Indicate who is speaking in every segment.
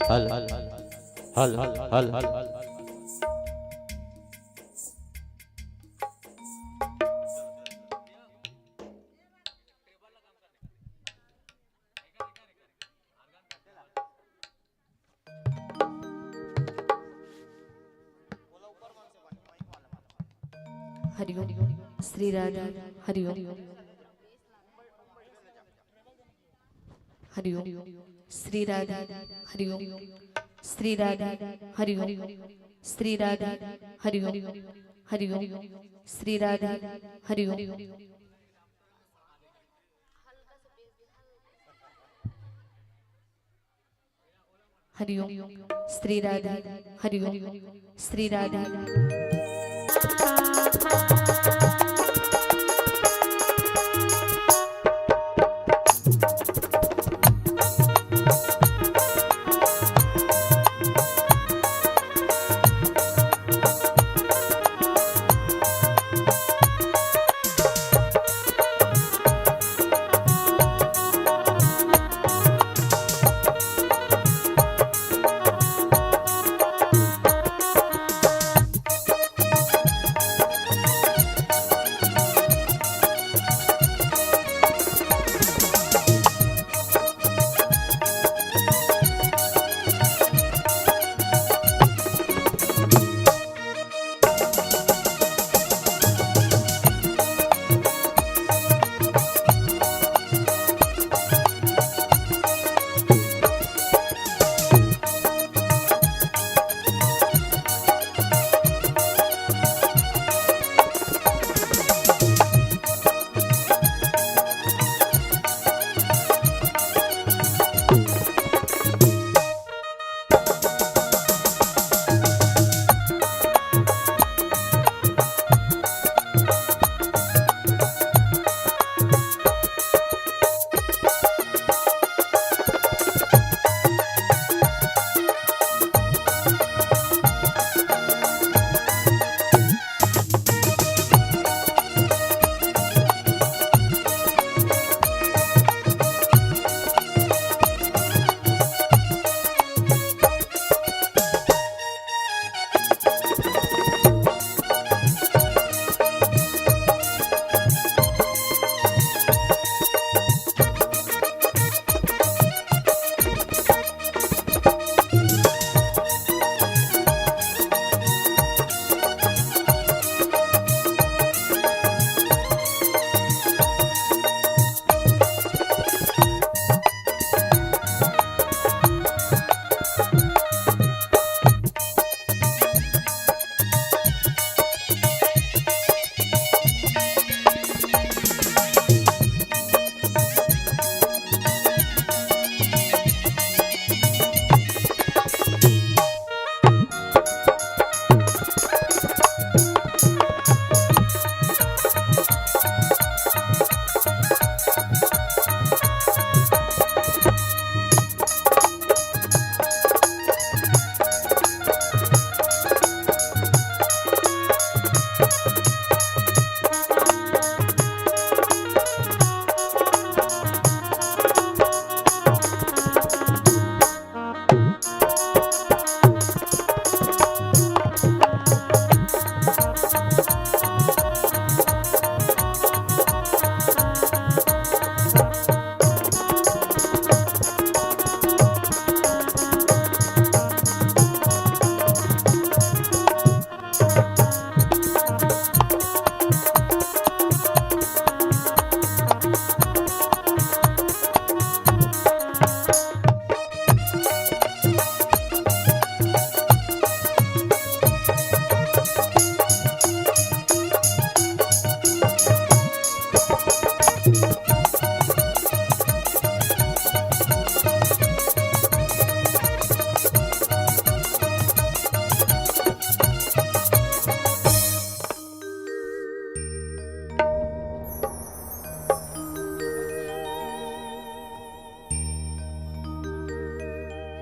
Speaker 1: हल हल हल हल हल हल।
Speaker 2: हरिओम श्री राधे हरिओम हरिओम श्री राधे हरिओम श्री राधे हरिओम श्री राधे हरिओम हरिओम श्री राधे हरिओम हरिओम श्री राधे हरिओम श्री राधे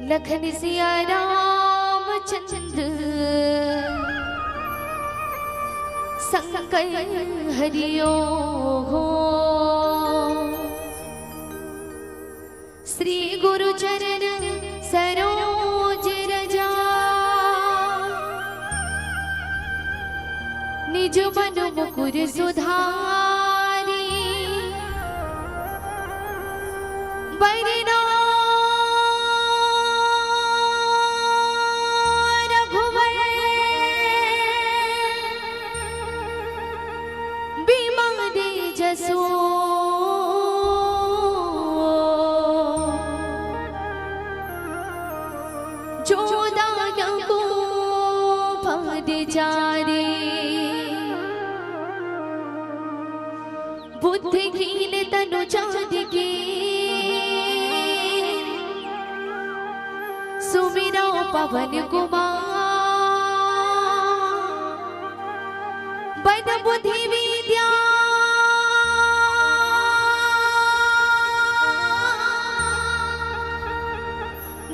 Speaker 2: लखन सिया राम चंद्र संकर हरिओ हो। श्री गुरु चरण सरोज मुकुर सुधारी बरना रघुवर बीमारी जसो जोदायको भद जारे बुद्धिहीन तनु जादिके सुमिरो पवन कुमार बद बुद्धि विद्या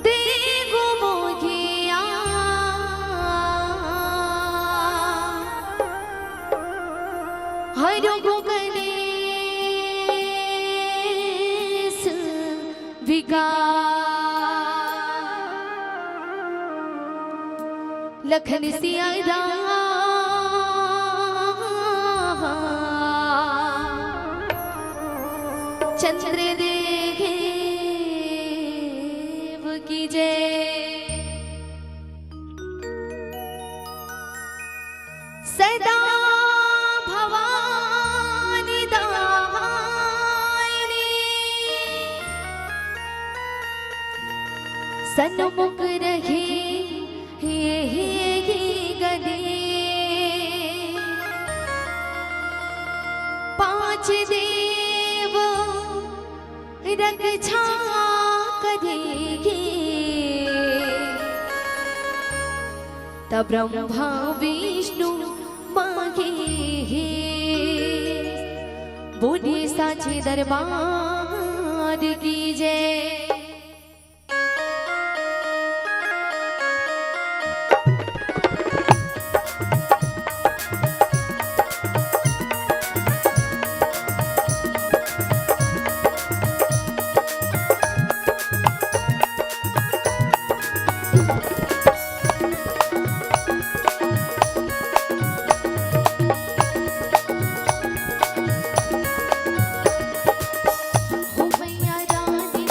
Speaker 2: देव मोहिया हर गणेश विकार लखन सिया राम चंद्रदेव की जय। सदा भवानी दायिनी सन्मुख रहे हे गणे पांच देव रक्षा करेंगे तब ब्रह्मा विष्णु मांगे बोले साचे दरबार की जय। हो मैया रानी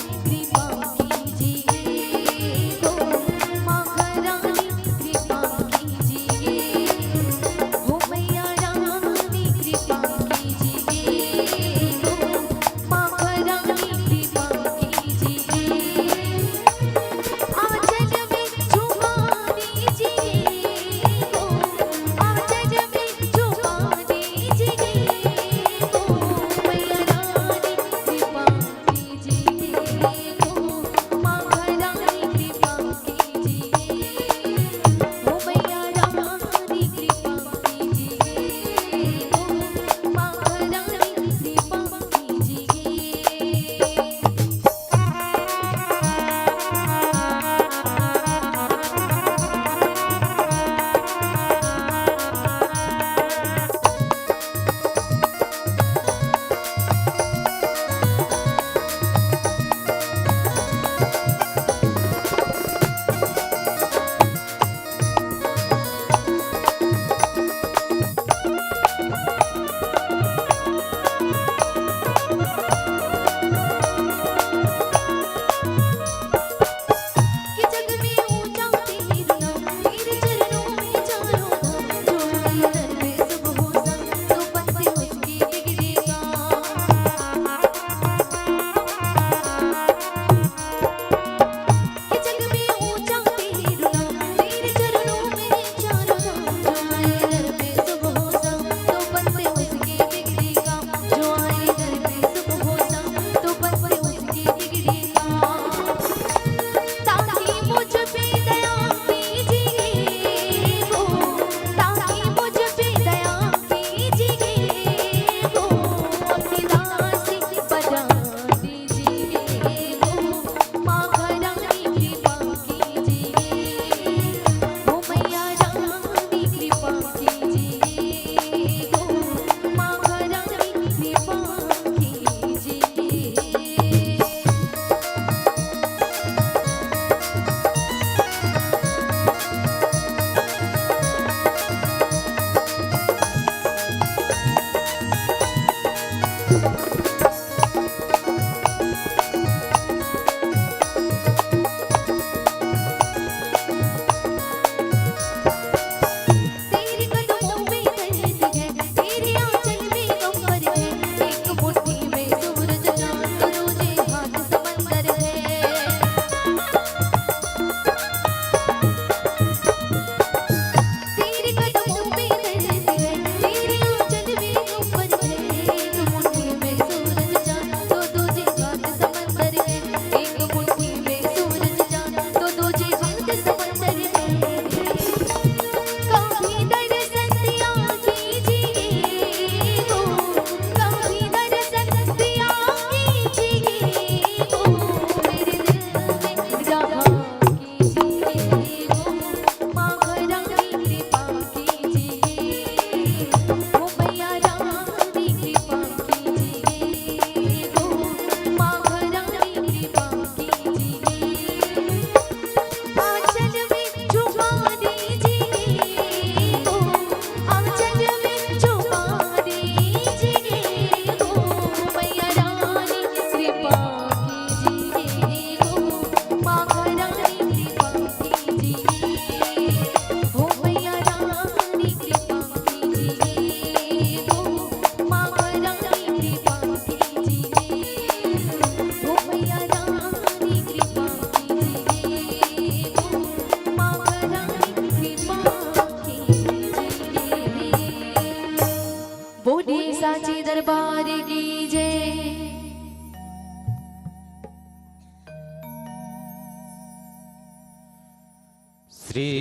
Speaker 1: श्री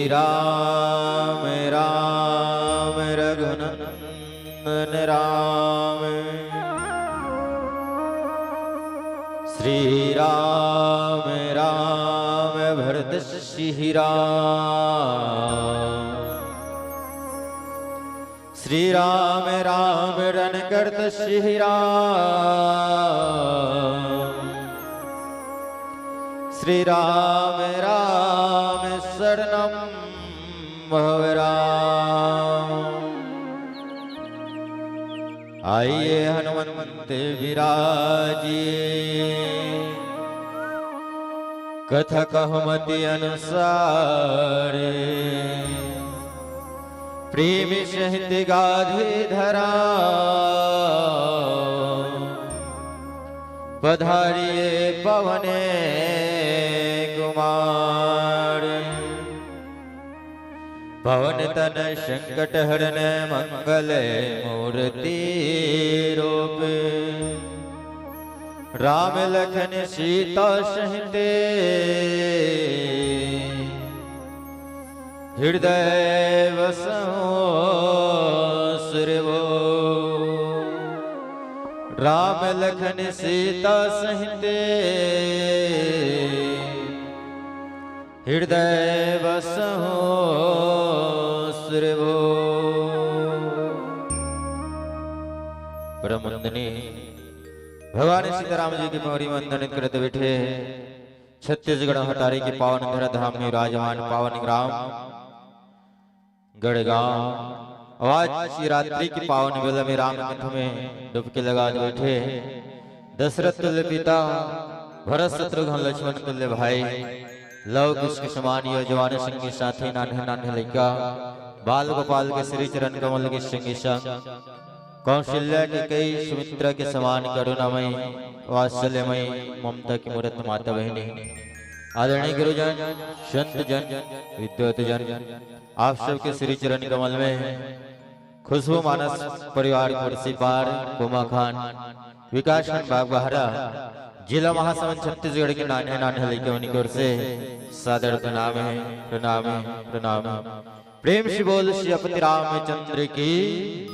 Speaker 1: राम राम रघुनंदन राम श्री राम राम भरतर्षि राम श्री राम राम रणकर्तर्षि राम श्री राम राम शरणं भव राम। आइए हनुमंत विराजिए कथा कहमति अनुसार प्रेम सहित गाधे धरा पधारिए पवने कुमार पवन तन संकट हरन मंगल मूर्ति रूप राम लखन सीता सहित हृदय वसो सुरवो राम लखन सीता सहित हृदय वसो सुरवो। परम वंदनीय भगवान सीताराम जी की पौड़ी वंदन करते बैठे छत्तीसगढ़ हटारी के पावन धरा धाम में विराजमान पावन ग्राम गढ़गांव आज शिवरात्रि की पावन वेला में राम कथा में डुबकी लगा बैठे दशरथ तुल्य पिता भरत शत्रुघ्न लक्ष्मण तुल्य भाई लव कुश के समान यो जवान संगी साथी नान्हे नान्हे लड़का बाल गोपाल के श्री चरण कमल के संगी संग कौशल्या के कई सुमित्रा के समान करुणामयी वात्सल्यमयी ममता की मूर्त माता बहनी आदरणीय गुरुजन संत जन विद्वत जन आप सबके श्री चरण कमल में खुशबू मानस परिवार कुर्सी पार कुमा खान विकास खंड बाग बहरा जिला महासमुंद छत्तीसगढ़ के नान्हे नान्हे लड़के उन्हीं की ओर से सादर प्रणाम है प्रणाम है प्रणाम है। प्रेम से बोल श्रीपति रामचंद्र की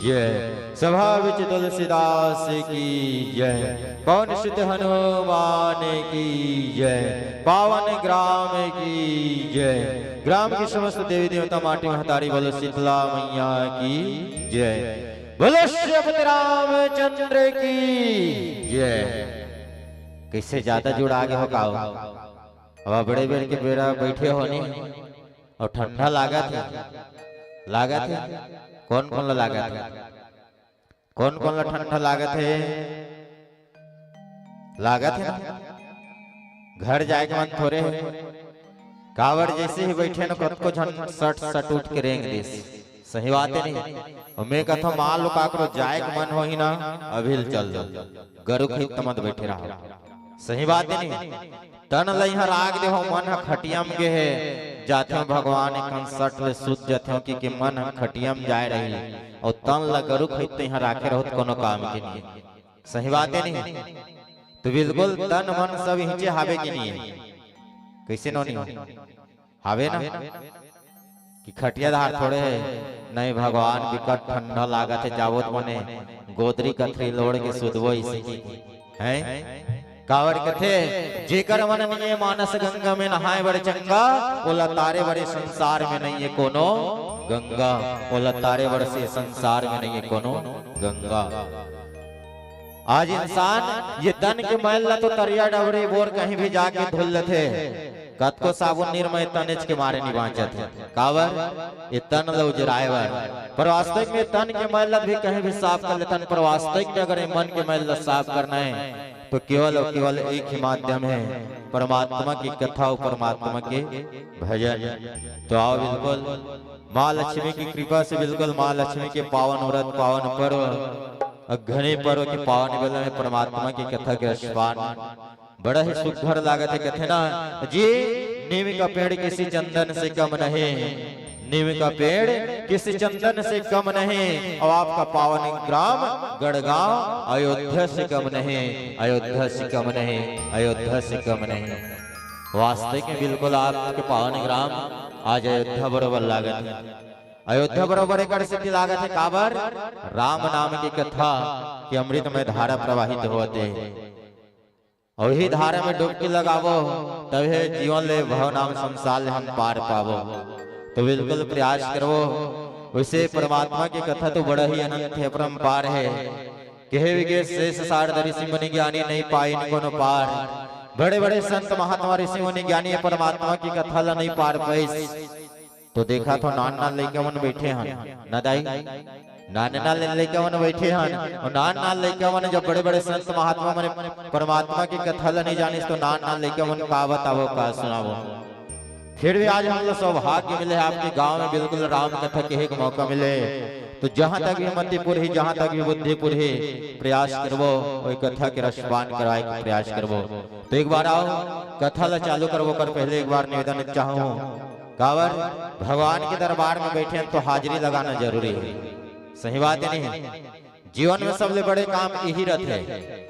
Speaker 1: जय। सभा विच तुलसीदास की जय। पवन सुत हनुमान की जय। पावन ग्राम की जय। ग्राम की समस्त देवी देवता माटी महतारी बोलो शीतला मैया की जय। बोलो श्रीपति रामचंद्र की जय। कैसे ज्यादा जुड़ आगे हो का अब बड़े बेर के बेरा बैठे हो नहीं और ठंडा लागत है कौन कौन ला लागत है कौन कौन ला ठंडा लागत है ना घर जाए के मन थोड़े है कावड़ जैसे ही बैठे न कत को झन सट सट उठ के रेंग दे सही बात है नहीं और मैं कहता मान लो काकरो जाए के मन हो ही ना अभी चल गरु खेत मत बैठे रहो सही बात है नहीं तन लइहा राग दे हो मन खटियम के है जाथे भगवान कंसट ले सुत जाथे कि मन खटियम जाए रही और तन ल गरु खइते यहां राखे रहो कोनो काम के नहीं सही बात है नहीं तो बिल्कुल तन मन सब हिचे हावे की नहीं है कैसे नो नहीं हावे ना कि खटिया धार थोड़े है नहीं भगवान विकट ठंडा लागत है जावत मने गोदरी कथरी लोड़ के सुधवो इसी की है कावड़ कथे जेकर मन में मानस गंगा में नहाए बड़े चंगा ओला तारे बड़े संसार में नहीं है कोनो गंगा ओला तारे बड़े से संसार में नहीं है कोनो गंगा। आज इंसान ये तन के मैल तो तरिया डबरे बोर कहीं भी जाके धुल थे कत को साबुन निर्मय तनेज के मारे नहीं बाँचत है कावर ये तन लो जराएवर पर वास्तविक में तन के मैल भी कहीं भी साफ कर लेते पर वास्तविक में अगर मन के मैल साफ करना है तो केवल और केवल एक ही माध्यम है परमात्मा की कथा और परमात्मा के भजन। तो आओ बिल्कुल माँ लक्ष्मी की कृपा से बिल्कुल माँ लक्ष्मी के पावन व्रत पावन पर्व घने पर्व के पावन वेला में परमात्मा की कथा के स्मरण बड़ा ही सुखर लागत है। कथे ना जी नीम का पेड़ किसी चंदन से कम नहीं नीम का पेड़ किसी चंदन से कम नहीं, और आपका पावन ग्राम गढ़गांव अयोध्या से कम नहीं, अयोध्या से कम नहीं, अयोध्या से कम नहीं। वास्तविक में बिल्कुल आपके पावन ग्राम आज अयोध्या बरोबर लागत है। अयोध्या बरोबर एक सिद्धि लागत है काबर राम नाम की कथा कि अमृत में धारा प्रवाहित होते, और ही धारा में डुबकी लगावो तभी जीवन ले भव नाम संसार ले हम पार पावो। तो बिल्कुल प्रयास करो। वैसे परमात्मा की कथा तो बड़ा ही अनंत है, परम्पार है। कहे विगे शेष सार ऋषि मुनि ज्ञानी नहीं पाई इनको न पार। बड़े बड़े संत महात्मा ऋषि मुनि ज्ञानी परमात्मा की कथा ला नहीं पार पाई। तो देखा तो नान नान लइका मन बैठे हैं ना दाई, नान नान लइका मन बैठे हैं, और नान नान लइका मन जब बड़े बड़े संत महात्मा मन परमात्मा की कथा ला नहीं जानिस तो नान नान लइका मन का बतावो का सुनावो। फिर भी आज हम लोग सौभाग्य मिले आपके गांव में बिल्कुल राम कथा कहे का मौका मिले। तो जहां तक भी मतिपुर ही, जहां तक भी बुद्धिपुर ही प्रयास करवो वही कथा के रसपान करवाए के प्रयास करवो। तो एक बार आओ कथा ला चालू करवो कर पहले एक बार निवेदन चाहूं कावर भगवान के दरबार में बैठे तो हाजिरी लगाना जरूरी है। सही बात नहीं, जीवन में सबसे बड़े काम यही रहते है।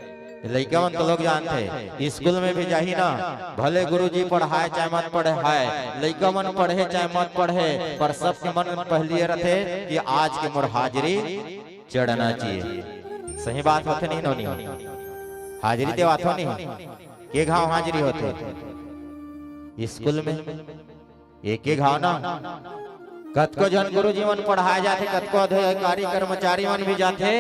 Speaker 1: लइका मन तो लोग जानते हैं, स्कूल में भी जाही ना भले गुरुजी पढ़ाए चाहे मत पढ़ाए, लइका मन पढ़े चाहे मत पढ़े, पर सबके मन में पहले रहते कि आज के मोर हाजिरी चढ़ना चाहिए। सही बात होते नहीं नोनी, हाजिरी ते बात हो नहीं के घाव हाजिरी होते स्कूल में एक ही घाव ना। कतको जन गुरु जी मन पढ़ाए जाते, कतको अधिकारी कर्मचारी मन भी जाते,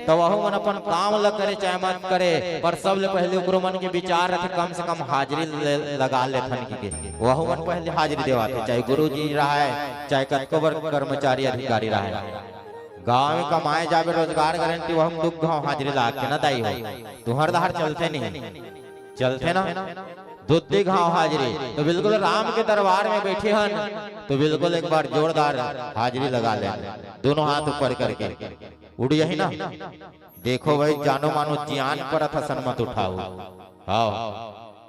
Speaker 1: तो वह मन अपन काम ल करे चाहे मत करे, पर सबले पहले गुरु मन के विचार रहे कम से कम हाजिरी लगा लेथन के वह मन पहले हाजिरी देवाते, चाहे गुरु जी रहा चाहे कतको बर कर्मचारी अधिकारी रहा। गाँव में कमाए जावे रोजगार गारंटी वह दुख गाँव हाजिरी ला के ना दाई हो, तुहर दहार चलते नहीं चलते ना दुद्धी घाव हाजिरी। तो बिल्कुल राम के दरबार में बैठे हन तो बिल्कुल एक बार जोरदार हाजिरी लगा ले, दोनों हाथ ऊपर करके उड़ यही ना। देखो भाई जानो मानो जियान पर था सन्मत उठाओ। हाँ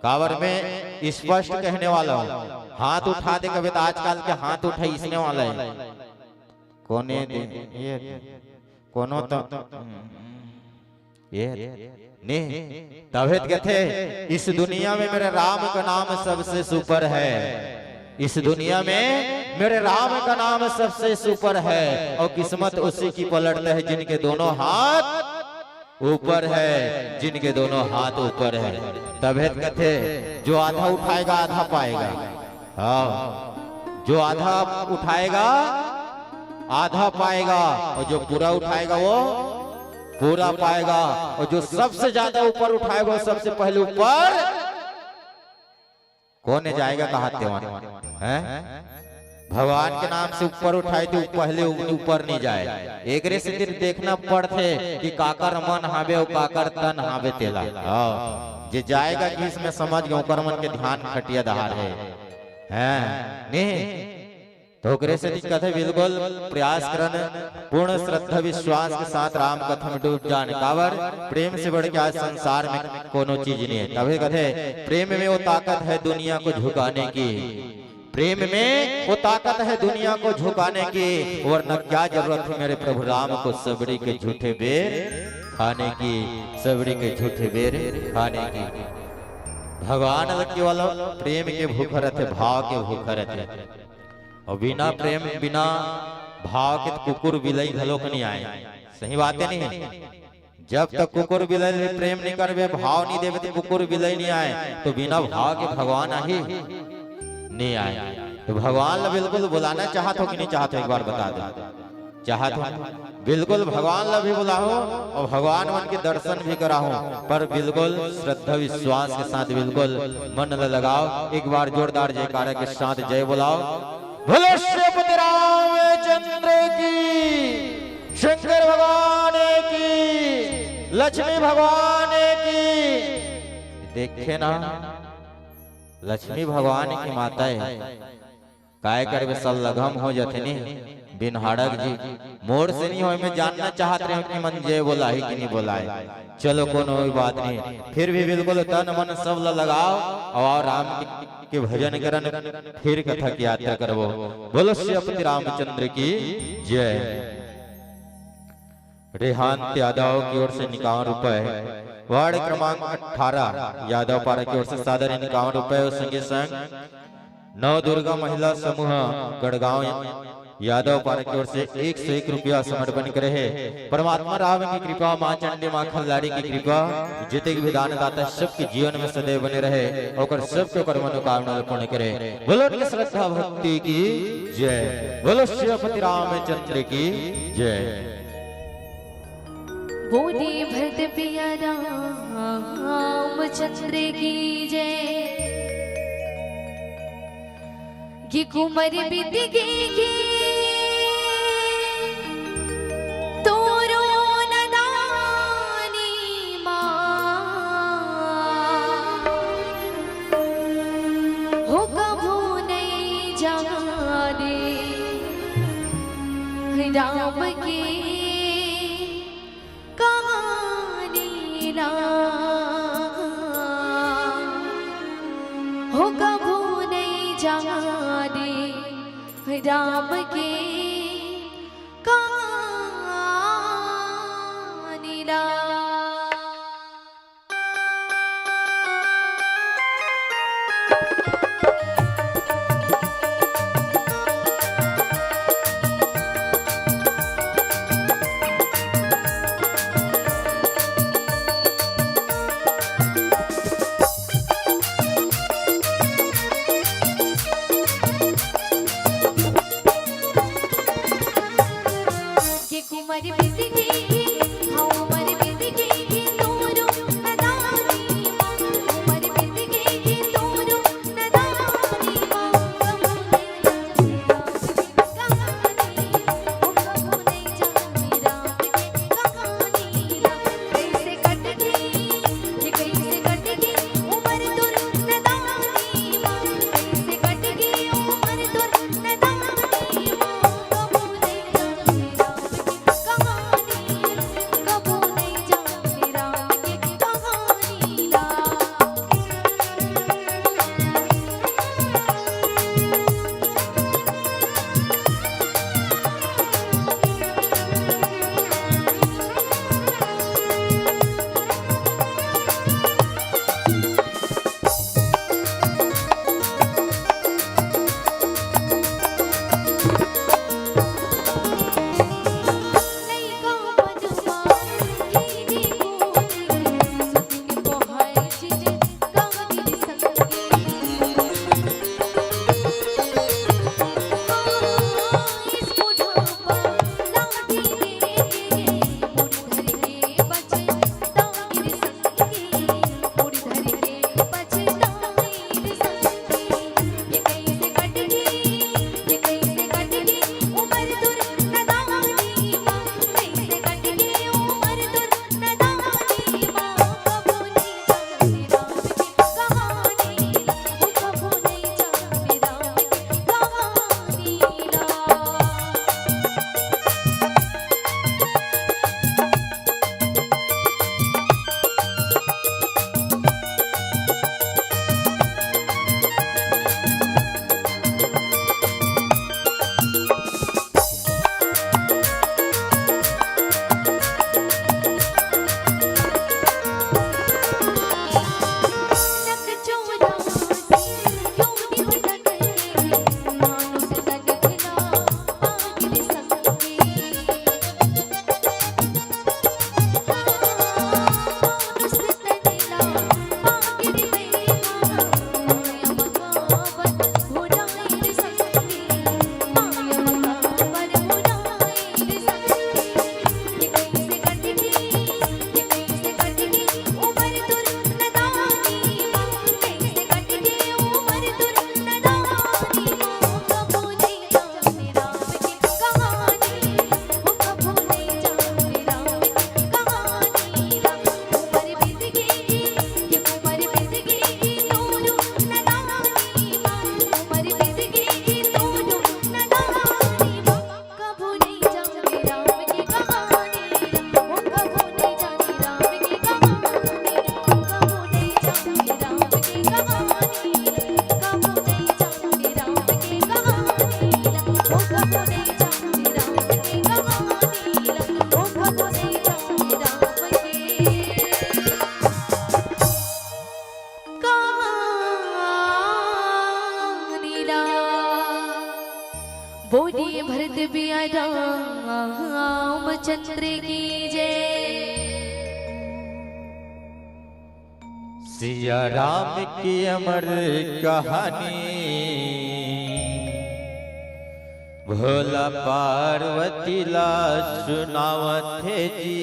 Speaker 1: कावर में स्पष्ट कहने वाला हूँ, हाथ उठा दे कभी तो आजकल के हाथ उठा इसने वाला है कोने ये कोनो तो ये नहीं तभी कहते इस दुनिया में मेरे राम का नाम सबसे सुपर है, इस दुनिया में मेरे राम का नाम सबसे सुपर है, और किस्मत उसी की पलटता है जिनके दोनों हाथ ऊपर है, जिनके दोनों हाथ ऊपर है। तभी कहते जो आधा उठाएगा आधा पाएगा। हाँ जो आधा उठाएगा आधा पाएगा, और जो पूरा उठाएगा वो पूरा पाएगा, और जो सबसे ज्यादा ऊपर उठाएगा सबसे पहले ऊपर कौन जाएगा कहा हैं? भगवान के नाम से ऊपर उठाए तो पहले ऊपर नहीं जाए। एक रे से देखना पड़ते कि काकर मन हावे और काकर तन हावे तेला। जे जाएगा कि इसमें समझ गए ओकर मन के ध्यान खटिया दहार है नहीं तो से दिक्कत है। बिल्कुल प्रयास करन पूर्ण श्रद्धा विश्वास के साथ राम कथा में डूब जाने कावर प्रेम से बढ़ के आज संसार में कोनो चीज नहीं है। तभी कहते प्रेम में वो ताकत है दुनिया को झुकाने की, प्रेम में वो ताकत है दुनिया को झुकाने की, वरना क्या जरूरत है मेरे प्रभु राम को सबड़ी के झूठे बेर खाने की, सबड़ी के झूठे बेर खाने की। भगवान लगे वाला प्रेम के भूख रहते, भाव के भूख रहते, और बिना प्रेम बिना भाव के कुकुर बिलई घलोक नहीं आए। सही बात है नहीं, जब तक कुकुर बिलई प्रेम नहीं करवे भाव नहीं देवे तो कुकुर बिलई नहीं आए, तो बिना भाव के भगवान ही नहीं आए। तो भगवान बिल्कुल बुलाना चाहत हो कि नहीं चाहत हो एक बार बता दो। चाहत हो बिल्कुल भगवान ला भी बुलाओ और भगवान मन के दर्शन भी कराओ, पर बिल्कुल श्रद्धा विश्वास के साथ बिल्कुल मन लगाओ। एक बार जोरदार जयकारा के साथ जय बुलाओ। भले श्रीपति रामचंद्र की, शंकर भगवान की, लक्ष्मी भगवान की। देखे ना लक्ष्मी भगवान की माता है, काय कर वे सब लगम हो जाते नहीं बिन हाड़क जी मोड़ से नहीं हो, मैं जानना चाहते रहे कि मन जय बोला है कि नहीं बोला है। चलो कोनो बात नहीं, फिर भी बिल्कुल तन मन सब लगाओ और राम के भजन करन, फिर कथा की यात्रा करवो। बोलो श्रीपति रामचंद्र की जय। रेहान यादव की ओर से 51 रुपए, वार्ड क्रमांक 18 यादव पारा की ओर से सादर 51 रुपए और संगे संग नव दुर्गा महिला समूह गढ़गांव यादव पारा की ओर से 101 रुपया समर्पण करे है। परमात्मा राम की कृपा, मां चंडी मां खल्लारी की कृपा, जिते भी दान दाता सबके जीवन में सदैव बने रहे और सबके कर मनोकामना पूर्ण करे। बोलो श्रद्धा भक्ति की जय। बोलो श्रीपति रामचंद्र की जय।
Speaker 2: बोले भरत पिया रामचंद्र की जय। कि कुमार बिति की तोरो नदानी माँ हो कभू नहीं जाने राम के हो कभू नहीं जाने राम के कहानी ला। कुमार बिति की हाँ कुमार बिति रामचंद्र की जय।
Speaker 1: सिया राम की अमर कहानी भोला पार्वती ला सुनावत है जी,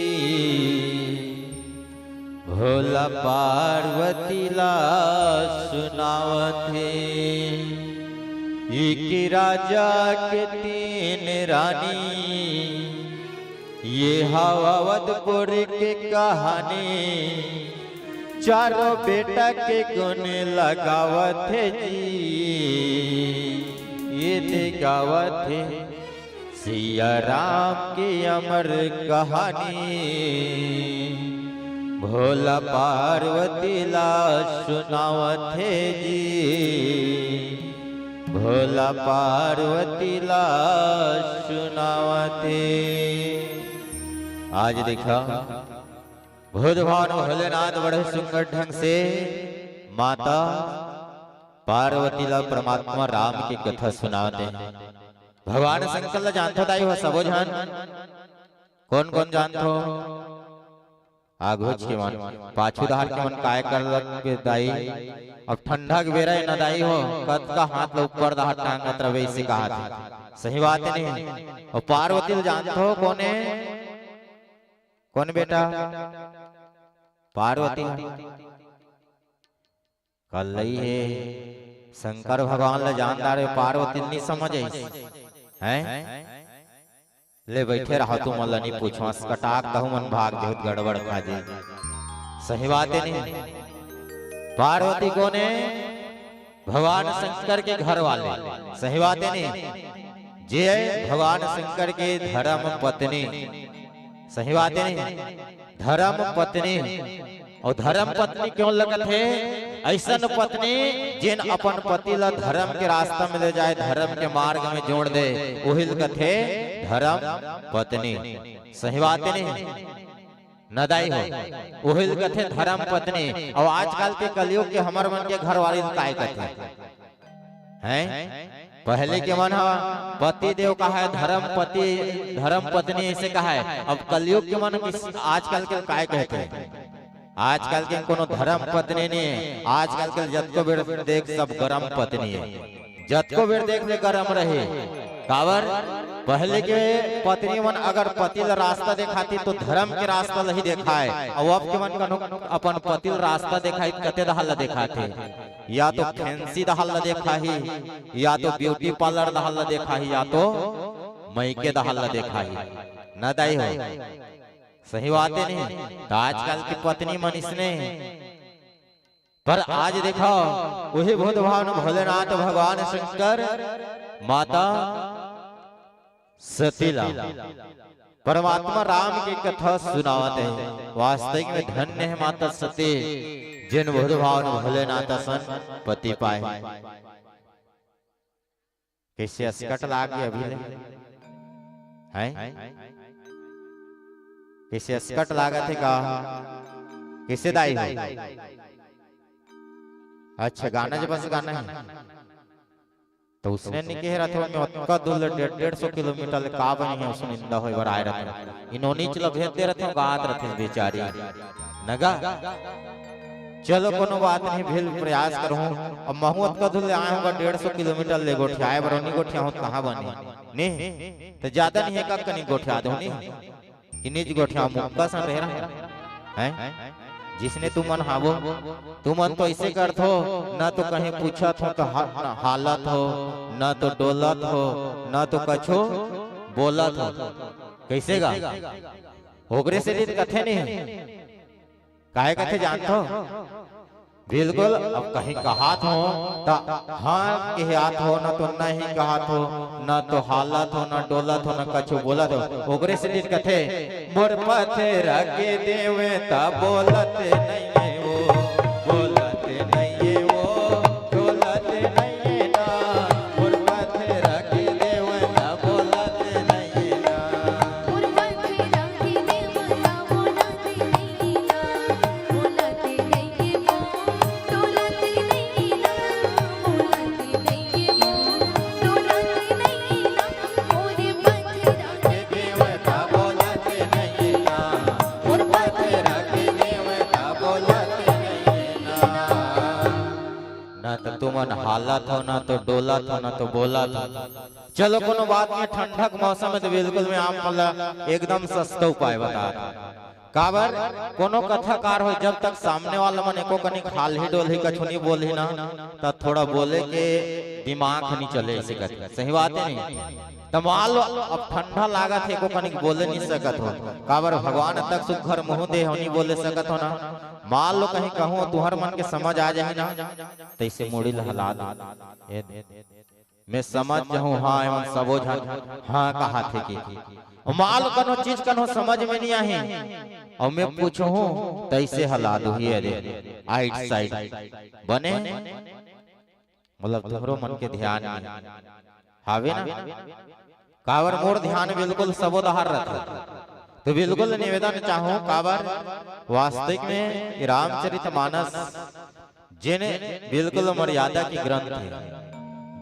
Speaker 1: भोला पार्वती ला सुनावत है। एक राजा के तीन रानी, ये अवधपुर के कहानी, चारों बेटा के गुण लगावत है जी, ये दिखावत है सिया राम की अमर कहानी, भोला पार्वती ला सुनावत है जी, भोला पार्वती ला सुनावत है। आज देखा भगवान भोलेनाथ बड़े सुंदर ढंग से माता पार्वती ला परमात्मा राम की कथा सुनाते हैं। भगवान शंकर जानते दाई हो सबो जान, कौन कौन जानते हो? आगोच के मन पाछू धार के मन काय कर के दाई, अब ठंडा के बेरा न दाई हो कद का हाथ ला ऊपर दाह टांगत रवे इसी का हाथ, सही बात नहीं। और पार्वती जानते हो कौन है? कौन बेटा? पार्वती कल है शंकर भगवान ला जानदार पार्वती नहीं समझे हैं? ले बैठे रहा तू मन नहीं पूछवा कटाक कहूं मन भाग बहुत गड़बड़ खा जे, सही बात है नहीं। पार्वती कौन है? भगवान शंकर के घर वाले, सही बात है नहीं। जे भगवान शंकर के धर्म पत्नी, सही बात है नहीं। धर्म पत्नी, और धर्म पत्नी क्यों लगत है? ऐसा पत्नी जिन अपन पति ला धर्म के रास्ता में ले जाए, धर्म के मार्ग में जोड़ दे, वही लगत है धर्म पत्नी, सही बात है नहीं। नदाई हो वही लगत है धर्म पत्नी। और आजकल के कलयुग के हमर मन के घर वाले काय कहते हैं? पहले के मन पति देव का है, धर्म पति धर्म पत्नी ऐसे कहा है। अब कलयुग के मन आजकल के काय कहते हैं? आजकल के कोनो धर्म पत्नी नहीं है, आजकल के जतको बेर देख सब गरम पत्नी है, जतको बेर देख ले गरम रहे। कावर पहले के पत्नी मन अगर पति ला रास्ता दिखाती तो धर्म के रास्ता नहीं दिखाए, और अब के मन अपन पति ला रास्ता दिखाई कते दहल दिखाते, या तो फैंसी दहल देखा ही, या तो ब्यूटी पार्लर दहल देखा ही, या तो मैके दहल देखा ही। न दाई हो, सही बात है नहीं। तो आजकल की पत्नी मन इसने, पर आज देखो वही भगवान भोलेनाथ भगवान शंकर माता सतीला परमात्मा राम की कथा सुनावते हैं। वास्तविक में धन्य है माता सती जिन भगवान भोलेनाथ सन पति पाए। कैसे अस्कट लागे अभी है? किसे अस्कट लागत है का? किसे दाई हो? अच्छा गाना जब बस गाना है तो उसने नहीं कह रहा था मैं उनका दूर 150 किलोमीटर का बनी है उसने इंदा होए बर आए रहते, इन्होंने चलो भेज दे रहते गात रहते बेचारी नगा। चलो कोनो बात नहीं, भेल प्रयास करूं। अब महूत का दूर आए होगा 150 किलोमीटर ले गोठियाए बरोनी गोठिया हो कहां बनी नहीं, तो ज्यादा नहीं है का कनी गोठिया दो नहीं कि निज गोठिया मुक्का सा रह रहा है। जिसने तू मन हावो तू मन तो ऐसे करत हो, ना तो कहीं पूछत हो तो हालत हो, ना तो डोलत हो, ना तो कछो बोलत हो। कैसे गा ओकरे से रीत कथे नहीं काहे कथे जानत हो? बिल्कुल। अब कहीं कहात हो तो हाँ के हाथ हो, ना तो नहीं कहात हो, ना तो हालत हो, ना डोलत हो, ना कछु बोलत हो। ओकरे से रीत कथे मोर पत्थर के देवे ता बोलत नहीं है वो, बोलत नहीं है वो, डोलत नहीं है ना। मोर पत्थर के देवे ता बोलत नहीं है ना,
Speaker 2: मोर पत्थर के देवे ता बोलत नहीं ना, बोलत नहीं वो, डोलत नहीं ना, बोलत नहीं वो, डोलत नहीं ना। मोर पत्थर
Speaker 1: के देवे ता बोलत तो तुमन हालत हो ना तो डोलत हो ना तो बोलत हो। चलो कोनो बात नहीं, ठंडक मौसम में तो बिल्कुल में आम मतलब एकदम सस्ता उपाय बता काबर कोनो कथाकार हो जब तक सामने वाला मन एको कनी खाल ही डोल ही कछुनी बोल ही ना तब थोड़ा बोले के दिमाग नहीं चले ऐसे कहते सही बात है नहीं। तो मान लो अब ठंडा लागत है को कनी बोले नहीं सकत हो काबर भगवान तक सुघर मुंह दे हो नहीं बोले सकत हो ना। मान लो कहीं कहूँ तुहर मन के समझ आ जाए ना तो इसे मुड़ी लहला मैं समझ जाऊँ हाँ एवं सबो झन हाँ कहा थे कि मान लो कनो चीज कनो समझ में नहीं आई और मैं पूछू हूँ तैसे हला दू ही अरे आइट साइड बने मतलब तुम्हारो मन के ध्यान में हावे ना कावर मोर ध्यान बिल्कुल सबो दहार रहता तो बिल्कुल निवेदन चाहूँ कावर वास्तविक में रामचरितमानस जिन बिल्कुल मर्यादा की ग्रंथ है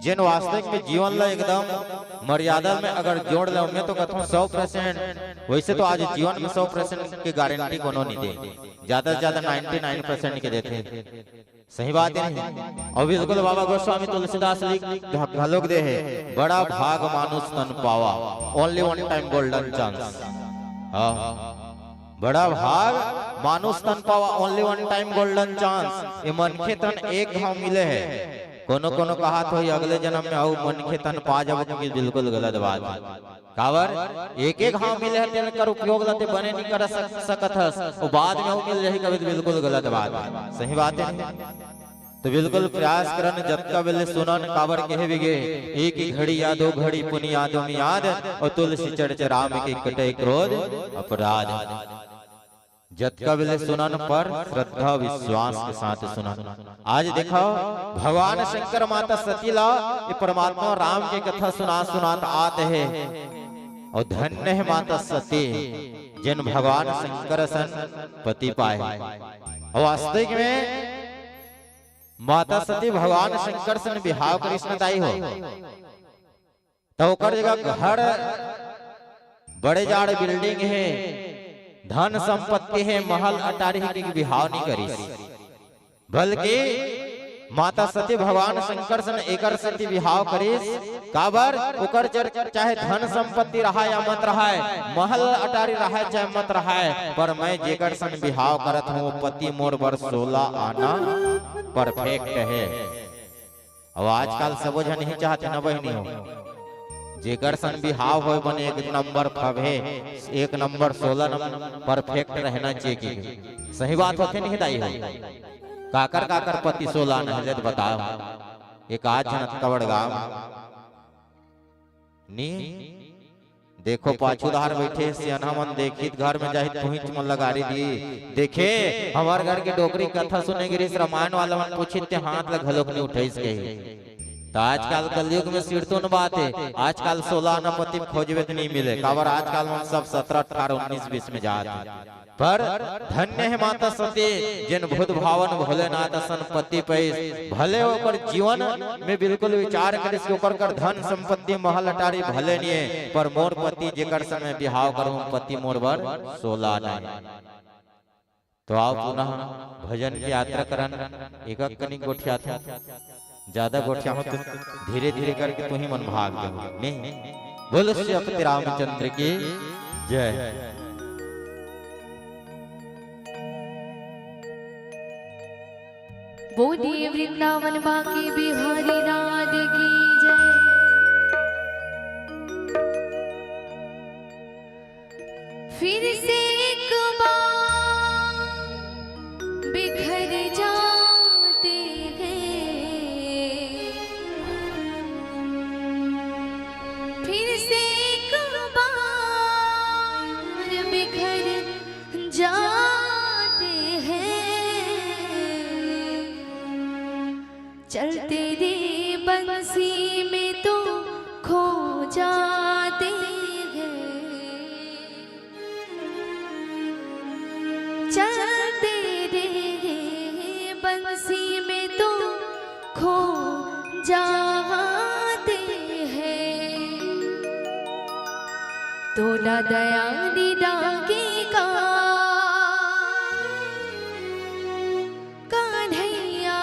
Speaker 1: जिन वास्तविक में जीवन ला एकदम मर्यादा में अगर जोड़ ले मैं तो कहता हूँ 100%। वैसे तो आज जीवन में 100% की गारंटी कोनो नहीं दे, ज्यादा से ज्यादा 99% के देते सही बात है। और बिल्कुल बाबा गोस्वामी तुलसीदास घलोक दे है बड़ा भाग मानुष तन पावा only one time golden chance. बड़ा भाग मानुष तन पावा only one time golden chance. ये मनखे तन एक घाव मिले है कोनो कोनो कहा तो अगले जन्म में आओ मन के तन पा जाओ क्योंकि बिल्कुल गलत बात है कावर एक एक हाँ मिले है तेल कर उपयोग लते बने नहीं कर सकत हस और बाद में मिल रही कभी बिल्कुल गलत बात है सही बात है। तो बिल्कुल प्रयास करन जत्का बेले सुनन कावर कहे बिगे एक ही घड़ी या दो घड़ी पुनि यादों में याद और तुलसी चढ़ राम के कटे क्रोध अपराध। जत्का बेले सुनन पर श्रद्धा विश्वास के साथ सुनन। आज देखो भगवान शंकर माता सती ला ये परमात्मा राम की कथा सुनात आते हैं और धन्य है माता सती जिन भगवान शंकर सन पति पाए। और वास्तविक में माता सती भगवान शंकर सन बिहाव कृष्णदाई हो तो जगह घर बड़े जाड़ बिल्डिंग है धन संपत्ति है महल अटारी की बिहाव नहीं करी बल्कि माता सती भगवान शंकर सन एकर सती बिहाव करीस काबर ओकर चाहे धन संपत्ति रहा या मत रहा है महल अटारी रहा है चाहे मत रहा है पर मैं जेकर सन बिहाव करत हूँ पति मोर बर 16 आना परफेक्ट है। अब आजकल सबो जन नहीं चाहते ना बहनी हो जेकर सन बिहाव हो बने एक नंबर फवे एक नंबर 16 नंबर परफेक्ट रहना चाहिए सही बात होते नहीं दाई है काकर काकर पति 16 नहीं बताओ एक आज जन कवड़ गांव नी देखो पाछू धार बैठे सियाना मन देखित घर में जाहित पहुंच मन लगारी दी देखे हमार घर के डोकरी कथा सुने गिरीश रामायण वाला मन पूछित हाथ लग घलोक नहीं उठेस के तो आजकल कलयुग में सिरतुन बात है आजकल 16 न पति खोजवे तो नहीं मिले काबर आजकल हम सब 17 18 19 20 में जाते पर धन्य है माता सती जिन भूत भावन भोलेनाथ सन पति पैस भले ओकर जीवन में बिल्कुल विचार करे से ओकर कर धन संपत्ति महल अटारी भले नहीं है पर मोर पति जेकर समय बिहाव करूं पति मोर बर 16 नहीं। तो आओ पुनः भजन की यात्रा करन एक कनी गोठिया था ज्यादा गोठिया हो तो धीरे धीरे करके तू ही मन भाग जाओ नहीं। बोलो श्री रामचंद्र की जय।
Speaker 2: बोलिए वृंदावन बाकी बिहारी नाथ की जय। फिर से एक बार बिखर जाते हैं फिर से एक बार बिखर जाते हैं चलते रे बंसी में तो खो जाते हैं चलते रे बंसी में तो खो जाते हैं तोला दयाली डाके का कन्हैया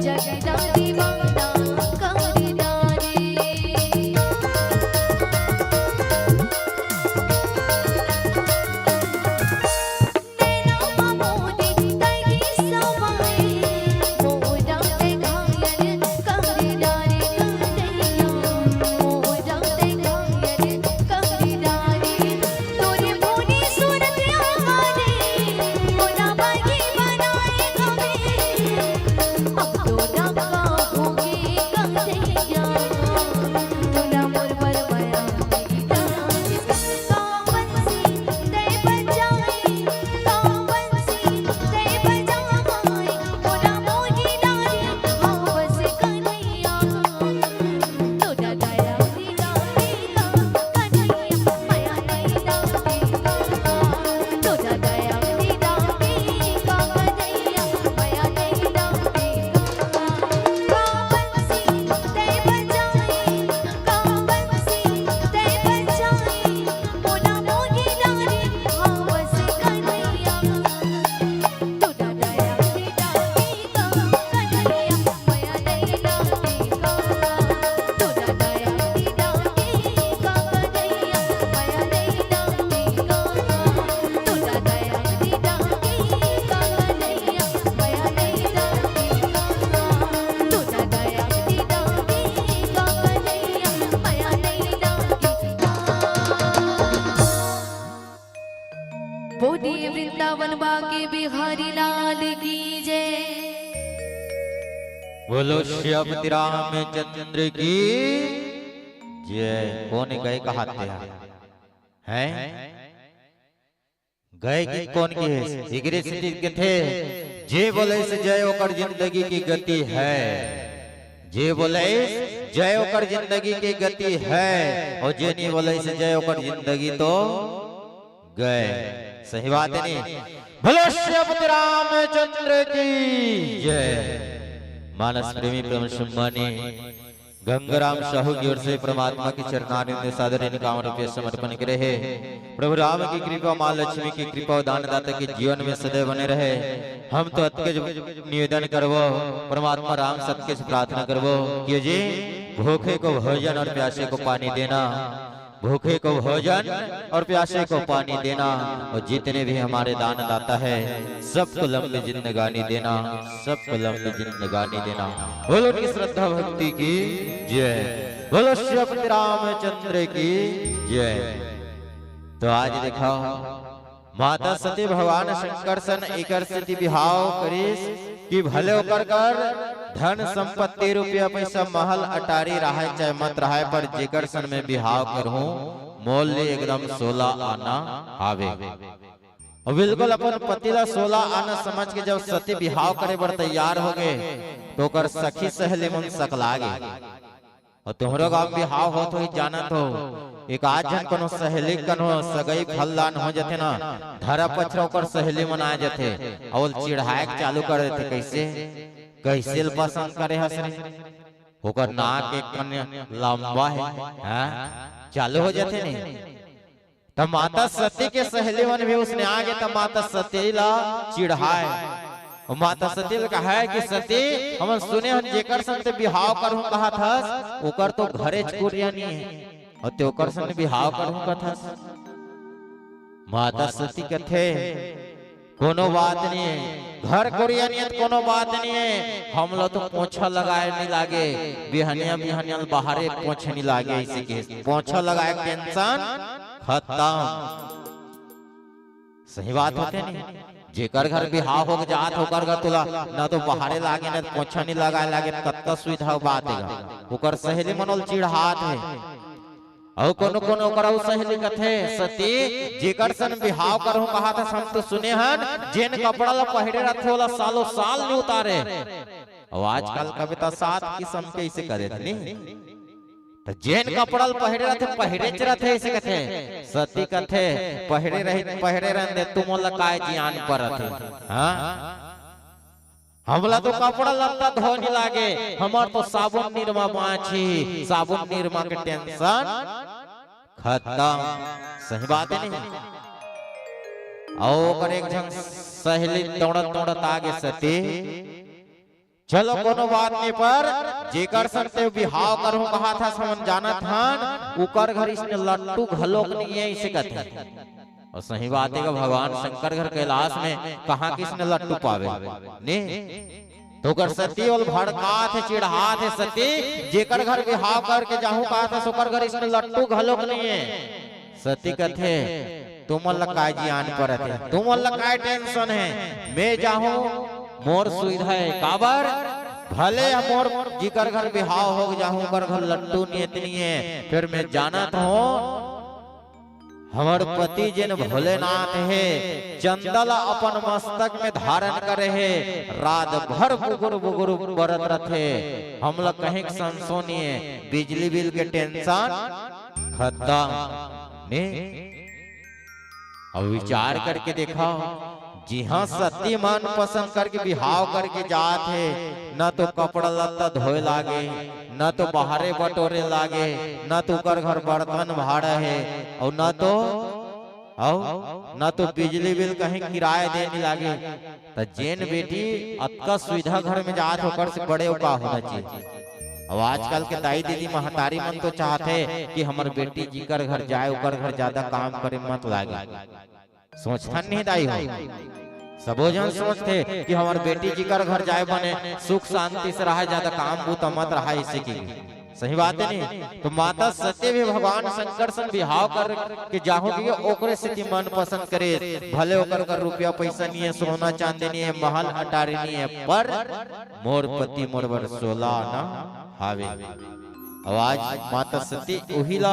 Speaker 2: जगदा दीवाना करदा रे नैना मोदी तगी समाए मोरा ते घायल करदा रे कन्हैया मोरा ते घायल करदा रे तोरे मोनी सूरत आवारे मोरा बागी बनाए गवे अब तो डका होगे कन्हैया तोरा मोर पर माया गीता कावंसी दे बजाए कावंसी दे बजाए मोरा मोही डारे हावस कन्हैया तोरा दया दीदा दीदा कन्हैया माया दीदा दीदा तोरा दया दीदा दीदा कन्हैया माया दीदा दीदा कावंसी दे बजाए कावंसी दे बजाए मोरा मोही डारे हावस कन्हैया तोरा दया दीदा दीदा कन्हैया माया दीदा दीदा तोरा दया दीदा दीदा कन्हैया माया दीदा दीदा तोरा दया दीदा दीदा कन्हैया माया दीदा दीदा तोरा दया दीदा दीदा कन्हैया माया दीदा दीदा बोलिए वृंदावन बाके बिहारी लाल की जय
Speaker 1: बोलो श्यामति रामचंद्र की जय। कौन गए कहाते हैं गए की कौन की है इगरे सिटी के थे जे बोले से जय ओकर जिंदगी की गति है जे बोले जय ओकर जिंदगी की गति है और जे नहीं बोले से जय ओकर जिंदगी तो गए। सही बात है नहीं। बोलो श्रीपति रामचंद्र की जय। मानस प्रेमी प्रेम सम्मानी गंगाराम साहू की ओर से परमात्मा की चरणारविंद सादर इनकाम रुपये समर्पण करे है। प्रभु राम की कृपा माँ लक्ष्मी की कृपा और दानदाता के जीवन में सदैव बने रहे। हम तो अतके निवेदन करवो परमात्मा राम सत्य से प्रार्थना करवो कि जी भूखे को भोजन और प्यासे को पानी देना, भूखे को भोजन और प्यासे को पानी देना, और जितने भी हमारे दानदाता है सबको लंबी जिंदगानी देना, सबको लंबी जिंदगानी देना। बोलो उनकी श्रद्धा भक्ति की जय। बोलो श्रीपति रामचंद्र की जय। तो आज देखो माता सती भगवान शंकर सन एकर स्थिति बिहाव करीस कि भले होकर कर धन संपत्ति रुपया पैसा महल अटारी रहा चाहे मत रहा पर जेकर सन में बिहाव करूं मोल एकदम 16 आना आवे। और बिल्कुल अपन पतिला 16 आना समझ के जब सती बिहाव करे बर तैयार हो गए तो कर सखी सहेली मन सकलागे। और तुम्हारे गांव बिहाव हो तो जानत हो एक आज जन कोनो सहेली कनो सगई फलदान हो जाते ना धरा पछरा कर सहेली मना जाते और चिढ़ाए चालू कर देते। कैसे कैसे पसंद करे हसरे होकर नाक एक कन्या लंबा है हाँ? चालू हो जाते नहीं। तब माता सती के सहेली मन भी उसने आगे तब माता सती ला चिढ़ाए और माता सती ने कहा है कि सती हम सुने हम जेकर संग बिहाव करूं कहा था ओकर तो घरे चकुरिया नहीं है और त्योकर संग बिहाव करूं कहा था। माता सती कथे कोनो बात नहीं है घर कोरिया नहीं कोनो बात नहीं है हम लोग तो पोछा लगाए नहीं लागे बिहनिया बिहनिया बाहरे पोछे नहीं लागे इसी के पोछा लगाए टेंशन खत्म। सही बात होते नहीं जेकर घर बिहाव हो जात होकर घर तुला ना तो बाहरे लागे ना पोछा नहीं लगाए लागे कत्ता सुविधा बात है ओकर सहेली मनोल चिढ़ात है। और कोनो कोनो कराउ सहेली कथे सती जेकर सन बिहाव करहु कहा था हम तो सुने हन जेन कपड़ा ला पहिरे रथे वाला सालों साल नहीं उतारे। और आजकल कविता 7 किस्म के ऐसे करे थे तो जेन कपड़ा पहिरे रथे ऐसे कथे सती कथे पहिरे रहने तुम लकाय जियान परत हां हमला तो कपड़ा लत्ता धोने लागे हमार तो साबुन निरमा माछी साबुन निरमा के टेंशन खत्म। सही बात है नहीं। और एक जन सहेली तोड़त तोड़त आगे सती चलो कोनो बात नहीं, पर जेकर संते बिहाव करूं कहा था समझ जाना थान उकर घर इसने लट्टू घलोक नहीं है इसे कहते। और सही बात है कि भगवान शंकर घर कैलाश में कहाँ किसने लट्टू पावे ने तो कर सती और भड़का थे चिढ़ा थे सती जेकर घर बिहाव करके जाहू कहा था सुकर घर इसने लट्टू घलोक नहीं है। सती कहते तुम लकाय जी आन पर थे, तुम लकाय टेंशन है, मैं जाहूं मोर सुविधा है काबर भले मोर जिकर घर बिहाव हो जाहूं कर घर लट्टू नियत नहीं है। फिर मैं जाना तो हमार पति जिन भोलेनाथ है चंदल अपन मस्तक में धारण करे है, रात भर बुगुर बुगुर बरत रथे। हम लोग कहीं संसोनिए बिजली बिल के टेंशन खत्म ने। अब विचार करके देखा जी हाँ सती मन पसंद करके बिहाव करके जात है, न तो कपड़ा लत्ता धोए लागे, न तो बाहरे बटोरे लागे, न तो कर घर बर्तन भाड़ा है, और न तो बिजली बिल कहीं किराया देने लागे। तो जेन बेटी अतका सुविधा घर में जात होकर से बड़े का होना चाहिए। अब आजकल के दाई दीदी महतारी मन तो चाहते कि हमार बेटी जीकर घर जाए उकर घर ज्यादा काम करे मत लागे। सोचता नहीं दाई हो सबो जन सोचते कि हमार बेटी जी कर घर जाए बने सुख शांति से रहा, ज्यादा काम बूता मत रहा इसी की। सही बात है नहीं। तो माता सत्य भी भगवान शंकर से बिहाव कर के जाहोगी ओकरे से मन पसंद करे, भले ओकर कर रुपया पैसा नहीं है, सोना चांदी नहीं है, महल अटारी नहीं है, पर मोर पति मोर बर सोला ना हावे। आज माता सती वही ला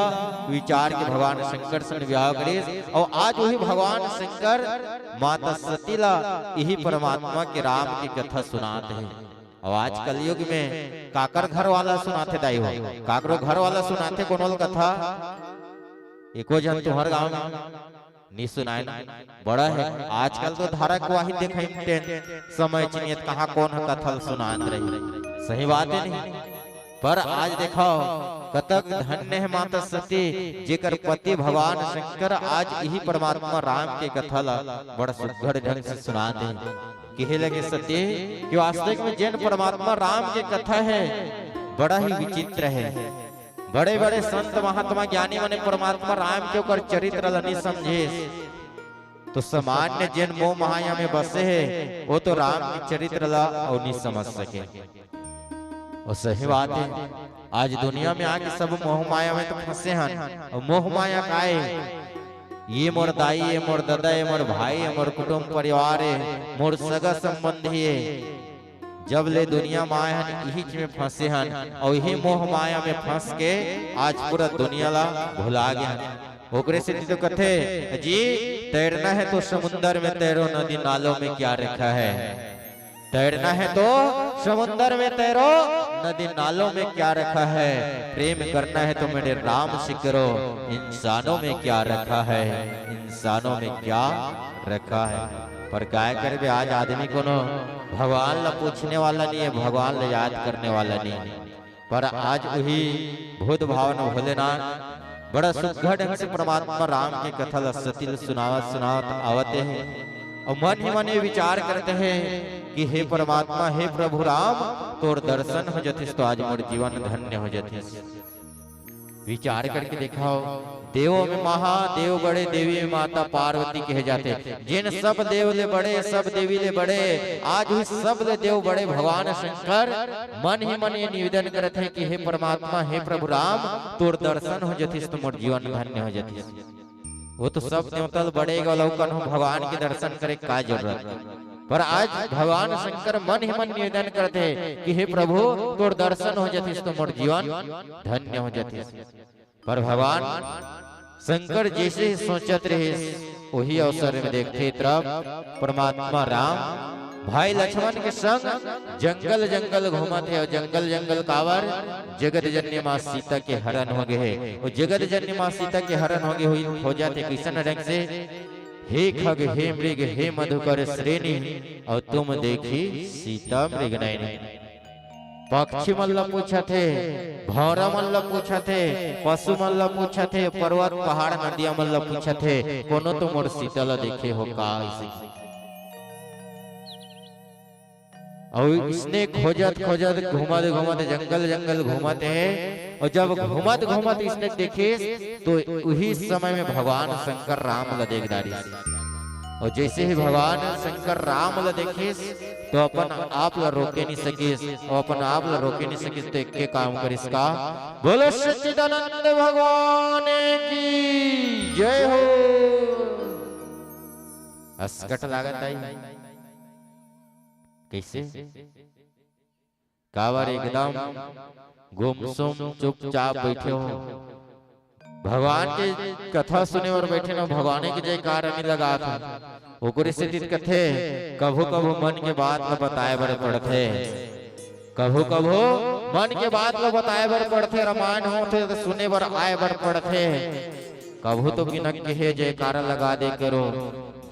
Speaker 1: विचार के भगवान शंकर से विवाह करे, और आज वही भगवान शंकर माता सती ला यही परमात्मा के राम की कथा सुनाते हैं। और आज कलयुग में काकर घर वाला सुनाते दाई हो, काकरो घर वाला सुनाते कोनो कथा एको जन तुम्हारे गांव नहीं सुनाए बड़ा है। आजकल तो धारक वाही देखे समय चिनियत कहाँ कौन कथा सुनात रही। सही बात है नहीं। पर आज देखो कतक धन्य है माता सती जेकर पति भगवान शंकर आज यही परमात्मा राम के कथा ला बड़ा सुघड़ ढंग से सुनाते हैं। कहे लगे सती कि वास्तविक में जैन परमात्मा राम के कथा है बड़ा ही विचित्र है। बड़े बड़े संत महात्मा ज्ञानी माने परमात्मा राम के ऊपर चरित्र ला नहीं समझे, तो सामान्य जैन मोह माया में बसे है वो तो राम के चरित्र ला और नहीं समझ सके। और सही बात है आज दुनिया में आके सब मोह माया में तो फंसे हैं। और मोह माया का है ये मोर दाई है, मोर दादा है, मोर भाई है, मोर कुटुंब परिवार है, मोर सगा संबंधी है। जब ले दुनिया माया यही में फंसे हैं और यही मोह माया में फंस के आज पूरा दुनिया ला भुला गया। ओकरे से तो कथे जी तैरना है तो समुद्र में तैरो, नदी नालों में क्या रखा है। तैरना है तो समुद्र में तैरो, नदी नालों में क्या रखा है। प्रेम करना है तो मेरे राम से करो, इंसानों में क्या रखा है, इंसानों में क्या रखा है। पर काय कर भी आज आदमी को नो भगवान ला पूछने वाला नहीं है, भगवान ला याद करने वाला नहीं। पर आज वही भूत भावन भोलेनाथ बड़ा सुघड़ ढंग से परमात्मा राम की कथा ला सती सुनावत आवते हैं। और मन ही मन विचार करते हैं कि हे परमात्मा, हे प्रभु राम, तोर दर्शन हो जथिस तो आज मोर जीवन धन्य हो जथिस। विचार करके दिखाओ देवों में महादेव बड़े, देवी में माता पार्वती कहे जाते। जिन सब देव ले बड़े, सब देवी ले बड़े, आज भी सब ले देव बड़े भगवान शंकर मन ही मन ये निवेदन करते हैं कि हे परमात्मा, हे प्रभु राम, तोर दर्शन हो जथिस तो मोर जीवन धन्य हो जथिस। वो तो सब देवतल बड़े गौलौकन हो, भगवान के दर्शन करे का जरूरत। पर आज भगवान शंकर मन ही मन निवेदन करते हैं कि हे प्रभु तोर दर्शन हो जथिस तो मोर जीवन धन्य हो जथिस। पर भगवान शंकर जैसे सोचत रहे वही अवसर में देखते तरफ परमात्मा राम भाई लक्ष्मण के संग जंगल जंगल घूमते है। और जंगल जंगल कावर जगत जननी माँ सीता के हरण हो गए है। और जगत जननी माँ सीता के हरण हो गए हो जाते किसन ढंग से हे खग, हे मृग, हे मधुकर श्रेणी, और तुम देखी सीता मृग नयनी। पक्षी मल्ल पूछा थे, भौरा मल्ल पूछा थे, पशु मल्ल पूछा थे, पर्वत पहाड़ नदिया मल्ल पूछा थे, कोनो तो मोर सीता ला देखे हो का। और इसने खोजत खोजत घूमत घूमत जंगल जंगल घूमत है। और जब घूमत घूमत इसने देखे तो उही समय में भगवान शंकर राम ला देख डारी। और जैसे ही भगवान शंकर राम ला देखे तो अपन आप ला रोके नहीं सकिस, और अपन आप ला रोके नहीं सकिस तो एक के काम कर इसका बोलो सच्चिदानंद भगवान की जय हो। अस्कट लागत आई कैसे कावर एकदम गुमसुम चुपचाप बैठे हो, भगवान के कथा सुने और बैठे ना, भगवान की जयकार नहीं लगा था। ओकरे से कथे कभू कभू मन के बात ल बताए बर पड़थे, कभू कभू मन के बात ल बताए बर पड़थे, रामायण होथे तो सुने बर आए बर पड़थे। कभू तो बिना कहे जयकारा लगा दे करो,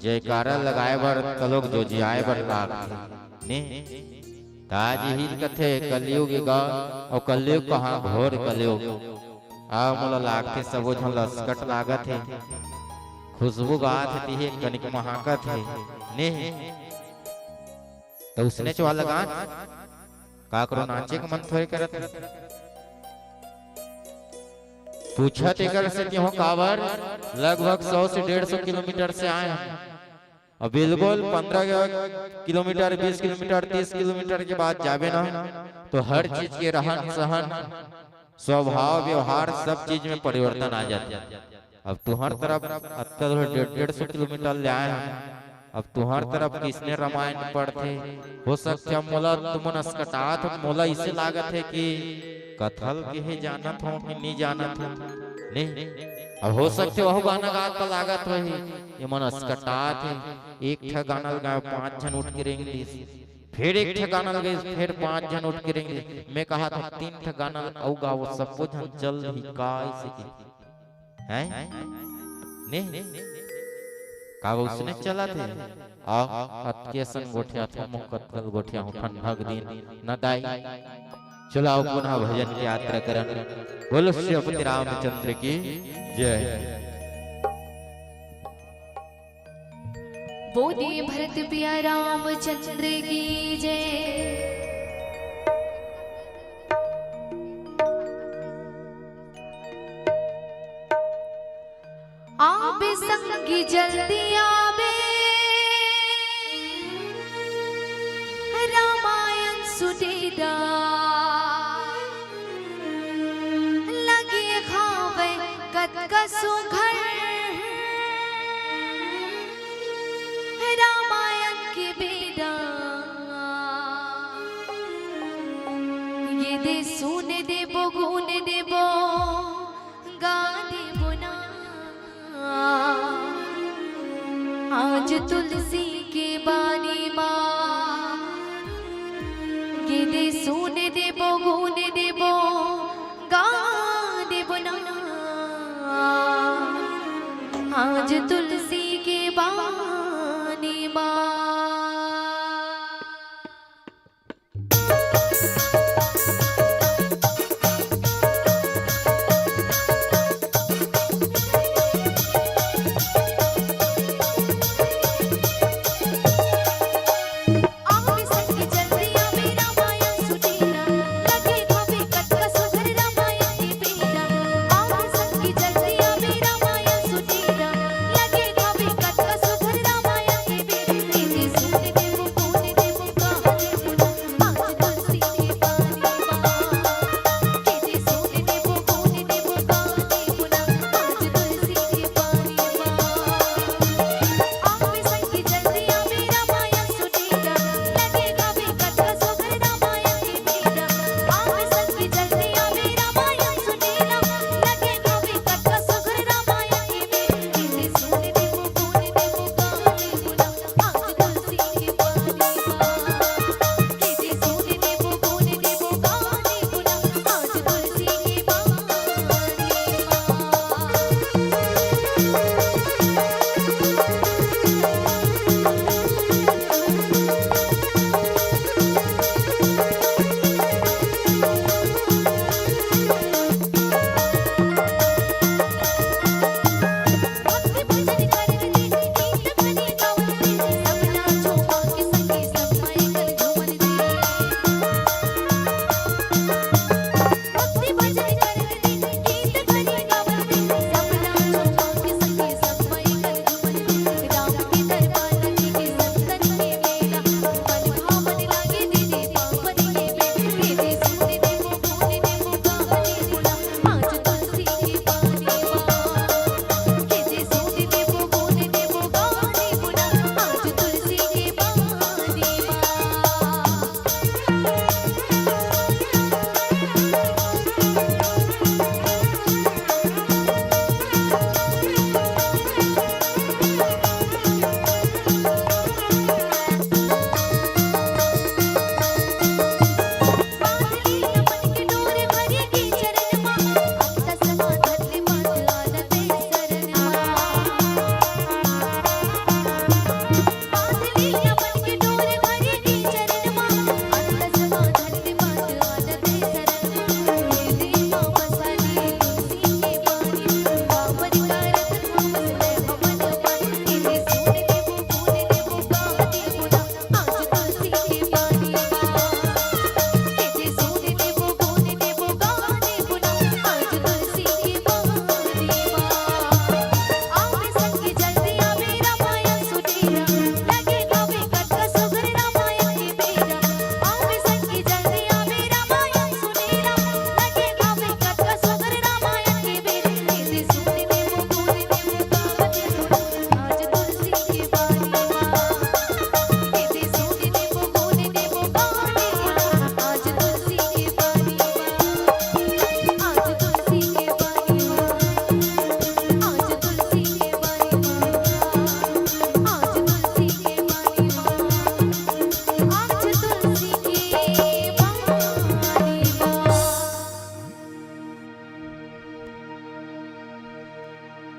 Speaker 1: जयकारा लगाए बर तलोग जो जियाए बर लाग ने ताज ही कथे कलयुग गा। और कलयुग कहाँ घोर कलयुग आ मोला लागथे सबो झन लसकट लागत है, खुशबू गात है कनिक महाकत है ने। तो उसने चवा लगा का करो नाचे के मन थोड़े करत पूछा तेकर से क्यों कावर लगभग 100 से 150 किलोमीटर से आए हैं। अब बिल्कुल 15 किलोमीटर 20 किलोमीटर 30 किलोमीटर के बाद जावे ना तो हर चीज के रहन सहन स्वभाव व्यवहार सब चीज में परिवर्तन आ जाता है। अब तुम्हार तरफ 150 किलोमीटर ले आए हैं, अब तुम्हार तरफ किसने रामायण पढ़ते हो सकता मोला तुमन अस्कटात मोला इसे लागत है कि कथल के ही जानत हो कि नहीं जानत हो नहीं। अब हो सकते वह गाना गा का लागत हो ये मन अस्कटात है। एक ठा गाना गाए 5 जन उठ के रेंगे, फिर एक ठा गाना लगे फिर 5 जन उठ के रेंगे। मैं कहा था 3 ठा गाना औ गाओ सब जन जल ही काय से हैं नहीं का उसने चला थे आ अतके संग गोठिया था मुकत्तल गोठिया हूं ठंडक दिन न दाई। चलो आओ पुनः भजन की यात्रा करन। बोलो श्रीपति रामचंद्र की जय।
Speaker 2: बोले भरत पिया रामचंद्र की जय। आबे संगी जल्दी आबे रामायण सुटेदा लगे खावे कतकसु घर रामायण के बेड़ा ये दे सुने देबो गुने देबो गा देबो ना। आज तुलसी के बानी माँ ये दे सुने देबो गुने देबो गा देबो ना। आज तुलसी के बानी माँ। लगे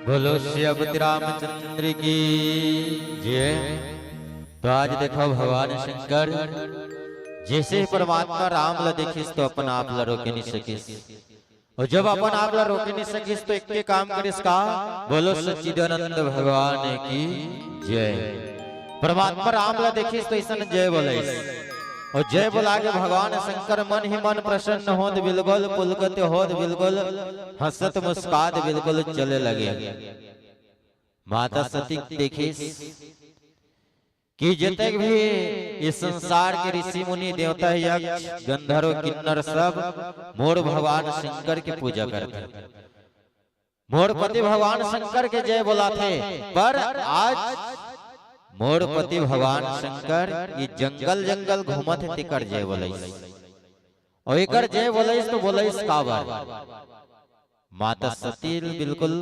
Speaker 1: बोलो श्री रामचंद्र की जय। तो आज देखो भगवान शंकर जैसे परमात्मा राम ला देखिस तो अपन आप ला रोके नहीं सकिस, और जब अपन आप ला रोके नहीं सकिस तो एक के काम करिस का। बोलो सच्चिदानंद भगवान की जय। परमात्मा राम ला देखिस तो ऐसा जय बोलिस, और जय बोला के भगवान शंकर मन ही मन प्रसन्न होत बिल्कुल पुलकत होत बिल्कुल हंसत मुस्कात बिल्कुल चले लगे। माता सती देखिस कि जितने भी इस संसार के ऋषि मुनि देवता यक्ष गंधर्व किन्नर सब मोर भगवान शंकर की पूजा करते, मोरपति भगवान शंकर के जय बोला थे। पर आज मोरपति भगवान शंकर ये जंगल जंगल घूमत है तिकर जय बोलिस, और एकर जय बोलिस तो बोलिस काबर। माता सती बिल्कुल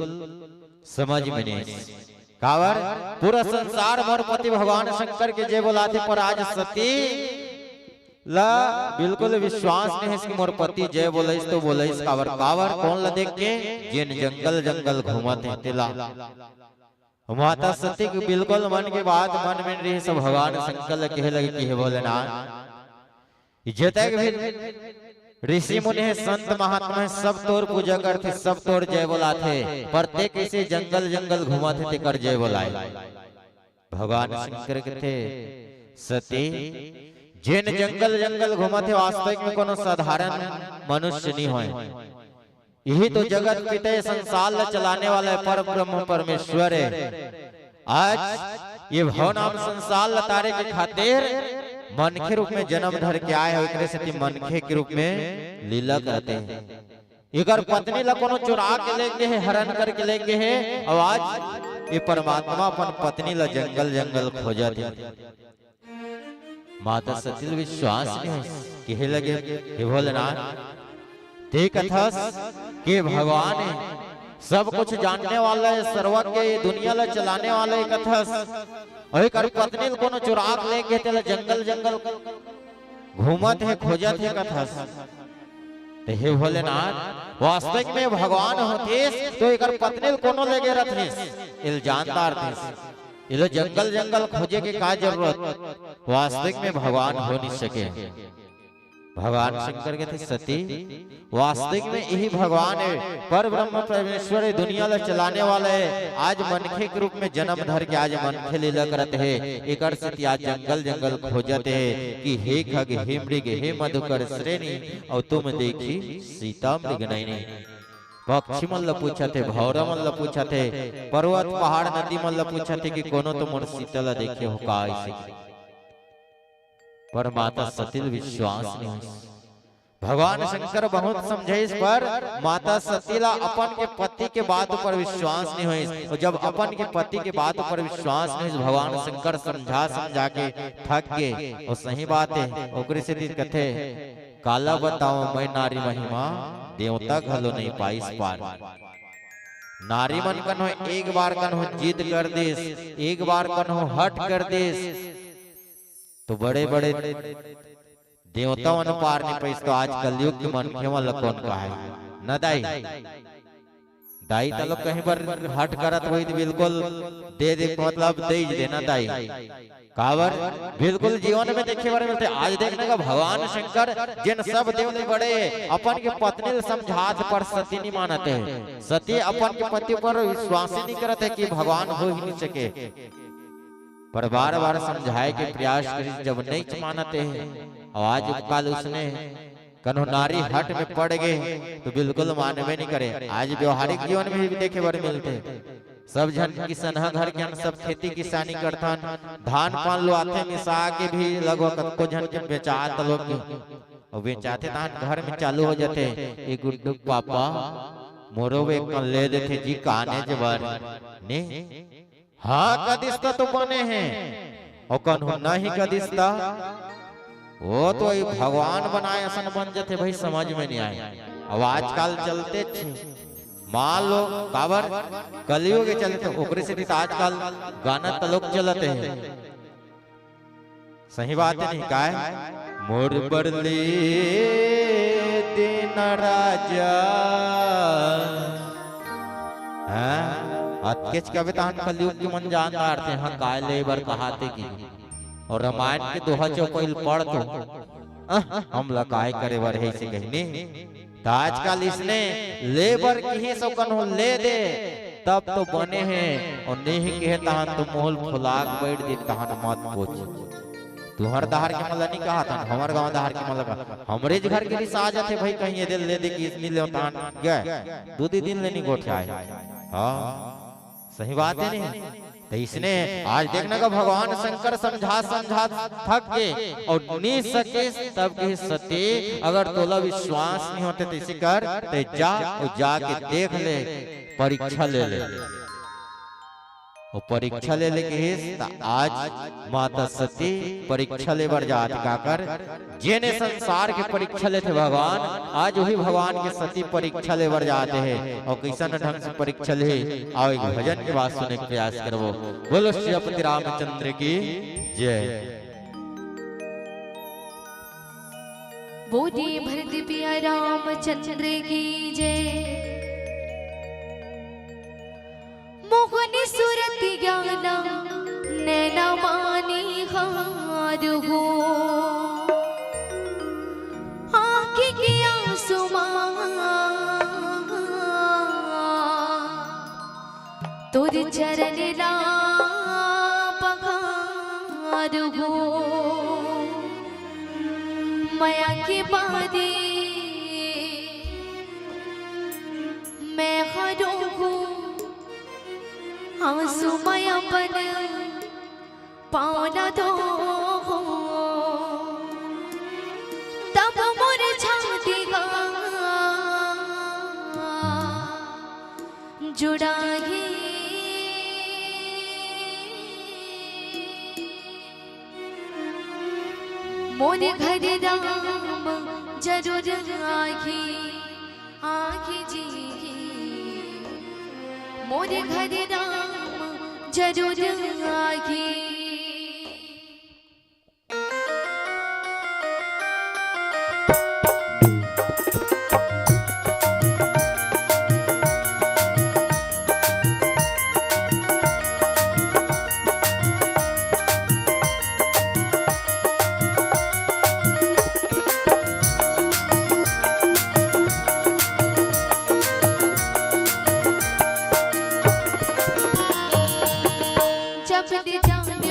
Speaker 1: समझ में नहीं काबर, पूरा संसार मोरपति भगवान शंकर के जय बोलाते, पर आज सती ला बिल्कुल विश्वास नहीं है कि मोरपति जय बोलिस तो बोलिस काबर। काबर कौन ला देख के जिन जंगल जंगल घूमत है तिला। माता सती के बिल्कुल मन के बात मन में रही, सब भगवान शंकर कहे लगे कि हे भोलेनाथ जितने भी ऋषि मुनि है संत महात्मा है सब तोर पूजा करते, सब तोर जय बोलाते, पर ते कैसे जंगल जंगल घुमाते ते कर जय बोलाए। भगवान शंकर के थे सती जिन जंगल जंगल घुमाते वास्तविक में कोनो साधारण मनुष्य नहीं होए, यही तो जगत पिता संसार चलाने वाला है पर ब्रह्म परमेश्वर है। आज ये भव नाम संसार लतारे के खातिर मनखे रूप में जन्म धर के आए हो, से मनखे के रूप में लीला करते हैं। इगर पत्नी ला कोनो चुरा के ले गए है, हरण करके ले गए है, और आज ये परमात्मा अपन पत्नी ला जंगल जंगल खोजत है। माता सती विश्वास नहीं कहे लगे हे भोलेनाथ देख अथस कि भगवान है सब कुछ जानने वाला है, सर्वज्ञ ये दुनिया ला चलाने वाला है कथस, और कर पत्नी कोनो चुराग ले गए तेला जंगल जंगल घूमत है खोजत है कथस। ते हे भोलेनाथ वास्तविक में भगवान होतेस तो एकर पत्नी कोनो ले गए रथनिस, इल जानदार थिस, इल जंगल जंगल खोजे के का जरूरत, वास्तविक में भगवान हो नहीं सके। भगवान शंकर के थे सती वास्तविक में यही भगवान है, पर ब्रह्म परमेश्वर है, दुनिया ला चलाने वाला है। आज मनखे के रूप में जन्म धर के आज मनखे लीला करते है, एकर सती आज जंगल जंगल खोजते है कि हे खग हे मृग हे मधुकर श्रेणी, और तुम देखी सीता मृग नहीं। पक्षी मन ला पूछा थे, भौरा मन ला पूछा थे, पर्वत पहाड़ नदी मन ला पूछा थे कि कोनो तो मोर सीता ला देखे हो का ऐसे, पर माता सती विश्वास नहीं। भगवान शंकर बहुत समझे इस पर माता सतीला अपन के पति के बात पर विश्वास नहीं हुई, और जब अपन के पति के बात पर विश्वास नहीं भगवान शंकर समझा समझा के थक गए। और सही बात है ओकरे से कथे काला बताओ मैं नारी महिमा देवता घलो नहीं पाइस पार। नारी मन कन हो एक बार कन हो जिद कर देस, एक बार कन हो हट कर देस, तो बड़े बड़े देवता मन पार नहीं पैस। तो आज कलयुग के मन के मन कौन का है न दाई दाई तो लोग कहीं पर हट करत हुई बिल्कुल दे दे मतलब दे देना दाई कावर बिल्कुल जीवन में देखे बारे मिलते। आज देखने का भगवान शंकर जिन सब देवते बड़े अपन के पत्नी समझात पर सती नहीं मानते हैं, सती अपन के पति पर विश्वास ही नहीं करते कि भगवान हो ही नहीं सके, पर बार बार समझाए के प्रयास करी जब नहीं मानते हैं। और आज कल उसने कन्हो नारी हट में पड़ गए तो बिल्कुल मानवे नहीं करे। आज व्यवहारिक जीवन में भी देखे बारे मिलते सब जन किसान घर के सब खेती किसानी करथन, धान पान लोआथे मिसा के भी लगभग कतको जन के बेचात लोग और बेचाते तान घर में चालू हो जाते। एक गुड्डू पापा मोरो वे कन ले देते जी काने जबर ने हाँ कदिस्ता तो बने हैं और कन नहीं कदिस्ता वो तो भगवान बनाए असन बन जाते भाई समझ में नहीं आए। अब आजकल चलते मान लो काबर कलयुग के चलते ओकरे से भी आजकल गाना तलोक चलते हैं। सही बात नहीं का है मोर बरले दिन राजा अतकेच कभी तहन कलयुग के मन जानदार थे हाँ काय ले बर कहाते की और रामायण के दोहा चौपल पढ़ तो हम लकाय करे बर है से कहने तो आजकल इसने लेबर की सौकन हो ले दे तब तो बने हैं और नहीं कहे तहन तो मोहल फुलाक बैठ दे तहन मत पूछ तुहर दहार के मतलब नहीं कहा था हमार गांव दहार के मतलब हमरे घर के रिसा आ जाते भाई कहीं ये दिल ले दे कि इसने ले तहन गए दो दिन लेनी गोठे आए हाँ सही बात है नहीं तो इसने आज देखने का भगवान शंकर समझा समझा थक के और नहीं सके तब के सती अगर तोला विश्वास नहीं होते तो इसी कर तो जा के देख ले परीक्षा ले ले और परीक्षा ले के आज माता सती परीक्षा ले बर जात काकर जेने संसार के परीक्षा लेते भगवान आज वही भगवान के सती परीक्षा ले बर जाते हैं और कैसा ढंग से परीक्षा ले आओ एक भजन की बात सुनने का प्रयास करवो बोलो श्रीपति रामचंद्र की जय
Speaker 2: बोले भरत पिया रामचंद्र की जय मोहनी सूरत ज्ञाना नैना मानी हार हो आँखें की आंसुमा तुर चरण ला पखार हो माया के बादे मैं हरों हूँ आंसू माया बन पाना दो तब मुरझाएगा जुड़ा है मोरे घर राम जरूर आखी जी मोरे घर राम जरूर आगे जब ले जाना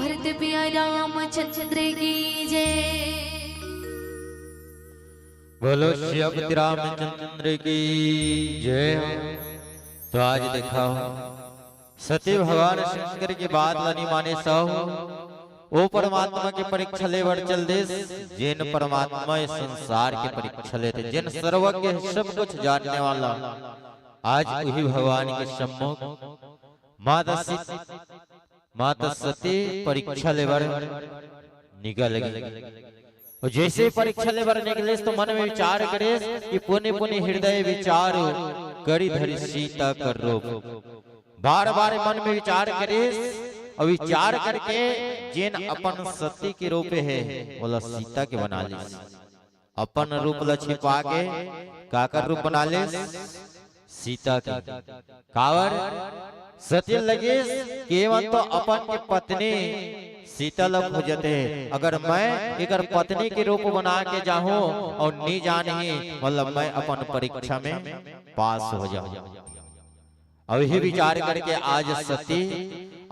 Speaker 2: भरत पिया रामचंद्र की जय।
Speaker 1: बोलो श्रीपति रामचंद्र की जय। तो आज देखा सत्य भगवान शंकर की बात लानी माने सौ ओ परमात्मा की परीक्षा ले बढ़ चल देश जिन परमात्मा इस संसार की परीक्षा लेते जिन सर्वज्ञ सब कुछ जानने वाला आज वही भगवान के सम्मुख माता सती परीक्षा ले बढ़ निकल गई। और जैसे परीक्षा ले बढ़ निकले तो मन में विचार करे कि पुण्य पुण्य हृदय विचार करी धरी सीता कर रूप। बार बार मन में विचार करे और विचार करके जिन अपन सती के रूप है बोला सीता के बना ले। अपन रूप ला छिपा के काकर रूप बना ले सीता के। कावर सती लगे केवल तो अपन की पत्नी सीता लग हो जाते हैं। अगर मैं एक पत्नी के रूप बना के जाऊं और नहीं जानी मतलब मैं अपन परीक्षा में पास हो जाऊं। अब यही विचार करके आज सती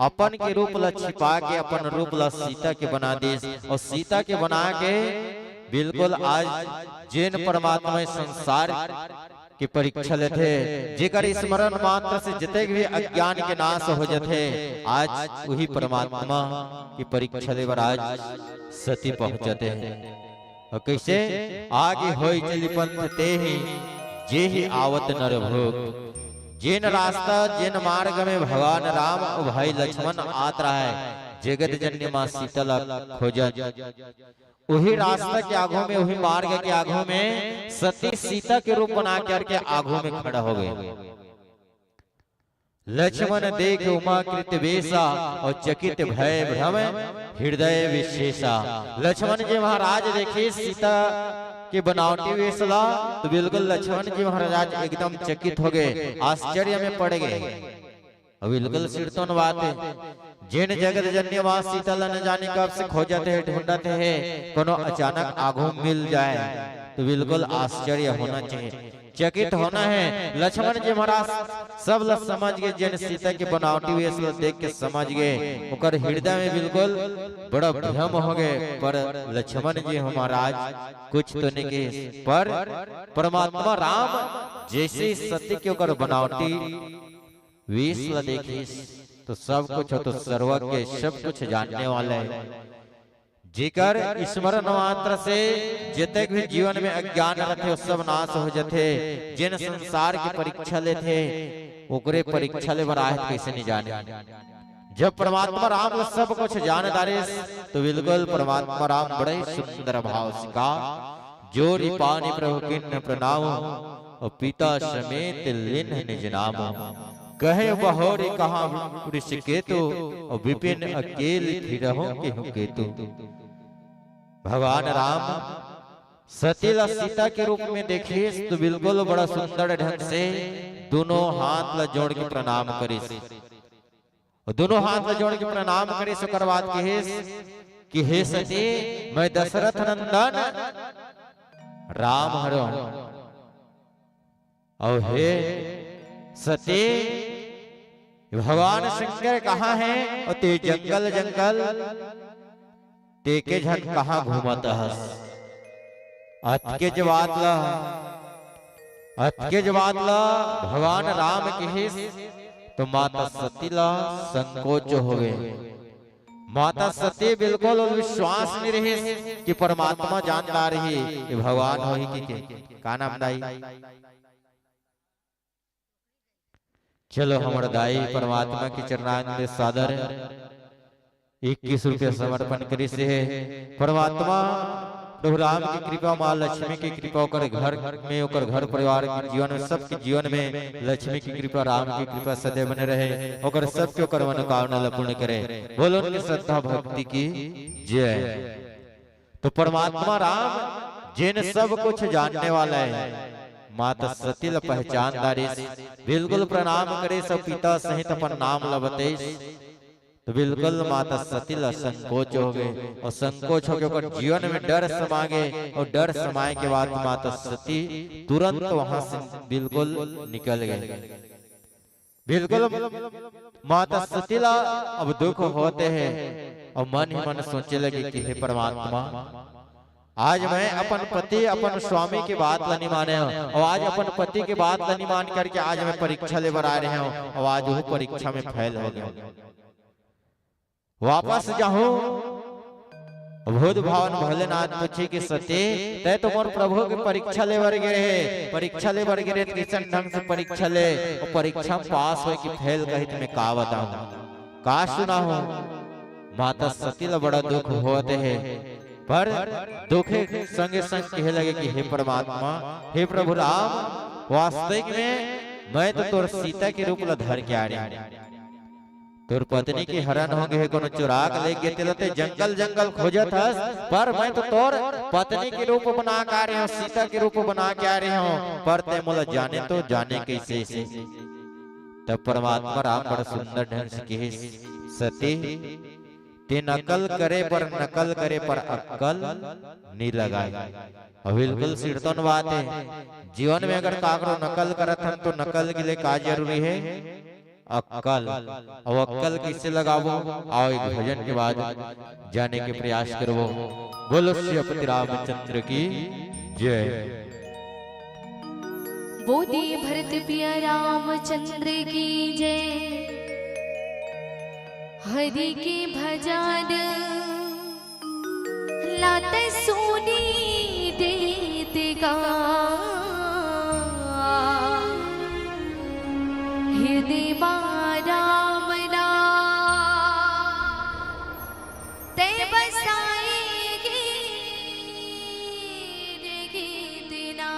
Speaker 1: अपन के रूप ला छिपा के अपन रूप ला सीता के बना दे। और सीता के बना के बिल्कुल आज जिन परमात्मा संसार की परीक्षा लेते जेकर स्मरण मात्र से जितने भी अज्ञान के नाश हो जाते आज वही परमात्मा की परीक्षा लेकर आज सती पहुंचते हैं। और कैसे आगे होई चली पंथ ते ही जे ही आवत नर भोग। जिन रास्ता जिन मार्ग में भगवान राम और भाई लक्ष्मण आत रहा है जगत जननी मां सीता खोजत वही रास्ता के आगों में वही मार्ग के आगों में सती सीता के रूप बना करके आगों में खड़ा हो गए। लक्ष्मण देख उमाकृत वेशा और चकित भय भ्रम हृदय विशेषा। लक्ष्मण जी महाराज देखे सीता के बनावटी वेश ला तो बिल्कुल लक्ष्मण जी महाराज एकदम चकित हो गए आश्चर्य में पड़ गए। बिल्कुल सिरतोन बात है जिन जगत जन्य मां सीता न जाने कब से खोजते हैं ढूंढते हैं कोनो अचानक आगू मिल जाए तो बिल्कुल आश्चर्य होना चाहिए चकित होना है। लक्ष्मण जी महाराज सब लोग समझ गए जिन सीता के बनावटी वेश देख के समझ गए उकर हृदय में बिल्कुल बड़ा भ्रम हो गए। पर लक्ष्मण जी महाराज कुछ तो नहीं के पर परमात्मा राम जैसे सत्य के उकर बनावटी वेश ला देखी तो सब कुछ हो तो सर्वज्ञ सब कुछ जानने वाला है। जेकर स्मरण मात्र से जितने भी जीवन में अज्ञान रहते सब नाश हो जाते। जिन संसार की परीक्षा लेते ओकरे परीक्षा ले बराहत कैसे नहीं जाने। जब परमात्मा राम सब कुछ जानदारे तो बिल्कुल परमात्मा राम बड़े सुंदर भाव सिखा जोरी पानी प्रभु किन्न प्रणाम और पिता समेत लिन्ह निज नाम। कहे बहोरी कहा ऋषिकेतु और विपिन अकेले फिरहु केहु केतु। भगवान राम सतीला सीता के रूप में देखे तो बिल्कुल बड़ा सुंदर ढंग से दोनों हाथ ला जोड़ के प्रणाम करे। दोनों हाथ ला जोड़ के प्रणाम करे सो करवात कि हे सती मैं दशरथ नंदन राम हरो और हे सती भगवान शंकर कहाँ है और ते जंगल जंगल ते के झन कहाँ घूमता हस। अतके जवाब ला भगवान राम के तो माता सती ला संकोच हो गए। माता सती बिल्कुल विश्वास नहीं रहे कि परमात्मा जानदार ही भगवान हो ही कि का नाम दाई। चलो हमारे दाई परमात्मा के चरणान में सादर 21 रुपया समर्पण करी से परमात्मा प्रभु राम की कृपा मां लक्ष्मी की कृपा ओकर घर में ओकर घर परिवार के जीवन में सबके जीवन में लक्ष्मी की कृपा राम की कृपा सदैव बने रहे ओकर सबके ओकर मनोकामना ला पूर्ण करे। बोलो उनकी श्रद्धा भक्ति की जय। तो परमात्मा राम जिन सब कुछ जानने वाला है माता सती ला पहचानदारी बिल्कुल प्रणाम करे सब पिता सहित अपन नाम लबते तो बिल्कुल माता सती ला संकोच हो गए और संकोच हो गए जीवन में डर समा गए और डर समाए के बाद माता सती तुरंत वहां से बिल्कुल निकल गए। बिल्कुल माता सती ला अब दुख होते हैं और मन ही मन सोचे लगे कि हे परमात्मा, आज मैं अपन पति अपन स्वामी की बात नहीं माने हूँ, और आज अपन पति की बात नहीं मान करके आज मैं परीक्षा ले बर आ रहे हूँ, और आज वो परीक्षा में फेल हो गया। वापस जाऊं भूत भावन भोलेनाथ पूछे कि सती तय तो मोर प्रभु की परीक्षा ले बर गिरे, परीक्षा ले बर गिरे किसन ढंग से परीक्षा ले, और परीक्षा पास हो कि फेल कही तुम्हें का बताऊं, का सुना हूं। माता सती ला बड़ा दुख होते है, पर दुखे संगे संग कहे लगे कि हे परमात्मा, हे प्रभु राम, वास्तविक में मैं तो तोर सीता के रूप ला धर के आ रही, तोर पत्नी की हरण हो गए, कोनो चुराग ले गए ते जंगल जंगल खोजत हस, पर मैं तो तोर पत्नी के रूप बना के आ रही हूँ, सीता के रूप बना के आ रही हूँ, पर ते मोला जाने तो जाने कैसे से। तब परमात्मा राम बड़ा सुंदर ढंग से कहे, सती ते नकल करे पर अक्कल नहीं लगाए। बिल्कुल सिरतन बात है, जीवन में अगर काकरो नकल करत हन तो नकल के लिए का जरूरी है, अक्कल। और अक्कल किससे लगावो, आओ एक भजन के बाद जाने के प्रयास करो। बोलो श्रीपति रामचंद्र की जय।
Speaker 2: बोधि भरत पिया रामचंद्र की जय। हरि के भजन लात सोनी देते गा, हृदय राम ते बसाएगी दिना।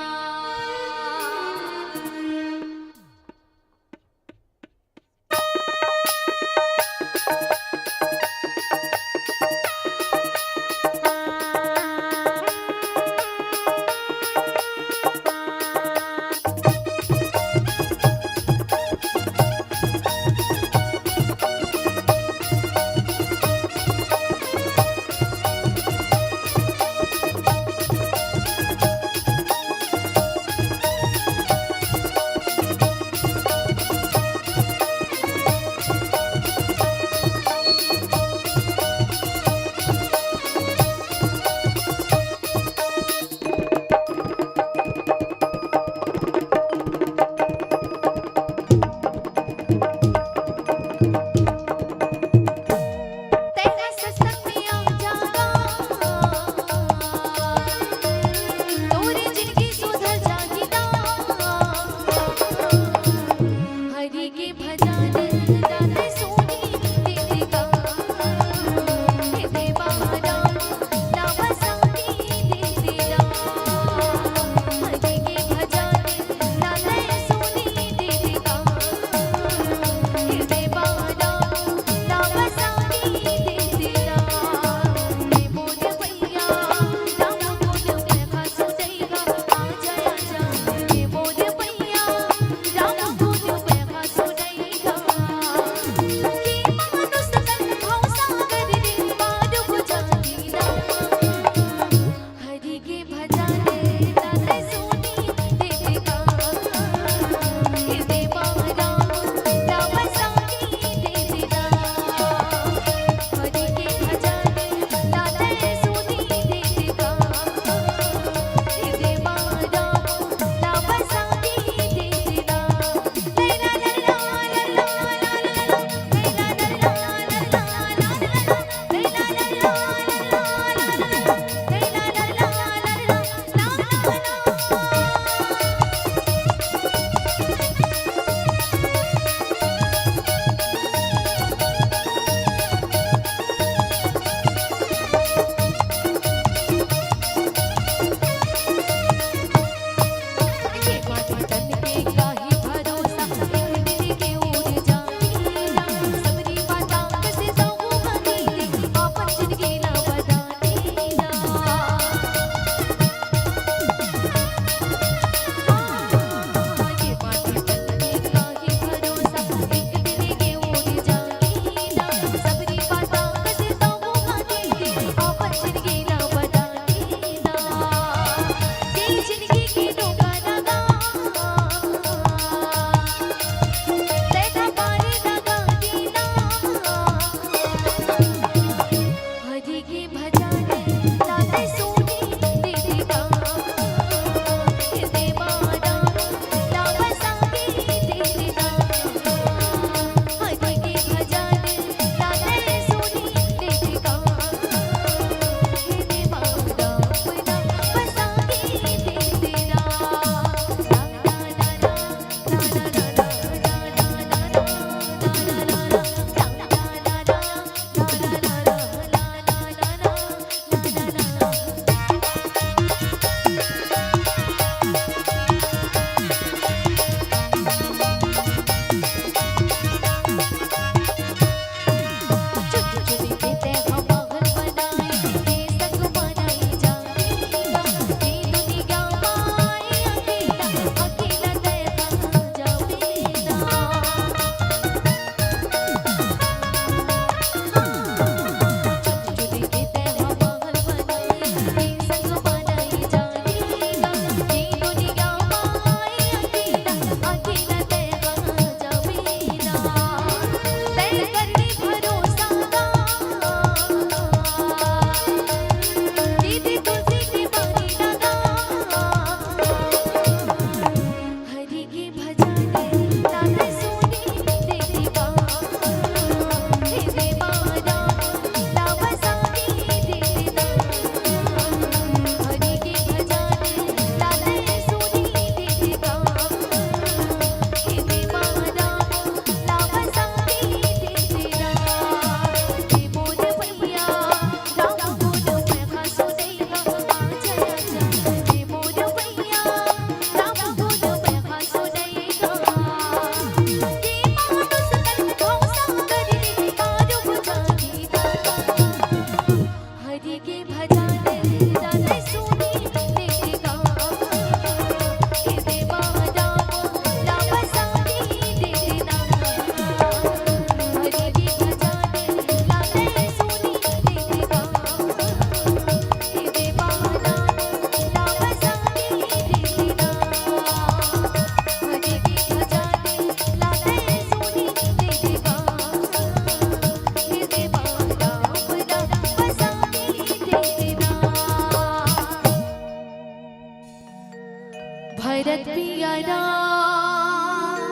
Speaker 2: भरत पिया राम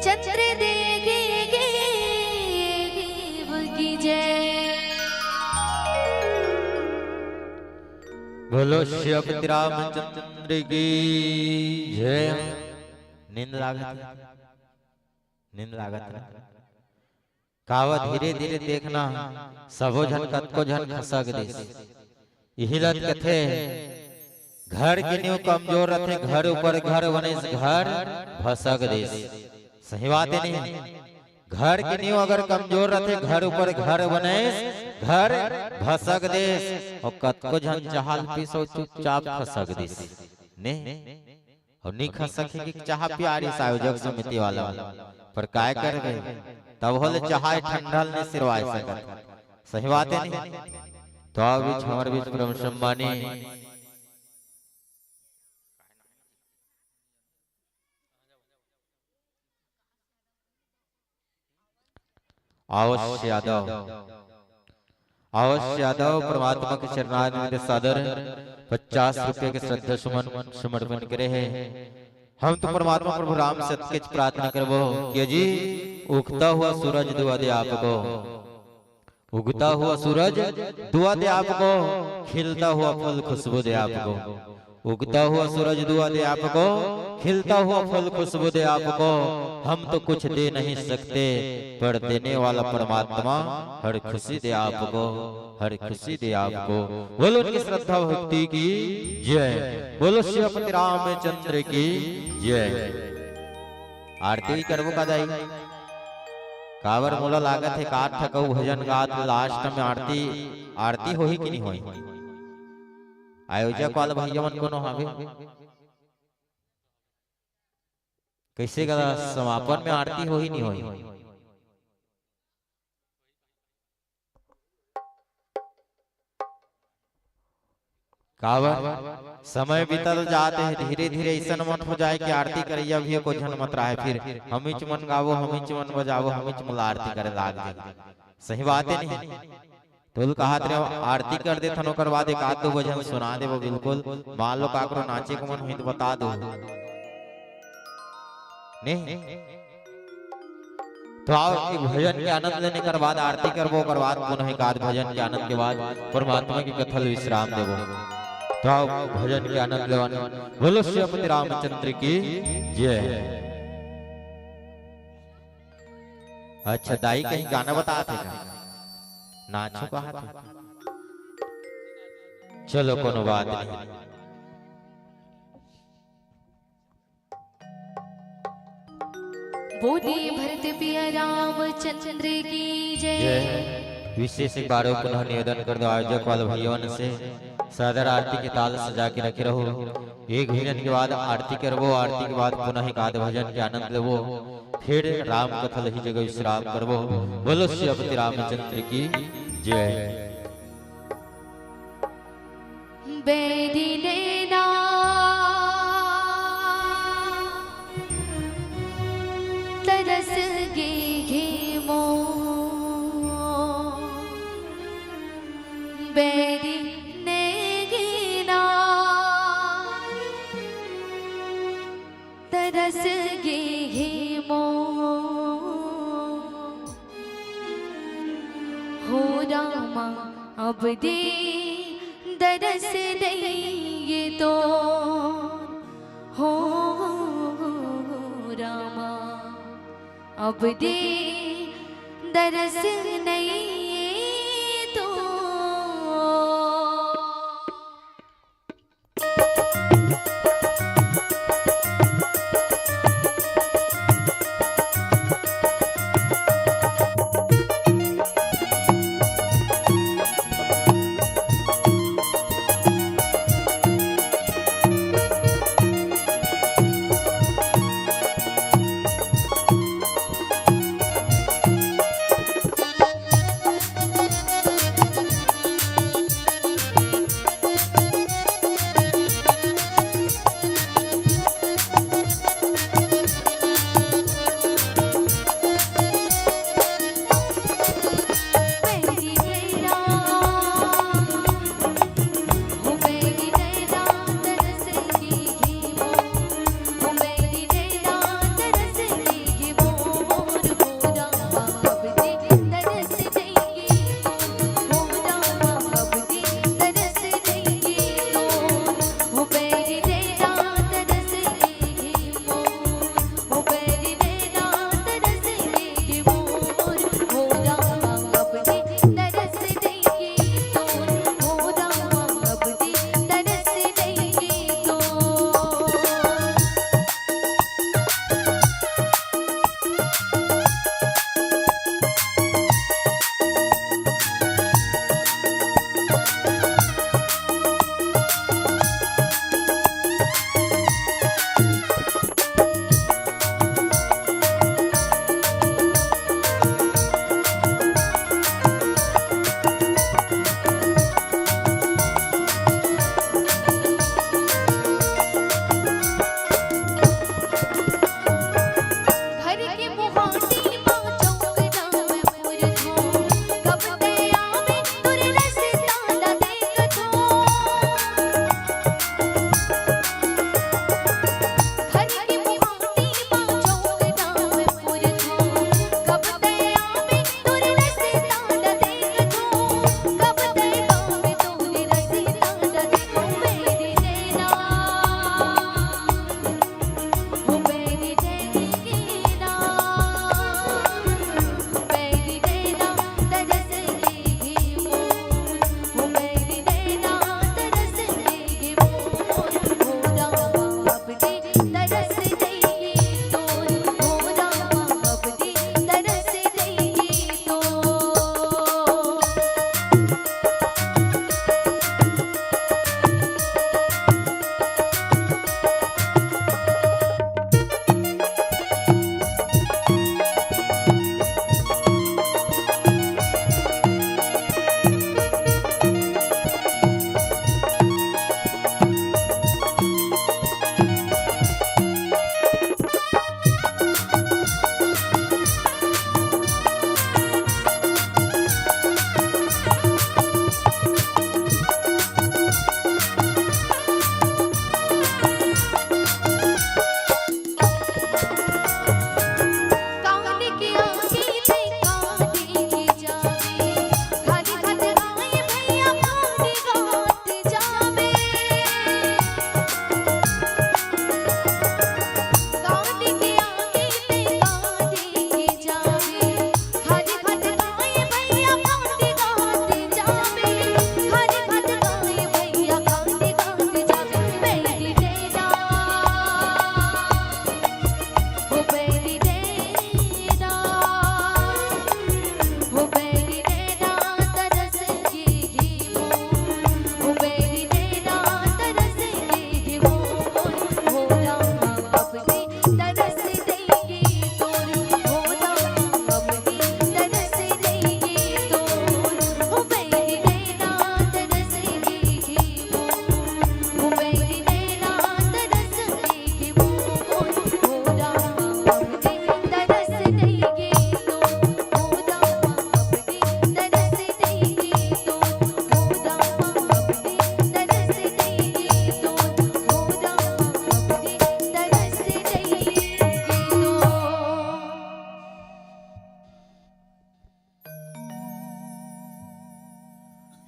Speaker 2: चंद्र देगे देव की जय।
Speaker 1: बोलो श्रीपति रामचंद्र की जय। नींद लागत कावा धीरे धीरे देखना सबो झन कतको झन खसक दे। यही लत कथे घर की नींव कमजोर रथे घर ऊपर घर बने घर भसक दे। सही बात है नहीं? घर की नींव अगर कमजोर रथे घर ऊपर घर बने घर भसक दे। और कतको झन चाहल पीसो चुपचाप खसक दे ने और नहीं खसक की चाह प्यारी आयोजक समिति वाला पर काय कर गए तब होले चाहे ठंडल ने सिरवाए सकत। सही बात है नहीं? तो बीच हमारे बीच परम सम्मानी अवश्य यादव परमात्मा के चरणारविंद में सादर 50 रुपए के श्रद्धा सुमन समर्पण करे हैं। हम तो परमात्मा प्रभु राम सत्य की प्रार्थना करबो कि जी उगता हुआ सूरज दुआ दे आपको, उगता हुआ सूरज दुआ दे आपको, खिलता हुआ फल खुशबू दे आपको। उगता हुआ सूरज दुआ दे आपको, खिलता हुआ फल खुशबू दे आपको। हम तो कुछ दे नहीं सकते पर देने वाला परमात्मा हर खुशी दे आपको, हर खुशी दे आपको। बोलो उनकी श्रद्धा भक्ति की जय। बोलो श्रीपति रामचंद्र की जय। आरती करबो का दाई कावर मोला लागत है काट ठकऊ भजन गात लास्ट में आरती होही कि नहीं होई? आयोजक वाला भैया मन कोनो हावे कैसे का समापन में आरती होही नहीं होई? कावर समय बीतल जाते है धीरे धीरे ऐसा मन हो जाए कि आरती करैया भी को झन मत रहा है फिर हम ही मन गावो हम ही मन बजावो हम ही मला आरती करे लाग जाए। सही बात है नहीं? तो कहा रे आरती कर दे थनो करवा दे का दो भजन सुना दे वो बिल्कुल मान लो काकरो नाचे को मन हित बता दो नहीं तो आओ कि भजन के आनंद लेने कर बाद आरती करबो कर बाद पुनः एक आध भजन के आनंद के बाद परमात्मा की कथल विश्राम देबो। तो आओ भजन के आनंद लेवाने बोलो श्रीपति रामचंद्र की जय। अच्छा दाई कहीं गाना बताते थे नाचो कहा था? चलो कोनो बात नहीं।
Speaker 2: बोले भरत पिया रामचंद्र की जय।
Speaker 1: विशेष एक बार पुनः निवेदन कर दो आयोजक वाले भाइयों से सदर आरती के ताल सजा के रखे रहो। एक भजन के बाद आरती करवो, आरती के बाद पुनः एक आध भजन के आनंद लेवो, फिर राम कथा लही जगह विश्राम करवो। बोलो श्रीपति रामचंद्र की जय।
Speaker 2: बैदिनेना तरस गे मो बैदिने गिना तरस गे मो हो रामा अब दे दरस देंगे तो हो रामा अब दे दरस नहीं तो।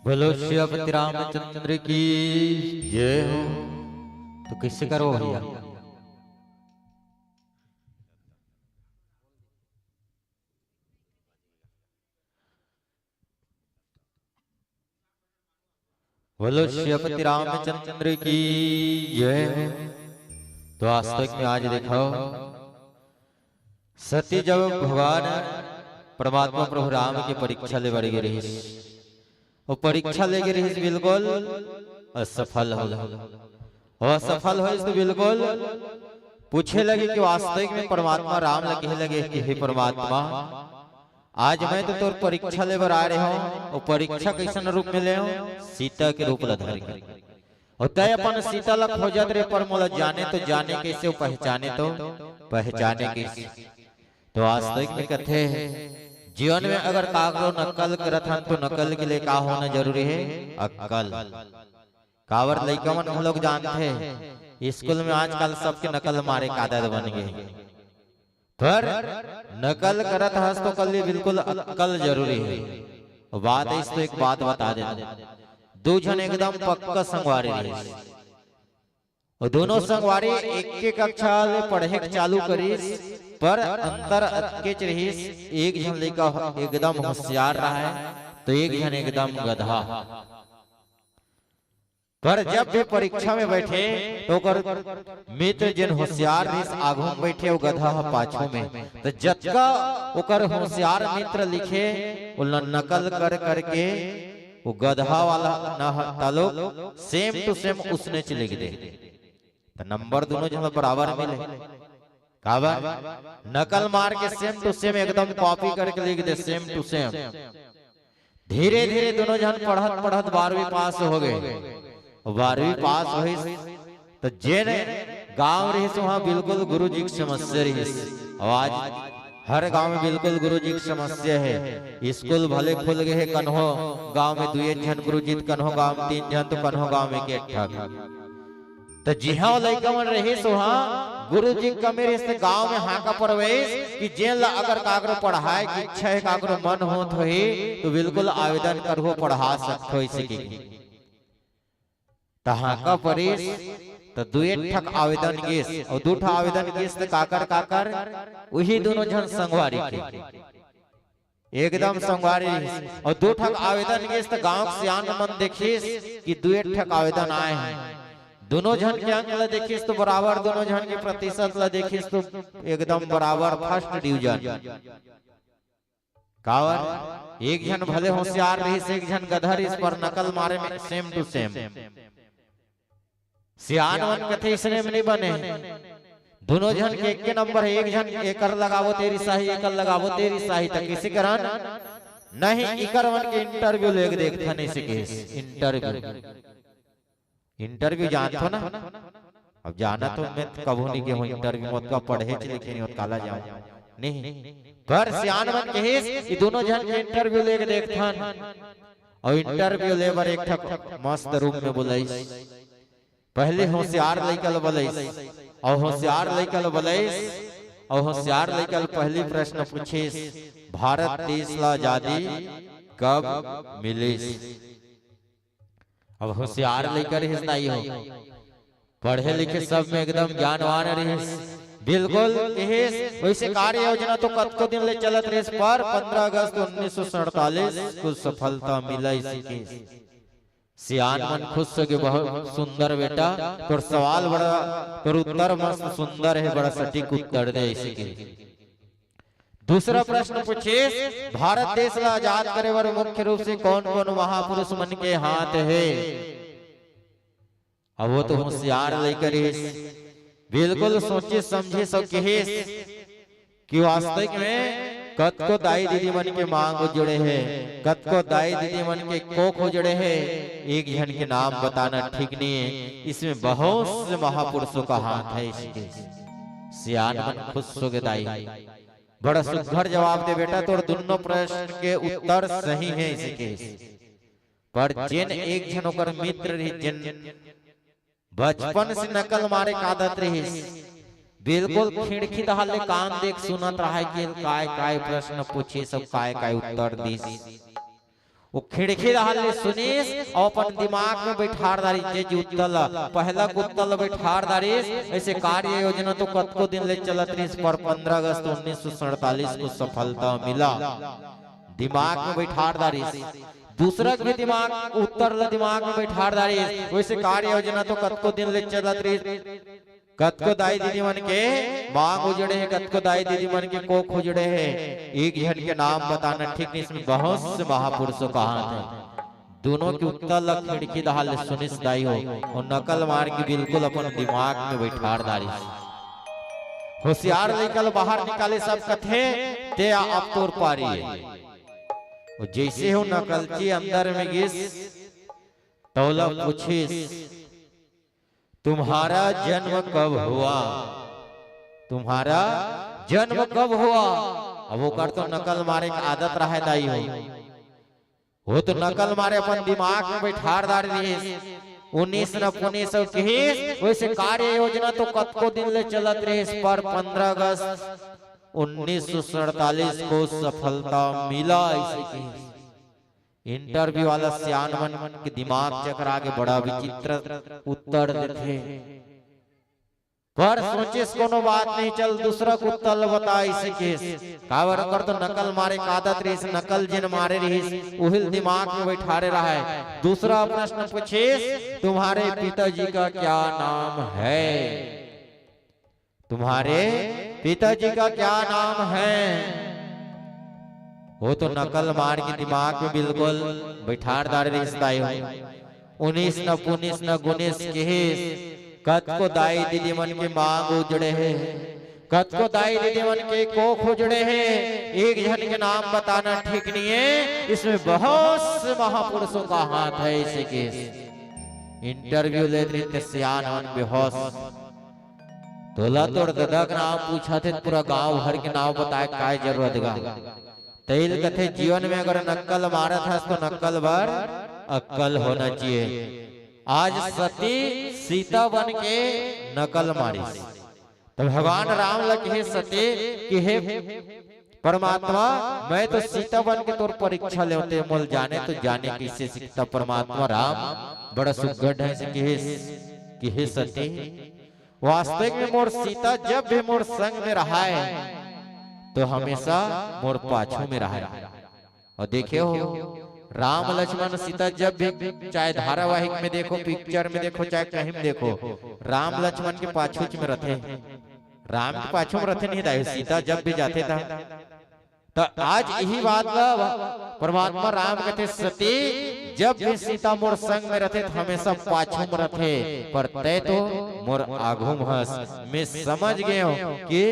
Speaker 1: बोलो श्रीपति रामचंद्र की जय हो। तो किससे करो भैया? बोलो श्रीपति रामचंद्र की जय हो। तो वास्तविक में आज देखो सती जब भगवान परमात्मा प्रभु राम की परीक्षा ले बढ़ रही, वो परीक्षा ले रही बिल्कुल असफल हो, असफल हो तो बिल्कुल पूछे लगे कि वास्तविक में परमात्मा राम लगे कि हे परमात्मा आज मैं तो तोर परीक्षा ले बर आ रहे हो, और परीक्षा कैसन रूप में ले हो? सीता के रूप धारी और तय अपन सीता ला खोजत रे, पर मोला जाने तो जाने कैसे, पहचाने तो पहचाने कैसे। तो वास्तविक में कथे जीवन में अगर कागरो नकल करत हन तो नकल के लिए का होना जरूरी है? अक्कल। कावर लइका मन हम लोग जानते हैं स्कूल में आजकल सबके नकल मारे का आदत बन गई, पर नकल करत हस तो कल बिल्कुल अक्कल जरूरी है। बात है इस तो एक बात बता देता, दो जन एकदम पक्का संगवारी रहे, और दोनों संगवारी एक कक्षा में पढ़े चालू करी, पर अंतर अटके रही। एक जन लड़का एकदम होशियार रहा है तो एक जन एकदम गधा। पर जब भी परीक्षा में बैठे तो कर मित्र जन होशियार रही आगू में बैठे, वो गधा पाछू में। तो जतका ओकर होशियार मित्र लिखे वो नकल कर करके वो गधा वाला न तालो सेम टू सेम उसने लिख दे, तो नंबर दोनों जन बराबर मिले। काबर नकल मार के सेम टू सेम एकदम कॉपी करके लिख दे, सेम टू सेम। धीरे धीरे दोनों जन पढ़त पढ़त 12वीं पास हो गए। 12वीं पास हुई तो जेने गांव रही वहां बिल्कुल गुरु जी की समस्या रही। आज हर गांव में बिल्कुल गुरु जी की समस्या है। स्कूल भले खुल गए कन्हो गांव में 2 जन गुरु जी, कन्हो गांव में 3 जन, तो कन्हो गांव में एक ठग। तो जिहा लइका मन रही वहां गुरु जी कमे रही गांव में हाका प्रवेश कि जेन ला अगर कागरो पढ़ाए की इच्छा है, कागरो मन होत होई तो बिल्कुल आवेदन करहो, पढ़ा सकते हो इसी की। हाका परेश तो 2 ठक आवेदन गेस और 2 ठा आवेदन गेस तो काकर वही दोनों जन संगवारी के एकदम संगवारी, और 2 ठक आवेदन गेस तो गांव के सियान मन देखिस कि 2 ठक आवेदन आए हैं। दोनों जन के अंक ला देखिस तो बराबर, दोनों जन के प्रतिशत ला देखिस तो एकदम बराबर, फर्स्ट डिवीजन। कावर एक जन भले होशियार रही, एक जन गधर, इस पर नकल मारे में सेम टू सेम। सियान मन कथे इसने में नहीं बने, दोनों जन के एक के नंबर है। एक जन एकर लगावो तेरी सही, एकर लगावो तेरी सही, तक किसी करन नहीं। इकर मन के इंटरव्यू लेके देखता नहीं सीखे। इंटरव्यू जानते ना? अब जाना तो मैं कबू नहीं के हूं इंटरव्यू मत का पढ़े लिखे नहीं काला जाऊं नहीं, पर सियान मन कहे कि दोनों जन के इंटरव्यू लेके देखथन, और इंटरव्यू ले बर एक ठक मस्त रूप में बुलाइस। पहले होशियार लइका ल बुलाइस, और होशियार लइका ल बुलाइस, और होशियार लइका ल पहली प्रश्न पूछिस, भारत देश ला आजादी कब मिलिस? अब होशियार लइका रहिस नहीं हो, पढ़े लिखे सब में एकदम ज्ञानवान रहिस, बिल्कुल कहिस। वैसे कार्य योजना तो कतको दिन ले चलत रहिस, पर 15 अगस्त 1947 को सफलता मिला इसी। सियान मन खुश हो गए, बहुत सुंदर बेटा, तोर सवाल बड़ा, तोर उत्तर मस्त सुंदर है, बड़ा सटीक उत्तर दे इसी के। दूसरा प्रश्न पूछे, भारत देश ला आजाद करे बर मुख्य रूप से कौन कौन महापुरुष मन के हाथ है? अब वो तो होशियार लेकर बिल्कुल सोचे समझे सब कहेस कि वास्तविक में कतको दाई दीदी मन के मांग जुड़े हैं, कतको दाई दीदी मन के कोख जुड़े हैं। एक जन के नाम बताना ठीक नहीं है, इसमें बहुत से महापुरुषों का हाथ है इसके। सियान मन खुश हो गए, दाई बड़ा सुघर जवाब दे बेटा, तो दोनों प्रश्न के उत्तर सही है इसके। पर जिन एक जन होकर मित्र रही, जिन बचपन से नकल मारे का आदत रही, बिल्कुल खिड़की दहाले कान देख सुनत रहा कि काय काय प्रश्न पूछे, सब काय काय उत्तर दी। वो खिड़की रहल ले सुनीस और अपन दिमाग में बैठार दारी जे जुतल पहला गुत्तल बैठार दारी ऐसे कार्य योजना तो कतको दिन ले चलत रही पर 15 अगस्त 1947 को सफलता मिला। दिमाग में बैठार दारी दूसरा के दिमाग उत्तर दिमाग में बैठार दारी वैसे कार्य योजना तो कतको दिन ले चलत रही। कतको दाई दीदी मन के मांग उजड़े है, कतको दाई दीदी मन के कोख उजड़े है। एक जन के नाम बताना ठीक नहीं, इसमें बहुत से महापुरुषों का हाथ है। दोनों की उत्तल खिड़की दहाल सुनिस दाई हो और नकल मार के बिल्कुल अपन दिमाग में बैठार दारी। होशियार निकल बाहर निकाले सब कथे ते आप तोर पारी है। जैसे हो नकलची अंदर में गिस तौला पूछिस तुम्हारा जन्म कब हुआ, तुम्हारा जन्म कब हुआ। अब वो कर तो नकल मारे की आदत रहे दाई हो, वो तो नकल मारे अपन दिमाग में बैठार दार रही। 19 न 19 वैसे कार्य योजना तो कतको दिन ले चलत रही पर 15 अगस्त 1947 को सफलता मिला। ऐसे की इंटरव्यू वाला सियान मन के दिमाग चकरा के बड़ा विचित्र उत्तर देते पर सोचे कोनो बात नहीं चल दूसरा को उत्तर बता। इसे केस कावर कर तो नकल मारे का आदत रही, नकल जिन मारे रही उहिल दिमाग में बैठारे रहा है। दूसरा प्रश्न पूछे तुम्हारे पिताजी का क्या नाम है, तुम्हारे पिताजी का क्या नाम है। वो तो नकल मार के दिमाग में बिल्कुल बैठार दार रिश्ता हो। 19 न 19 न 19 के कत को दाई दीदी मन के मांग उजड़े है, कत को दाई दीदी मन के कोख उजड़े है। एक जन के नाम बताना ठीक नहीं है, इसमें बहुत से महापुरुषों का हाथ है। इसे के इंटरव्यू ले रहे सियान मन बेहोश तोला तोड़ दादा का नाम पूछा थे, पूरा गांव भर के नाम बताए काय जरूरत गा। तेल कथे जीवन में अगर नक्कल मारा था तो नक्कल बार अक्कल होना चाहिए। आज सती सीता बन के नकल मारी तो भगवान राम लगे सती कि हे परमात्मा मैं तो सीता बन के तोर परीक्षा लेते मोल जाने तो जाने किसे सीखता। परमात्मा राम बड़ा सुगढ़ है कि हे सती वास्तविक में मोर सीता जब भी मोर संग में रहा है तो हमेशा मोर पाछू में रहा है। और देखे हो राम लक्ष्मण सीता जब भी चाहे धारावाहिक में देखो, पिक्चर में देखो, चाहे कहीं में देखो, राम लक्ष्मण के पाछू में रहते। राम के पाछू में रहते नहीं था, सीता जब भी जाते था। तो आज यही बात परमात्मा राम कहते सती जब भी सीता मोर संग में रहते हमेशा पाछू में रहते, पर तय तो मोर आगू हंस। मैं समझ गया हूं कि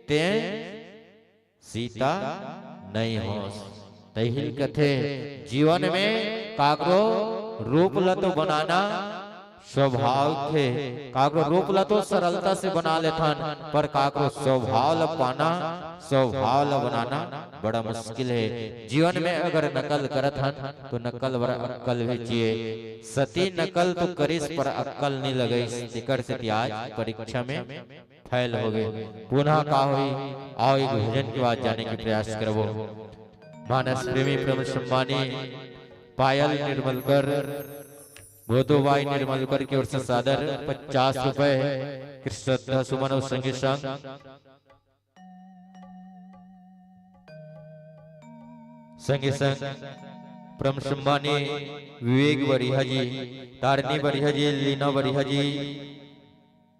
Speaker 1: ते सीता नहीं हो। तही कथे जीवन में काकरो रूप लतो बनाना स्वभाव थे, काकरो रूप लतो सरलता से बना लेथन, पर काकरो स्वभाव ल पाना, स्वभाव ल बनाना बड़ा मुश्किल है। जीवन में अगर नकल करत हन तो नकल बर अक्कल भी चाहिए। सती नकल तो करिस पर अक्कल नहीं लगई, तिकर से आज परीक्षा में फैल हो गए। पुनः का हुई आओ एक भजन की बात जाने की प्रयास करबो। मानस प्रेमी प्रम सम्मानी पायल निर्मलकर बोधोबाई निर्मलकर की ओर से सादर 50 रुपए कृष्ण सुमन संगीत संग संगीत संग प्रम सम्मानी विवेक बरिहा जी, तारनी बरिहा जी, लीना बरिहा जी,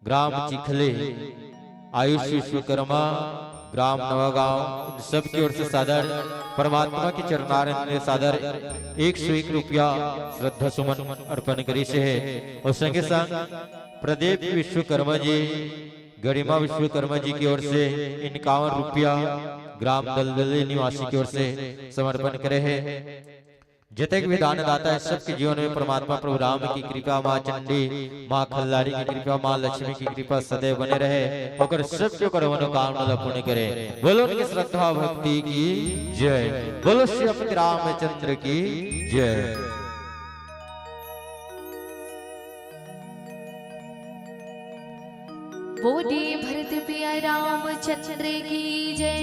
Speaker 1: ग्राम चिखले, आयुष विश्वकर्मा, ग्राम नवागांव, सबकी ओर से सादर परमात्मा के चरणारविंद में सादर 101 रुपया श्रद्धा सुमन अर्पण करी से है। और संगे संग प्रदीप विश्वकर्मा जी, गरिमा विश्वकर्मा जी की ओर से 51 रुपया ग्राम दलदली निवासी की ओर से समर्पण करे है। जितने भी दान दाता है सबके जीवन में परमात्मा प्रभु राम की कृपा, माँ चंडी, माँ खल्लारी की कृपा, माँ लक्ष्मी की कृपा सदैव बने रहे और सबके कर मनोकामना पूर्ण करे। बोलो उनकी श्रद्धा भक्ति की जय, बोलो श्री रामचंद्र की जय।
Speaker 2: बोले भरत पिया रामचंद्र की जय।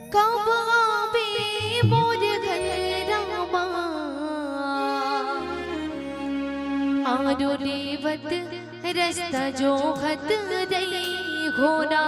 Speaker 2: कब आवे मोर घर रामा आरो रेवत रास्ता जो खत दई घोड़ा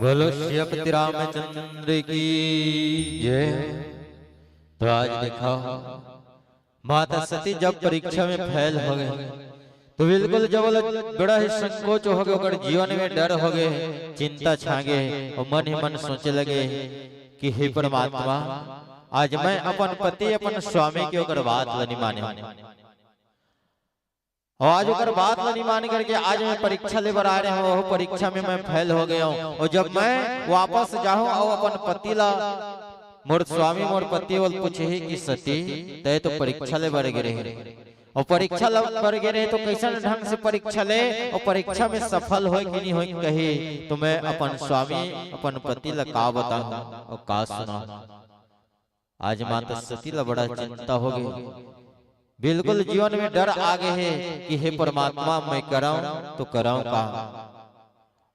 Speaker 1: बोलो श्रीपति रामचंद्र की जय। तो आज देखा माता सती जब परीक्षा में फेल हो गए तो बिल्कुल जब बड़ा ही संकोच हो गए, और जीवन में डर हो गए, चिंता छागे और मन ही मन सोचे लगे कि हे परमात्मा, आज मैं अपन पति अपन स्वामी की ओकर बात नहीं माने और आज ओकर बात ला नहीं मान करके आज मैं परीक्षा ले बर आ रहे हो, वो परीक्षा में मैं फेल हो गया हूँ। और जब मैं वापस जाऊं और अपन पति ला मोर स्वामी मोर पति बोल पूछे कि सती तय तो परीक्षा ले बर गिरे और परीक्षा बर गिरे तो कैसा ढंग से परीक्षा ले और परीक्षा में सफल हो कि नहीं हो कही तो मैं अपन स्वामी अपन पति ला का बताऊं और का सुना। आज माता सती ला बड़ा चिंता हो गई, बिल्कुल जीवन में डर आ गए है कि हे परमात्मा मैं कराऊं तो कराऊं का।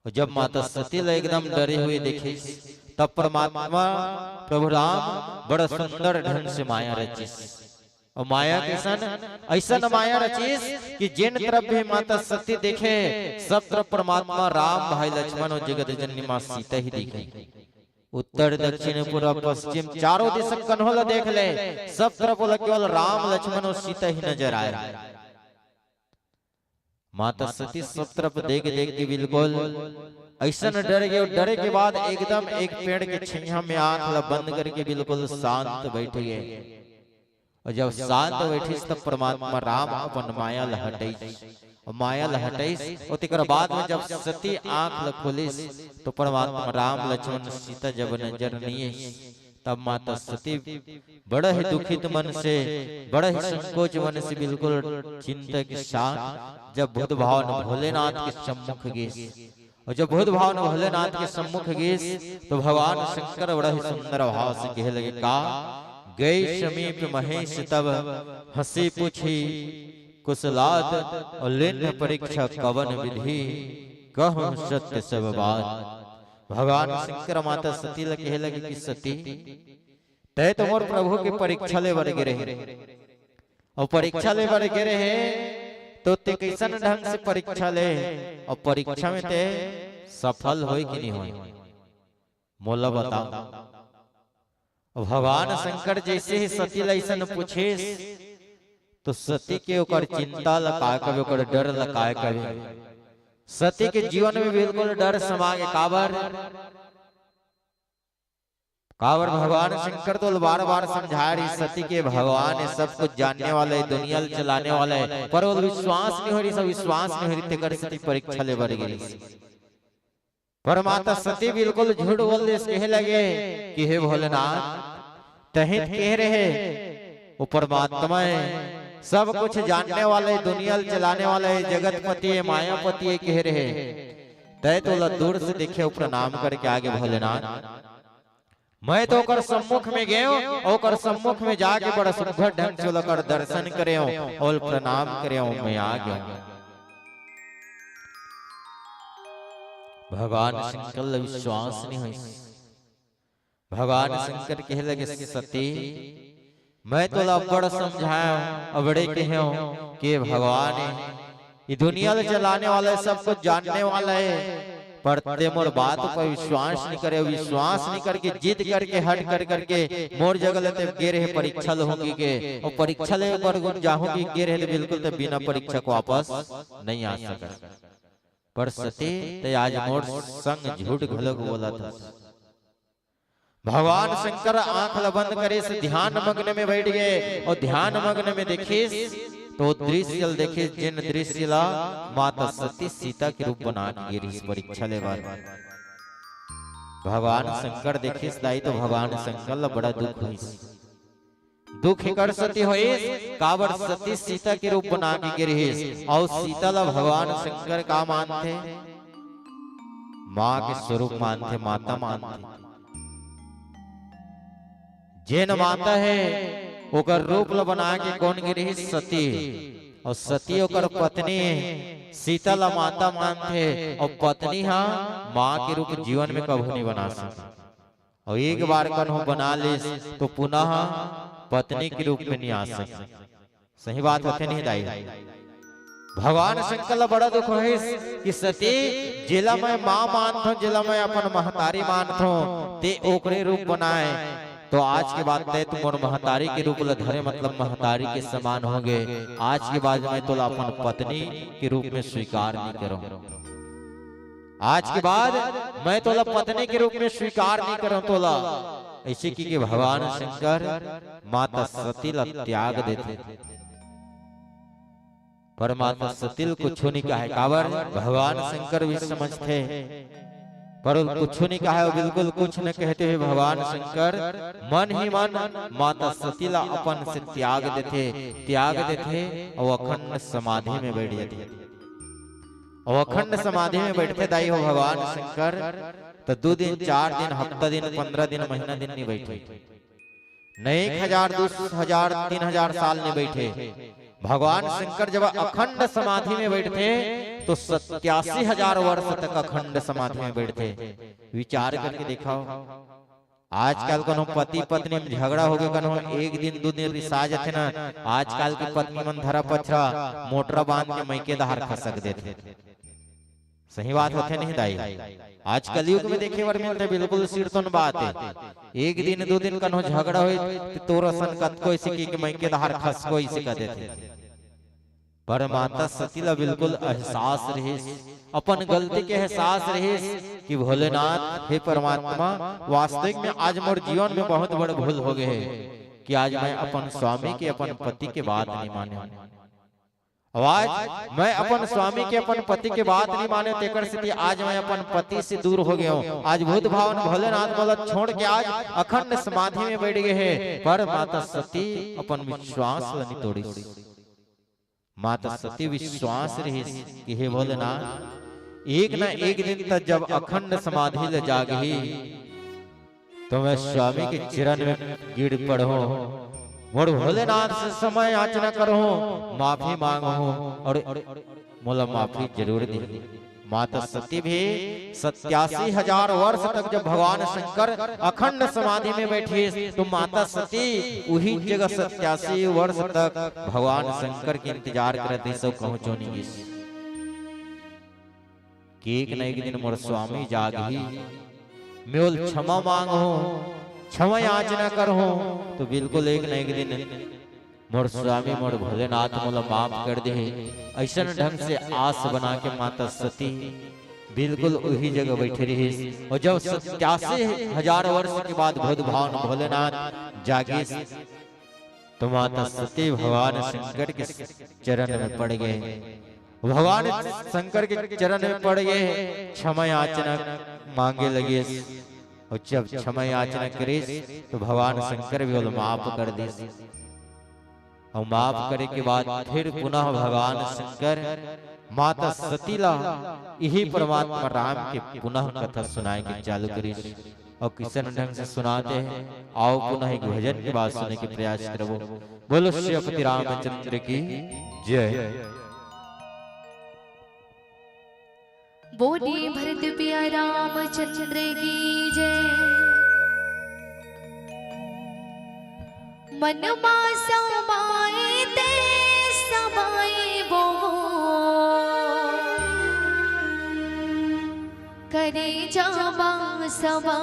Speaker 1: और जब माता सती ला एकदम डरे हुए देखे तब परमात्मा प्रभु राम बड़ा सुंदर ढंग से माया रचिस। और माया किसन ऐसा माया रचिस कि जिन तरफ भी माता सती देखे सब तरफ परमात्मा राम भाई लक्ष्मण और जगत जननी मां सीता ही दिखे। उत्तर दक्षिण पूर्व पश्चिम चारों दिशा कन्होला देख ले, सब तरफ बोला केवल राम लक्ष्मण और सीता ही नजर आए। माता सती सब तरफ देख देख के बिल्कुल ऐसा न डर गए। डरे के बाद एकदम एक पेड़ के छाया में आंख बंद करके बिल्कुल शांत बैठ गए। और जब शांत बैठी तब परमात्मा राम अपन माया लहटाई और माया लहटाई और तेकर बाद में जब सती आंख खोलिस तो परमात्मा राम लक्ष्मण सीता जब नजर नहीं तब माता सती बड़ा ही दुखित मन से बड़ा ही संकोच मन से बिल्कुल चिंता के साथ जब बुद्ध भगवान भोलेनाथ के सम्मुख गए। और जब बुद्ध भगवान भोलेनाथ के सम्मुख गए तो भगवान शंकर बड़ा ही सुंदर भाव से कहे लगे का गई समीप महेश तब हंसी पूछी कुशलात और लेन परीक्षा कवन विधि कहूं सत्य सब बात। भगवान शंकर माता सती ला कहे लगे कि सती तय तो मोर प्रभु के परीक्षा ले बर गिरे और परीक्षा ले बर गिरे है तो ते कैसन ढंग से परीक्षा ले और परीक्षा में ते सफल होई कि नहीं होई मोला बताओ। भगवान शंकर जैसे ही सती ला ऐसा पूछे तो सती के ओकर चिंता लकाय कभी ओकर डर लकाय कभी सती के जीवन में बिल्कुल डर समा गए। काबर भगवान शंकर तो बार बार समझा रही सती के भगवान है सब कुछ जानने वाले दुनिया चलाने वाले पर वो विश्वास नहीं हो रही, सब विश्वास नहीं हो रही तेकर सती परीक्षा ले बर गई। पर माता सती बिल्कुल झूठ बोल दे कहे लगे कि हे भोलेनाथ तही कह रहे वो परमात्मा है सब कुछ जानने वाले दुनिया चलाने वाले जगतपति है मायापति है कह रहे तय तो दूर से देखे प्रणाम करके आगे भोलेनाथ मैं तो ओकर सम्मुख में गए ओकर सम्मुख में जाके बड़ा सुंदर ढंग से ओकर दर्शन करे और प्रणाम करे मैं आ गया। भगवान शंकर विश्वास नहीं हुई। भगवान शंकर कहे लगे सती मैं तो बड़ा समझाया बड़े कहे कि भगवान है ये दुनिया चलाने वाला है सब कुछ जानने वाला है पर ते मोर बात पर विश्वास नहीं करे, विश्वास नहीं करके जिद करके हट कर करके मोर जगह लेते गे रहे परीक्षा होगी के और परीक्षा ले पर जाऊंगी गे रहे बिल्कुल तो बिना परीक्षा को वापस नहीं आ सका। पर सती ते आज मोर संग झूठ घलक बोला था। भगवान शंकर आंख बंद करे से ध्यान मग्न में बैठ गए और ध्यान मग्न में देखिस तो दृश्य देखिस जिन दृश्य ला माता सती सीता के रूप बना के गिरी परीक्षा ले बार भगवान शंकर देखिस दाई तो भगवान शंकर ला बड़ा दुख हुई। दुख कर सती हुई काबर सती सीता के रूप बना के गिरी और सीता ला भगवान शंकर का मानते माँ के स्वरूप मानते माता मानते जैन माता है ओकर रूप ला बना के कौन गिरी सती और सती ओकर पत्नी सीता ला माता मानते और पत्नी हाँ माँ के रूप जीवन में कभी नहीं बना सकती और एक बार कन्हो बना ले तो पुनः पत्नी के रूप में नहीं आ सकती। सही बात होते नहीं दाई। भगवान शंकर ला बड़ा दुख है कि सती जिला मैं माँ मानता हूँ जिला मैं अपन महतारी मानता हूँ ते ओकरे रूप बनाए तो आज के बाद तय तुम और महतारी के रूप धरे मतलब महतारी के समान होंगे। आज के बाद मैं तो अपन पत्नी के रूप में स्वीकार नहीं करूं। आज के बाद मैं तो पत्नी के रूप में स्वीकार नहीं करूं। तोला ऐसे की भगवान शंकर माता सती ला त्याग देते परमात्मा सतिल कुछ नहीं कहा है, कावर भगवान शंकर भी समझते पर कुछ नहीं कहा है, बिल्कुल कुछ न कहते हुए भगवान शंकर मन ही मन माता सतीला अपन से त्याग देते और अखंड समाधि में बैठ जाते। और अखंड समाधि में बैठते दाई हो भगवान शंकर तो 2 दिन 4 दिन हफ्ता दिन 15 दिन महीना दिन नहीं बैठे, नहीं 1000 2000 3000 साल नहीं बैठे। भगवान शंकर जब अखंड समाधि में बैठते तो 87,000 वर्ष तक अखंड समाधि में बैठते। विचार करके दिखाओ, आजकल कनो पति पत्नी में झगड़ा हो गया, कनो 1 दिन 2 दिन रिसा जाते ना, आजकल की पत्नी मन धरा पछरा मोटरा बांध के मैके दहार खसक देते। सही बात होते नहीं दाई, आज कलयुग में देखे वर मिलते बिल्कुल सिरतन बात है। 1 दिन 2 दिन कनो झगड़ा हो तोरा सन कत को इसी की मैके दहार खस को इसी का देते। पर माता सतीला बिल्कुल एहसास रहे, अपन गलती के एहसास रहे कि भोलेनाथ हे परमात्मा वास्तविक में आज मोर जीवन में बहुत बड़ भूल हो गए कि आज मैं अपन स्वामी के अपन पति के बात नहीं माने। आज मैं अपन स्वामी के अपन पति के बात नहीं माने, तेकर से आज मैं अपन पति से दूर हो गया हूँ। आज भूत भावन भोलेनाथ मलत छोड़ के आज अखंड समाधि में बैठ गए हैं। पर माता सती अपन विश्वास नहीं तोड़ी, माता सती विश्वास रही कि हे भोलेनाथ एक न एक दिन तक जब अखंड समाधि ले जागी तो मैं स्वामी के चरण में गिर पड़ो और भोलेनाथ से समय याचना करो, माफी मांगो और मोला माफी जरूर दी। माता सती भी 87,000 वर्ष तक जब भगवान शंकर अखंड समाधि में बैठी तो माता सती वही जगह 87 वर्ष तक भगवान शंकर के इंतजार करते सब पहुंचो नहीं कि एक न एक दिन मोर स्वामी जागी, मैं क्षमा मांगो क्षमा याचना करो तो बिल्कुल एक न एक दिन मोर स्वामी मोर भोलेनाथ मोला माफ कर दे। ऐसा ढंग से आस बना के माता सती बिल्कुल वही जगह बैठे रही। और जब 87,000 वर्ष के बाद भूत भावन भोलेनाथ जागे तो माता सती भगवान शंकर के चरण में पड़ गए। भगवान शंकर के चरण में पड़ गए, क्षमा याचना मांगे लगे। और जब क्षमा याचना करे तो भगवान शंकर भी बोले माफ कर दे। और माफ करे के बाद फिर पुनः भगवान शंकर माता सतीला यही परमात्मा राम के पुनः कथा सुनाएंगे चालू करी और किसन ढंग से सुनाते हैं। आओ पुनः एक भजन की बात सुनने के प्रयास करो। बोलो श्रीपति रामचंद्र की जय।
Speaker 2: बोलिए भरत पिया रामचंद्र की जय। मन समाए ते समाए वो करे जावा सवा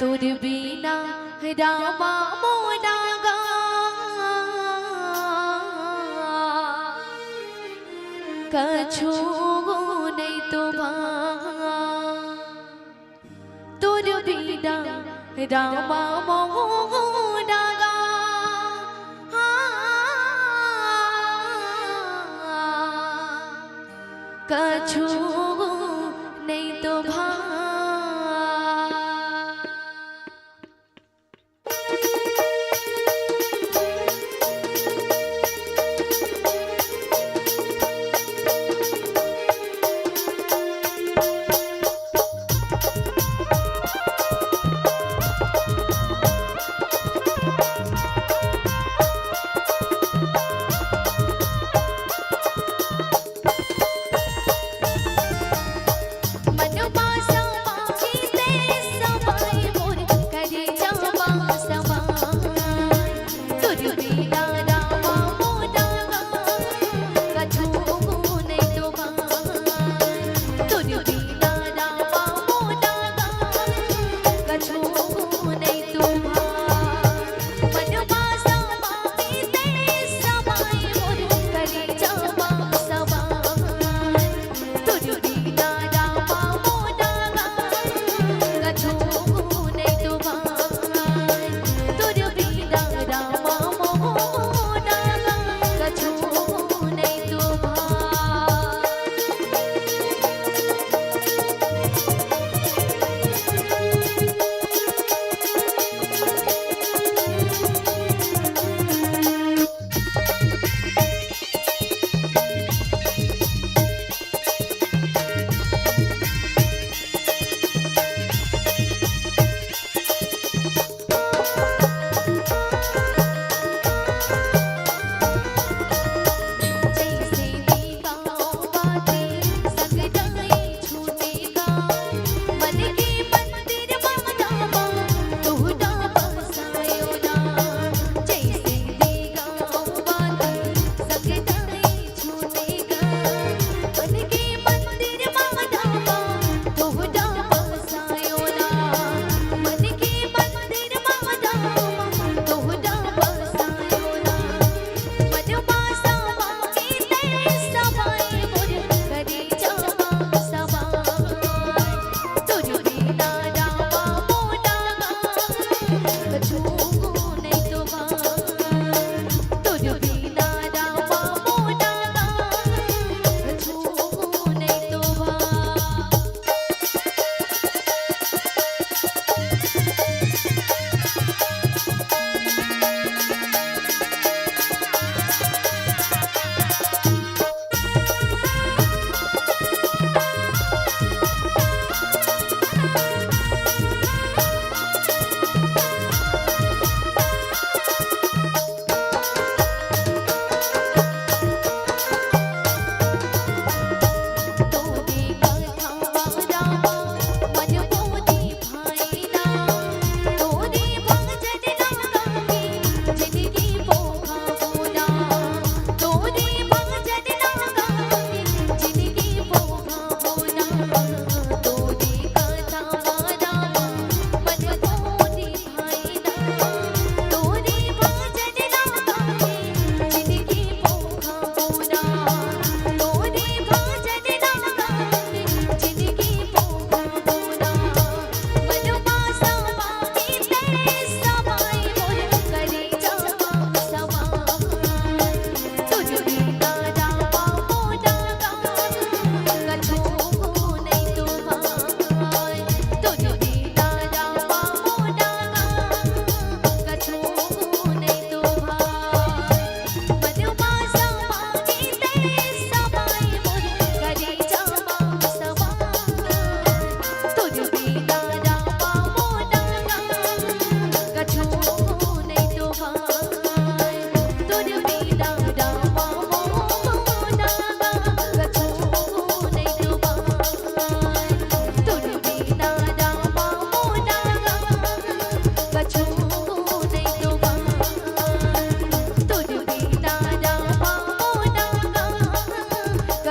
Speaker 2: तुर बिना रामा मोरा गा कछु नहीं तो तुर बिना रामा मोरा गा कछु नहीं तो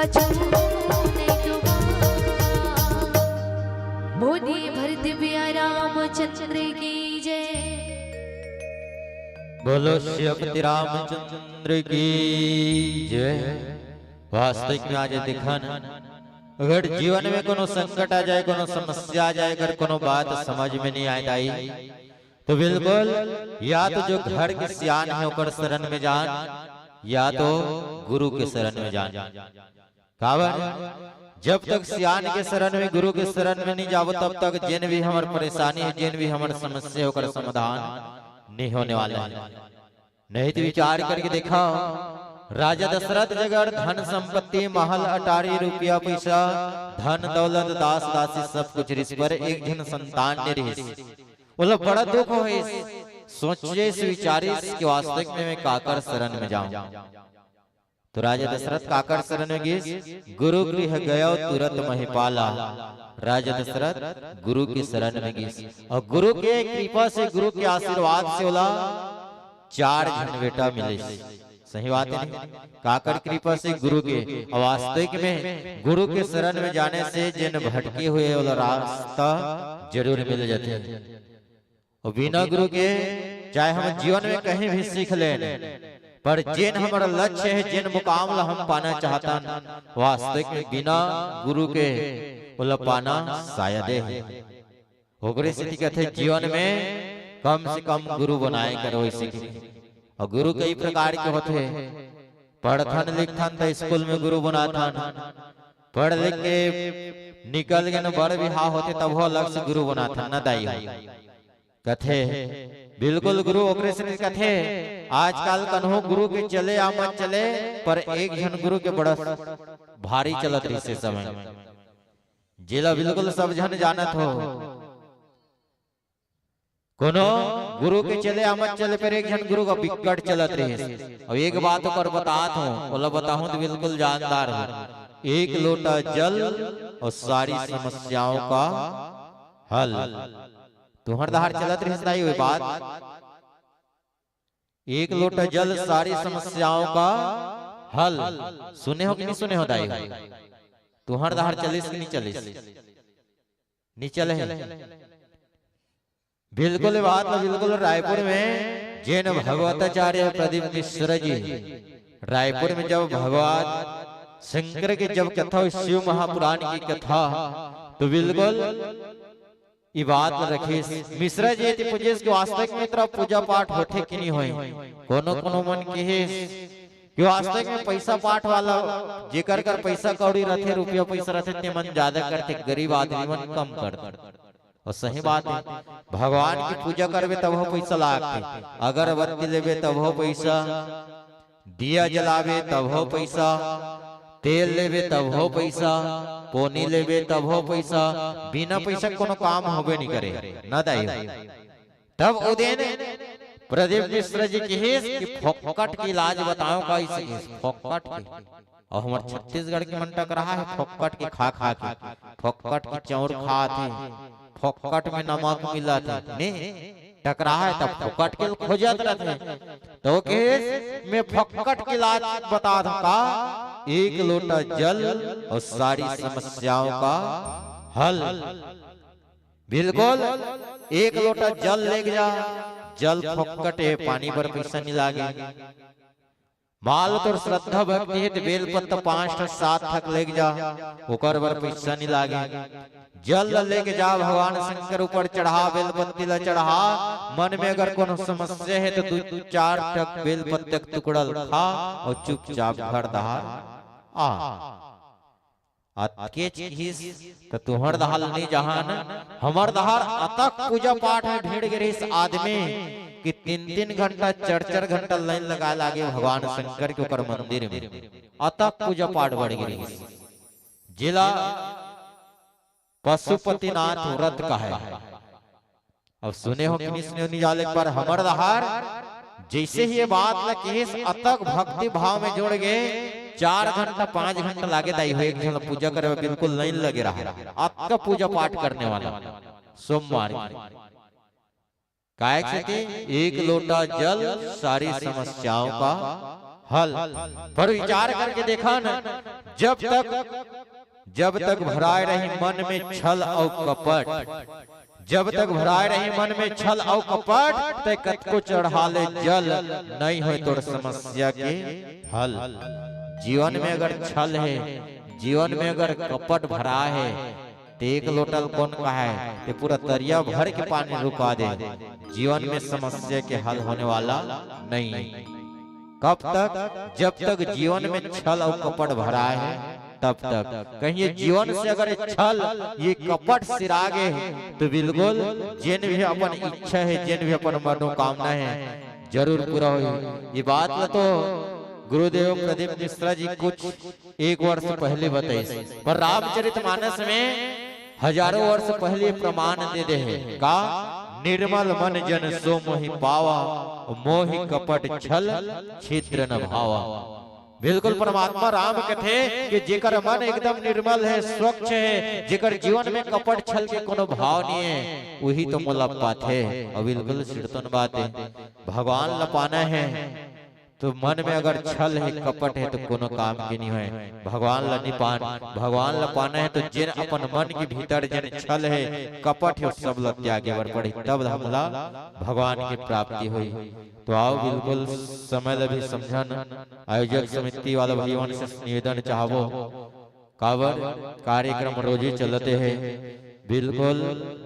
Speaker 2: कछु नहीं दुआ। बोले भर दिव्या रामचंद्र की जय।
Speaker 1: बोलो श्रीपति रामचंद्र की जय। वास्तविक में आज दिखा न, अगर जीवन में कोनो संकट आ जाए, कोनो समस्या आ जाए, अगर कोनो बात समझ में नहीं आई तो बिल्कुल या तो जो घर के सियान है ओकर शरण में जान, या तो गुरु के शरण में जान। काबर जब तक सियान के शरण में, गुरु के शरण में नहीं जाओ, तब तक जिन भी हमार परेशानी है, जिन भी हमार समस्या ओकर समाधान नहीं होने वाला है। नहीं तो विचार करके देखा, राजा दशरथ जगह धन संपत्ति, महल अटारी, रुपया पैसा, धन दौलत, दास दासी सब कुछ रिस पर एक जन संतान ने रही। बोलो बड़ा दुख हो, सोचिए इस विचारिस कि वास्तविक में मैं काकर शरण में जाऊं। तो राजा दशरथ काकर शरण में गए, गुरु गृह गयो तुरंत महिपाला। राजा दशरथ गुरु की शरण में गए और गुरु के कृपा से, गुरु के आशीर्वाद से बोला 4 जन बेटा मिले। सही बात है, काकर कृपा से गुरु के। वास्तविक में गुरु के शरण में जाने से जिन भटके हुए वाला रास्ता जरूर मिल जाते हैं। और बिना गुरु के चाहे हम जीवन में कहीं भी सीख लें, पर जिन हमारा लक्ष्य है, जिन मुकाम हम पाना चाहता, वास्तविक में बिना गुरु के बोला पाना शायद है। ओकरे से कहते जीवन में कम से कम गुरु बनाए करो इसी। और गुरु कई प्रकार के होते, पढ़थन लिखथन तो स्कूल में गुरु बनाथन, पढ़ लिख के निकल गए बड़ विवाह होते तब वो अलग से गुरु बनाथन न दाई कथे। बिल्कुल गुरु ओकरे से कथे। आजकल कन्हो गुरु के चले आ मत चले, पर एक जन गुरु के बड़ा भारी चलत रही से समय जिला बिल्कुल सब जन जानत हो। कोनो गुरु के चले आमत चले, पर एक जन गुरु का बिकट चलत रहे। और एक बात कर बतात हूँ, बोला बताऊं तो बिल्कुल जानदार हूँ। एक लोटा जल और सारी समस्याओं का हल। तुम्हार दहार चलत रही हुई बात, एक लोटा जल सारी समस्याओं का हल। सुने हो कि नहीं सुने हो दाई? तुम्हार दहार चलिस कि नहीं चलिस? नहीं चले है। बिल्कुल बात है, बिल्कुल। रायपुर में जैन भगवताचार्य प्रदीप मिश्र जी, रायपुर में जब भगवान शंकर की जब कथा, शिव महापुराण की कथा, तो बिल्कुल ये बात रखे मिश्रा जी थी पूजे के वास्तविक में तरह पूजा पाठ होते कि नहीं होए। कोनो कोनो मन के कि वास्तविक में पैसा पाठ वाला जेकर कर पैसा कौड़ी रखे, रुपया पैसा रखे, ते मन ज्यादा करते, गरीब आदमी मन कम करते। और सही बात है, भगवान की पूजा करबे तब हो पैसा लागते, अगरबत्ती लेबे तब हो पैसा, दिया जलावे तब हो पैसा, तेल लेबे तब हो पैसा, पोनी लेबे तब हो पैसा। बिना पैसा कोनो काम होबे नहीं करे न दाई। तब उदयन प्रदीप मिश्र जी की फोकट की इलाज बताओ का फोकट की। और हमारे छत्तीसगढ़ की मन टक रहा है फोकट की खा खा के, फोकट की चौर खाते, फोकट में नमक मिला था नहीं टकरा है, तब फोकट के खोजत रहते। तो केस में फोकट की इलाज बता दूंगा, एक लोटा जल और सारी समस्याओं का हल। बिल्कुल एक लोटा जल ले जा, जल फोकट है, पानी पर पैसा नहीं लागे। माल तो श्रद्धा भक्ति है, बेलपत्र 5-7 तक ले जा, ओकर बर पैसा नहीं लागे। जल लेके जा, भगवान शंकर ऊपर चढ़ा, बेलपत्ती ला चढ़ा। मन में अगर कोनो समस्या है तो 2-4 टक बेलपत्ती का टुकड़ा खा और चुपचाप घर दहार आ तो तुहर दहाल नहीं जहान हमर दहार अतक पूजा पाठ है। ढेर गिरे इस आदमी कि 3-3 घंटा 4-4 घंटा लाइन लगा लागे भगवान शंकर के ऊपर मंदिर में, अतक पूजा पाठ बढ़ गिरी। जिला पशुपतिनाथ व्रत का है। अब सुने हो कि नहीं सुने हो नहीं जाले, पर हमर दहार जैसे ही ये बात लगे अतक भक्ति भाव में जुड़ गए, 4 घंटा 5 घंटा लागे दाई हो एक जन पूजा करे, बिल्कुल लाइन लगे रहा आपका पूजा पाठ करने वाला सोमवार काय से एक लोटा जल सारी समस्याओं का हल। पर विचार करके देखा ना, जब तक भराए रही मन में छल और कपट, जब तक भराए रही मन में छल और कपट, ते कतको चढ़ा ले जल, नहीं हो तोर समस्या के हल। जीवन में अगर छल है, जीवन में अगर कपट भरा है, तो एक लोटल कौन का है, ते पूरा दरिया भर के पानी रुका दे। जीवन में समस्या के हल होने वाला नहीं। कब तक? जब तक जीवन में छल और कपट भरा है तब तक। कहीं जीवन से अगर छल ये कपट सिरागे तो बिल्कुल जिन भी अपन इच्छा है, जिन भी अपन मनोकामना है जरूर पूरा हो। ये बात तो गुरुदेव प्रदीप मिश्रा जी कुछ 1 वर्ष पहले बताई, पर रामचरितमानस में हजारों वर्ष पहले प्रमाण दे दे है का निर्मल मन जन सो मोहि पावा, मोहि कपट छल छिद्र न भावा। बिल्कुल परमात्मा राम कहते कि जेकर मन एकदम निर्मल है, स्वच्छ है, जेकर जीवन में कपट छल के कोनो भाव नहीं है, वही तो मोला पाथे। और बिल्कुल सिरतन बात है, भगवान लपाना है तो मन में अगर छल है, कपट है, तो कोनो काम के नहीं है। भगवान ला निपान, भगवान ला पाना है तो जिन अपन मन के भीतर जिन छल है, कपट है, सब ला त्यागे बर पड़ी, तब हमला भगवान की प्राप्ति हुई। तो आओ बिल्कुल समय ला भी समझन, आयोजक समिति वाला भाइयों से निवेदन चाहबो, कावर कार्यक्रम रोज ही चलते हैं। बिल्कुल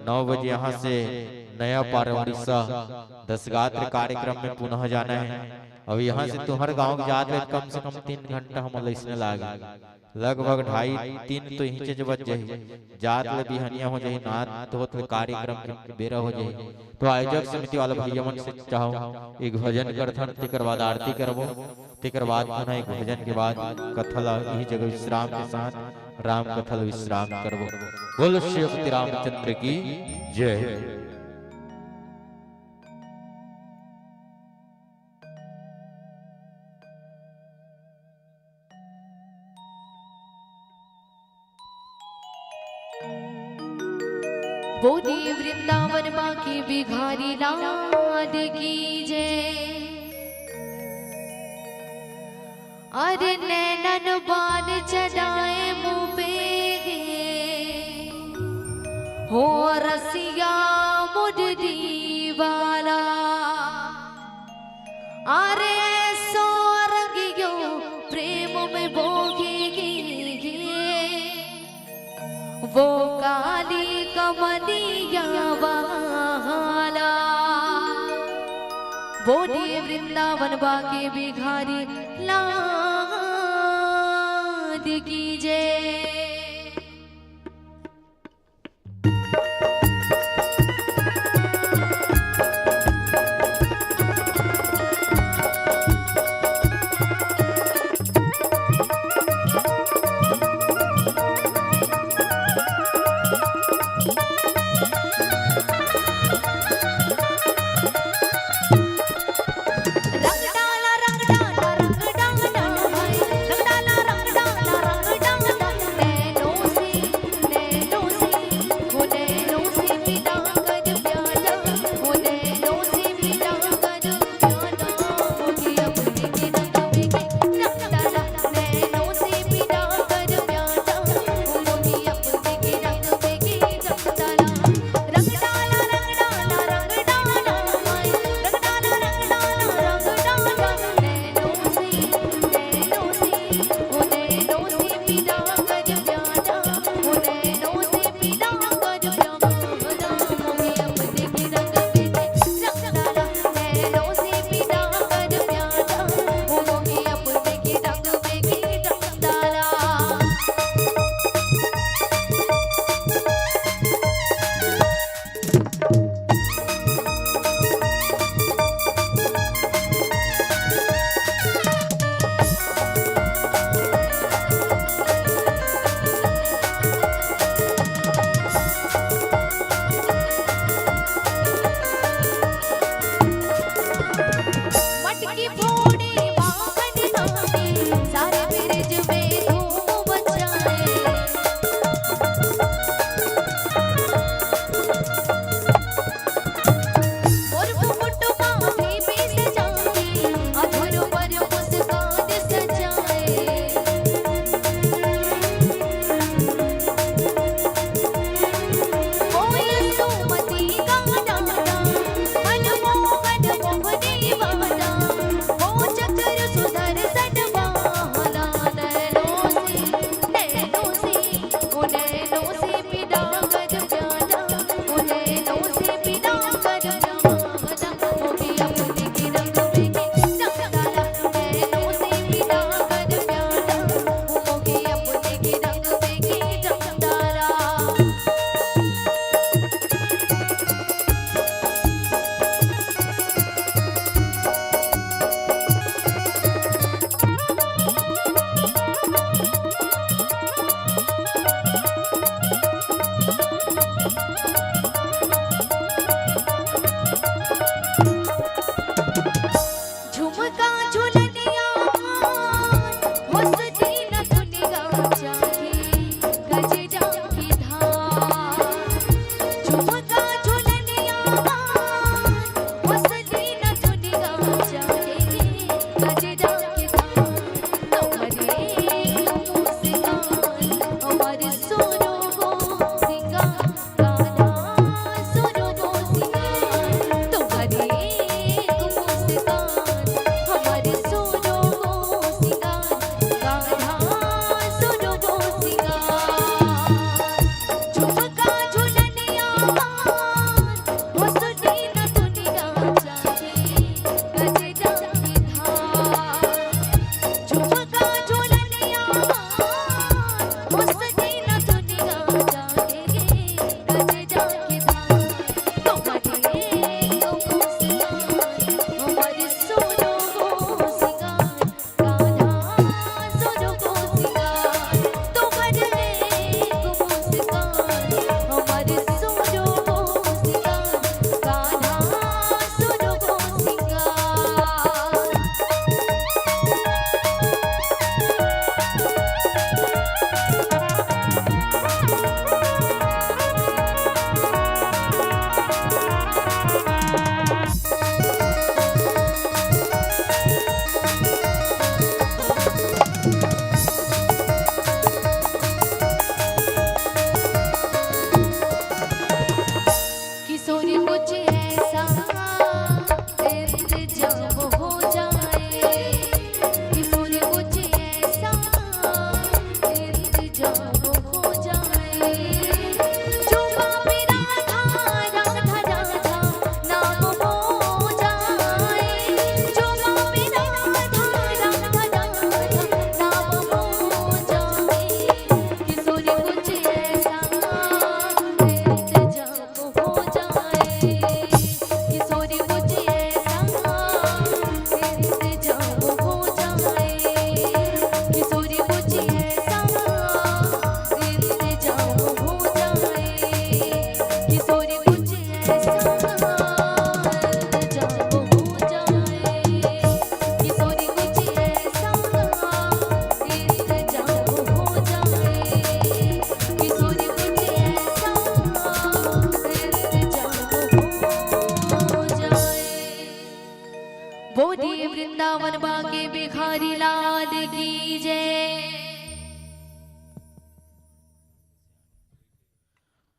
Speaker 1: 9 बजे यहाँ से नया पार उड़ीसा 10 गात्र कार्यक्रम में पुनः जाना है। अब यहाँ से तुम्हारे गांव जाते कम से कम 3 घंटा हम इसने लागे, लगभग 2.5-3 तो यहीं से बच जाए, जात ले बिहनिया हो जाए, नात होत कार्यक्रम के बेरा हो जाए। तो आयोजक समिति वाला भैया मन से चाहो एक भजन करथन, तेकर बाद आरती करबो, तेकर बाद पुनः एक भजन के बाद कथला यही जगह विश्राम के साथ राम कथल विश्राम करबो। बोलो श्री रामचंद्र की जय।
Speaker 2: बोली वृंदावन बाकी बिहारी लाल की जय। अरे नैनन बान चढ़ाए मुँह पे हो रसिया मुडरी वाला। अरे सोरगियो प्रेम में बोगी वो काली कमलिया वाला। बोले वृंदावन बाके बिहारी लाल की जय। रंग डाला रंग डाला रंग डाला रंग डाला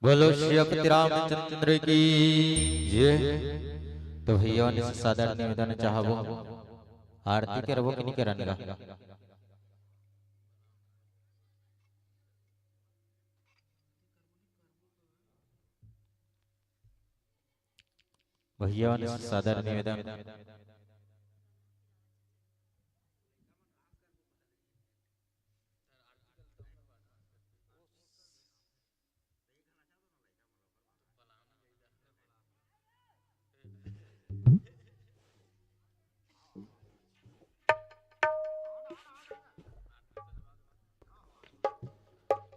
Speaker 1: बोलो श्रीपति रामचंद्र की जय। तो भैया ने सादर निवेदन चाहबो आरती करबो कि नहीं करनगा। भैया ने सादर निवेदन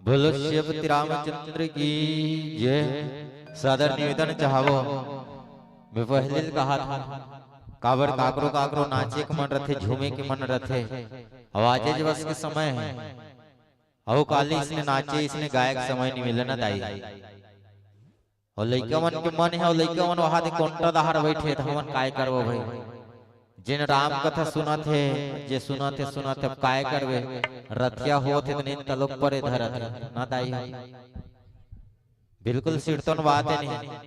Speaker 1: बोलो श्रीपति रामचंद्र की जय। सादर निवेदन चाहबो मैं पहले कहा था काबर काकरो काकरो नाचे के मन रथे झूमे के मन रथे आवाजे जबस के समय है औ काली इसने नाचे इसने गायक समय नहीं मिले ना दाई और लइका मन के मन है और लइका मन वहां दे कोंटा दहार बैठे तो हमन काय करबो भाई जिन राम कथा सुना थे जे सुना थे अब काय करबे रथिया होत थे तो तलोक पर धरत ना दाई बिल्कुल सिरतन बात है नहीं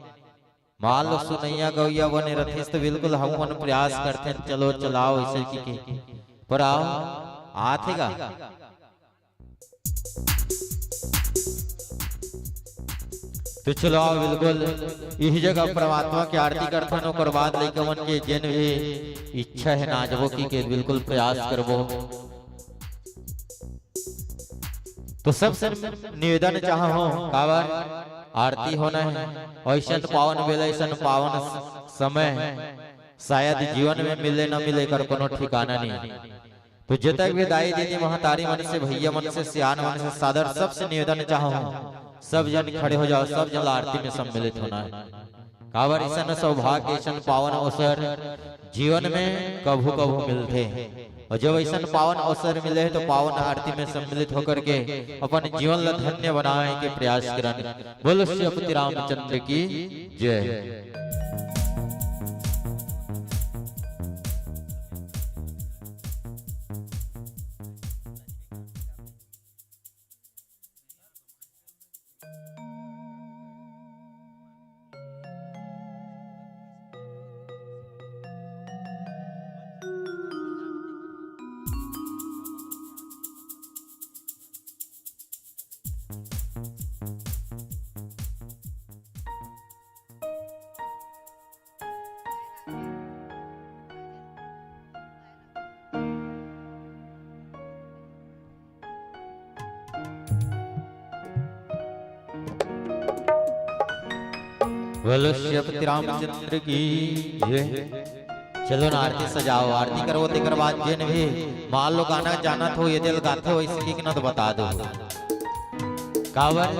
Speaker 1: मान लो सुनैया गौया बने रथिस तो बिल्कुल हम मन प्रयास करते हैं चलो चलाओ इसे की पर आओ आथेगा तो चलो आओ बिल्कुल यही जगह परमात्मा की आरती करते हैं और बाद लेके मन के जिन भी इच्छा है नाचबो की के बिल्कुल प्रयास करबो। तो सबसे निवेदन चाहो काबर आरती होना है ऐसा पावन बेला ऐसा पावन समय शायद जीवन में मिले न मिले कर कोनो ठिकाना नहीं। तो जितक भी दाई दीदी महतारी मन से भैया मन से सियान मन से सादर सबसे निवेदन चाहूं सब जन खड़े हो जाओ सब जन आरती में सम्मिलित होना है। काबर ऐसा सौभाग्य ऐसा पावन अवसर जीवन में कभू कभू मिलते हैं और जब ऐसा पावन अवसर मिले तो पावन आरती में सम्मिलित होकर के अपन जीवन ला धन्य बनाने के प्रयास करन। बोलो श्रीपति रामचंद्र की जय। बोलो श्रीपति रामचंद्र की जय। चलो ना आरती सजाओ आरती करो तेकर बाद जिन भी मान लो गाना जाना हो ये दिल गाते हो इसकी न तो बता दो कावर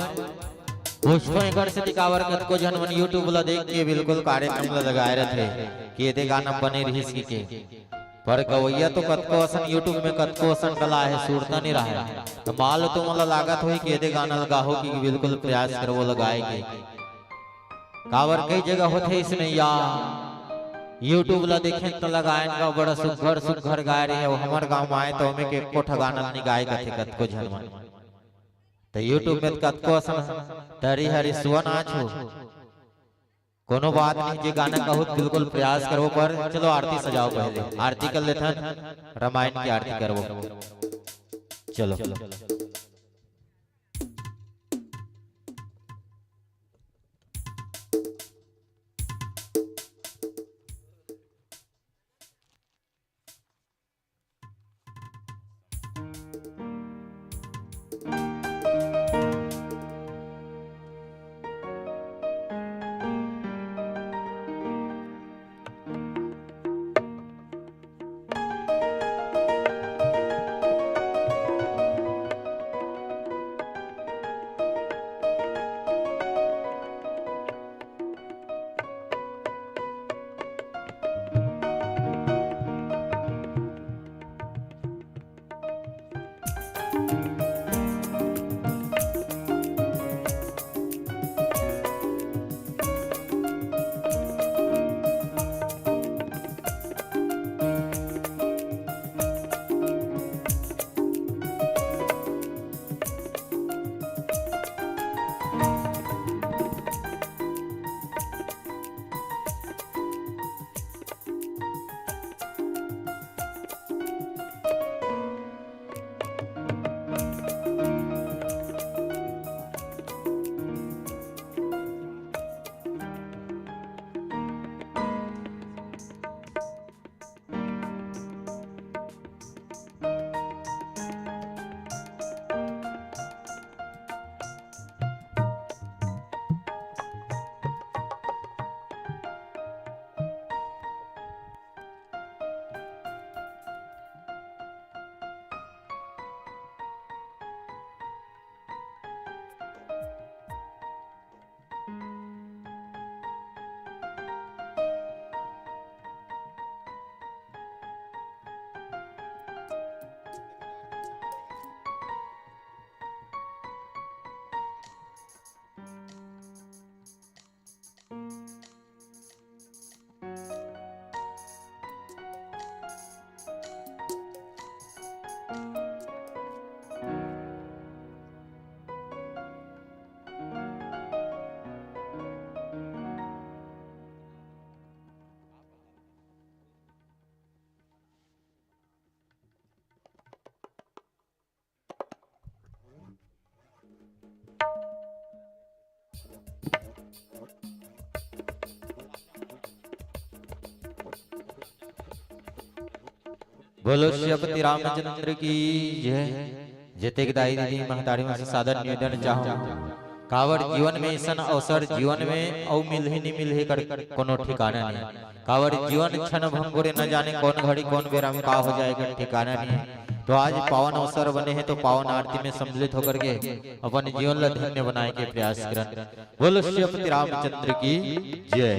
Speaker 1: पूछो एक बार से कावर कत को जन मन यूट्यूब ला देख के बिल्कुल कार्यक्रम ला लगाए रहते कि ये गाना बने रही इसकी के पर गवैया तो कत को असन यूट्यूब में कत को असन कला है सूरता नहीं रहा है तो मान लो तुम ला लागत हो कि ये गाना लगाओ कि बिल्कुल प्रयास करो लगाएंगे कावर कई जगह होते इसने या यूट्यूब ला देखे तो लगाए का बड़ा सुघर गाय रहे हो हमार गांव में आए तो हमें के कोठा गाना नहीं गाए थे कत को झलमन तो यूट्यूब में कत को असन तरी हरी सुवन आज हो कोनो बात नहीं जे गाना कहूत बिल्कुल प्रयास करो पर चलो आरती सजाओ पहले आरती कर लेते रामायण की आरती करो चलो बोलो श्रीपति रामचंद्र की जय। जते दाई दीदी महतारी में से सादर निवेदन चाहो कावड़ जीवन में ऐसा अवसर जीवन में औ मिल ही नहीं मिल ही कर कोनो ठिकाना नहीं। कावड़ जीवन क्षण भंगुर न जाने कौन घड़ी कौन बेरा में का हो जाएगा ठिकाना नहीं। तो आज पावन अवसर बने हैं तो पावन आरती में सम्मिलित होकर के अपन जीवन ला धन्य बनाए के प्रयास करन। बोलो श्रीपति रामचंद्र की जय।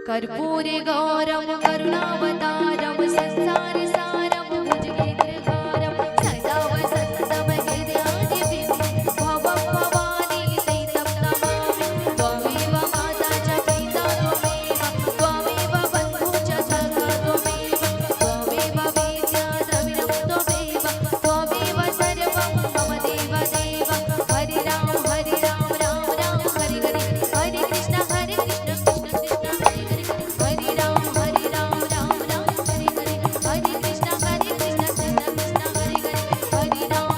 Speaker 2: कर्पूरे गौरम करुणावतारम संसार सारम भुजगेन्द्रहारम सदा वसन्तम हृदयादिभिः भवं भवानी सहितं नमामि। त्वमेव माता च पिता त्वमेव बन्धु च सखा त्वमेव वेद्या द्रविणं त्वमेव सर्वं मम देव देव। हरि राम राम राम हरि हरि हरे कृष्ण कृष्ण कृष्ण हरे राम राम राम हरे हरे हरे कृष्ण कृष्ण कृष्ण हरे हरे हरे राम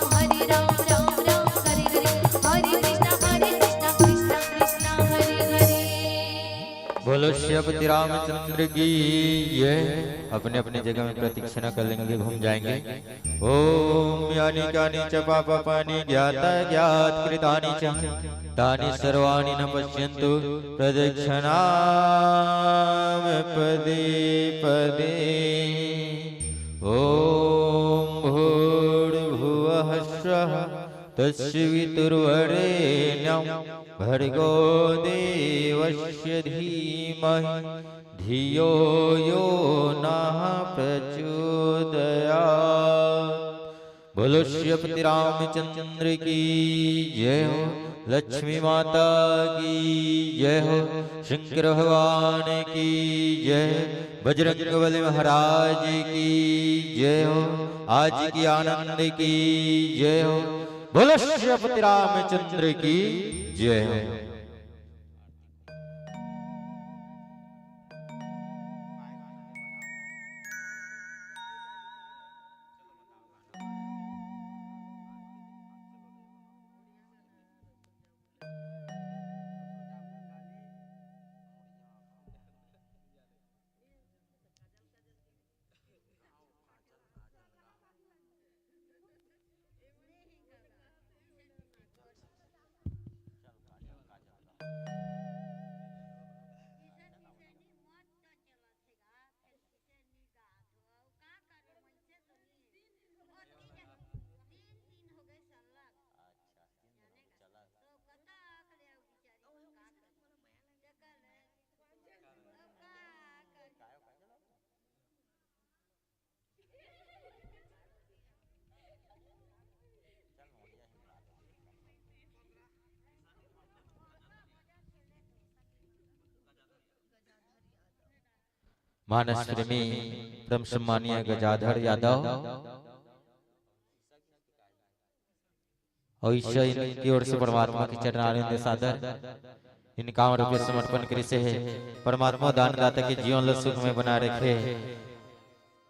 Speaker 2: राम राम हरे हरे हरे कृष्ण कृष्ण कृष्ण हरे हरे।
Speaker 1: बोलो श्रीपति रामचंद्र की जय। अपने अपने जगह में प्रतीक्षणा कर लेंगे, घूम जाएंगे। ओम यानि कानि च पापानि ज्ञाता ज्ञात कृतानि च तानि सर्वाणि न पश्यन्तु प्रदक्षिणाम पदे पदे। तस्य वितुर्वरेण्यं भर्गो देवस्य धीमहि धियो यो नः प्रचोदयात्। बोलो श्रीपति रामचंद्र की जय हो, लक्ष्मी माता की जय हो, शंकर भगवान की जय, बजरंगबली महाराज की जय हो, आज की आनंद की जय हो। बोलो श्रीपति रामचंद्र की जय हो। मानस प्रेमी परम सम्मानीय गजाधर यादव और ईश्वर इनकी ओर से परमात्मा के चरणारविंद सादर इनका रुपये समर्पण करे से है। परमात्मा दानदाता के जीवन ला सुख में बना रखे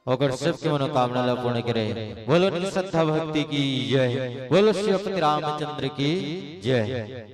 Speaker 1: और सबके मनोकामना ला पूर्ण करे। बोलो श्रद्धा भक्ति की जय, बोलो श्रीपति रामचंद्र की जय।